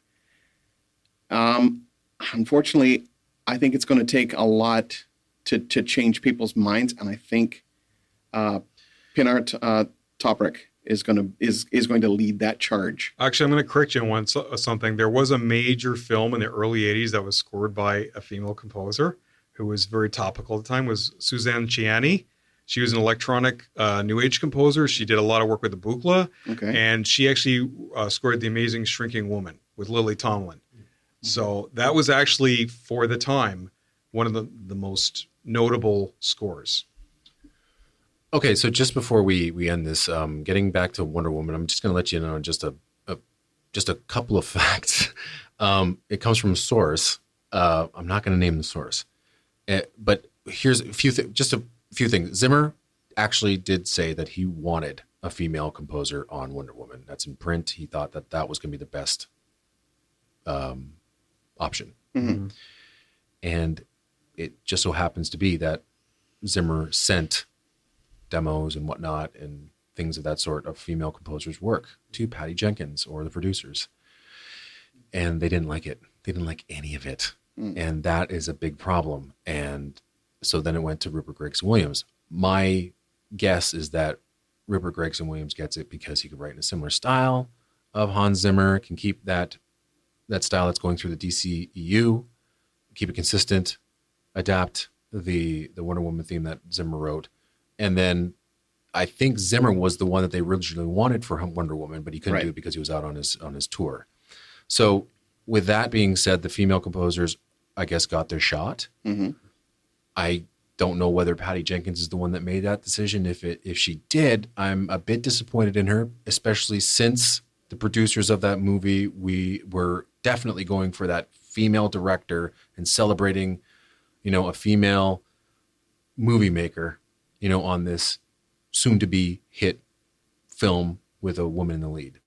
Unfortunately, I think it's going to take a lot to change people's minds, and I think Pinar Toprek is going to lead that charge. Actually, I'm going to correct you on something. There was a major film in the early 80s that was scored by a female composer who was very topical at the time, was Suzanne Ciani. She was an electronic new age composer. She did a lot of work with the Buchla, and she actually scored The Amazing Shrinking Woman with Lily Tomlin. So that was actually, for the time, one of the most notable scores. Okay, so just before we end this, getting back to Wonder Woman, I'm just going to let you know just a couple of facts. It comes from a source. I'm not going to name the source, but here's a few things. Zimmer actually did say that he wanted a female composer on Wonder Woman. That's in print. He thought that was going to be the best option. Mm-hmm. And it just so happens to be that Zimmer sent demos and whatnot and things of that sort of female composers' work to Patty Jenkins or the producers. And they didn't like it. They didn't like any of it. And that is a big problem. And so then it went to Rupert Griggs Williams. My guess is that Rupert Gregson Williams gets it because he could write in a similar style of Hans Zimmer, can keep that style that's going through the DCEU, keep it consistent, adapt the Wonder Woman theme that Zimmer wrote. And then I think Zimmer was the one that they originally wanted for Wonder Woman, but he couldn't do it because he was out on his tour. So with that being said, the female composers, I guess, got their shot. Mm-hmm. I don't know whether Patty Jenkins is the one that made that decision. If she did, I'm a bit disappointed in her, especially since the producers of that movie, we were definitely going for that female director and celebrating, a female movie maker, on this soon-to-be hit film with a woman in the lead.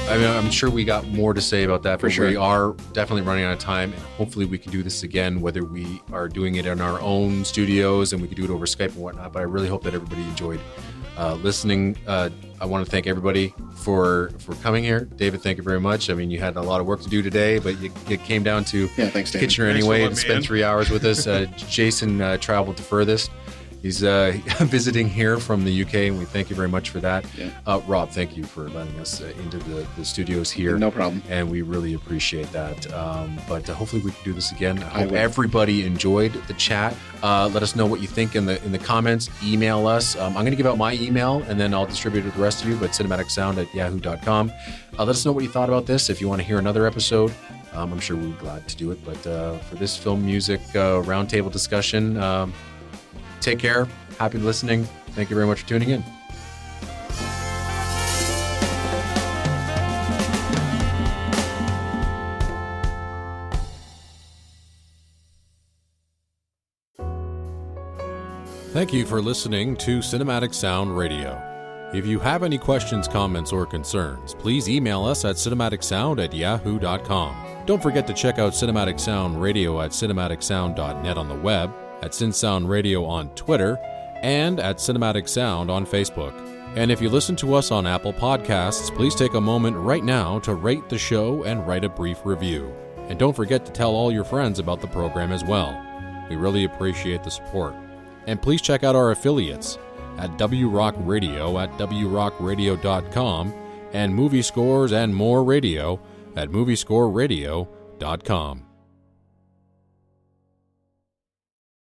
I mean, I'm sure we got more to say about that, but we are definitely running out of time. And hopefully we can do this again, whether we are doing it in our own studios and we can do it over Skype and whatnot. But I really hope that everybody enjoyed listening. I want to thank everybody for coming here. David, thank you very much. I mean, you had a lot of work to do today, but you came down to thanks, David. Kitchener anyway and spent 3 hours with us. Jason traveled the furthest. He's visiting here from the UK, and we thank you very much for that. Yeah. Rob, thank you for letting us into the studios here. No problem. And we really appreciate that. But hopefully we can do this again. I hope everybody enjoyed the chat. Let us know what you think in the comments. Email us. I'm going to give out my email, and then I'll distribute it to the rest of you, but cinematicsound@yahoo.com. Let us know what you thought about this. If you want to hear another episode, I'm sure we'll be glad to do it. But for this film music roundtable discussion, take care. Happy listening. Thank you very much for tuning in. Thank you for listening to Cinematic Sound Radio. If you have any questions, comments, or concerns, please email us at cinematicsound@yahoo.com. Don't forget to check out Cinematic Sound Radio at cinematicsound.net on the web, at CinSound Radio on Twitter, and at Cinematic Sound on Facebook. And if you listen to us on Apple Podcasts, please take a moment right now to rate the show and write a brief review. And don't forget to tell all your friends about the program as well. We really appreciate the support. And please check out our affiliates at WRock Radio at wrockradio.com and Movie Scores and More Radio at moviescoreradio.com.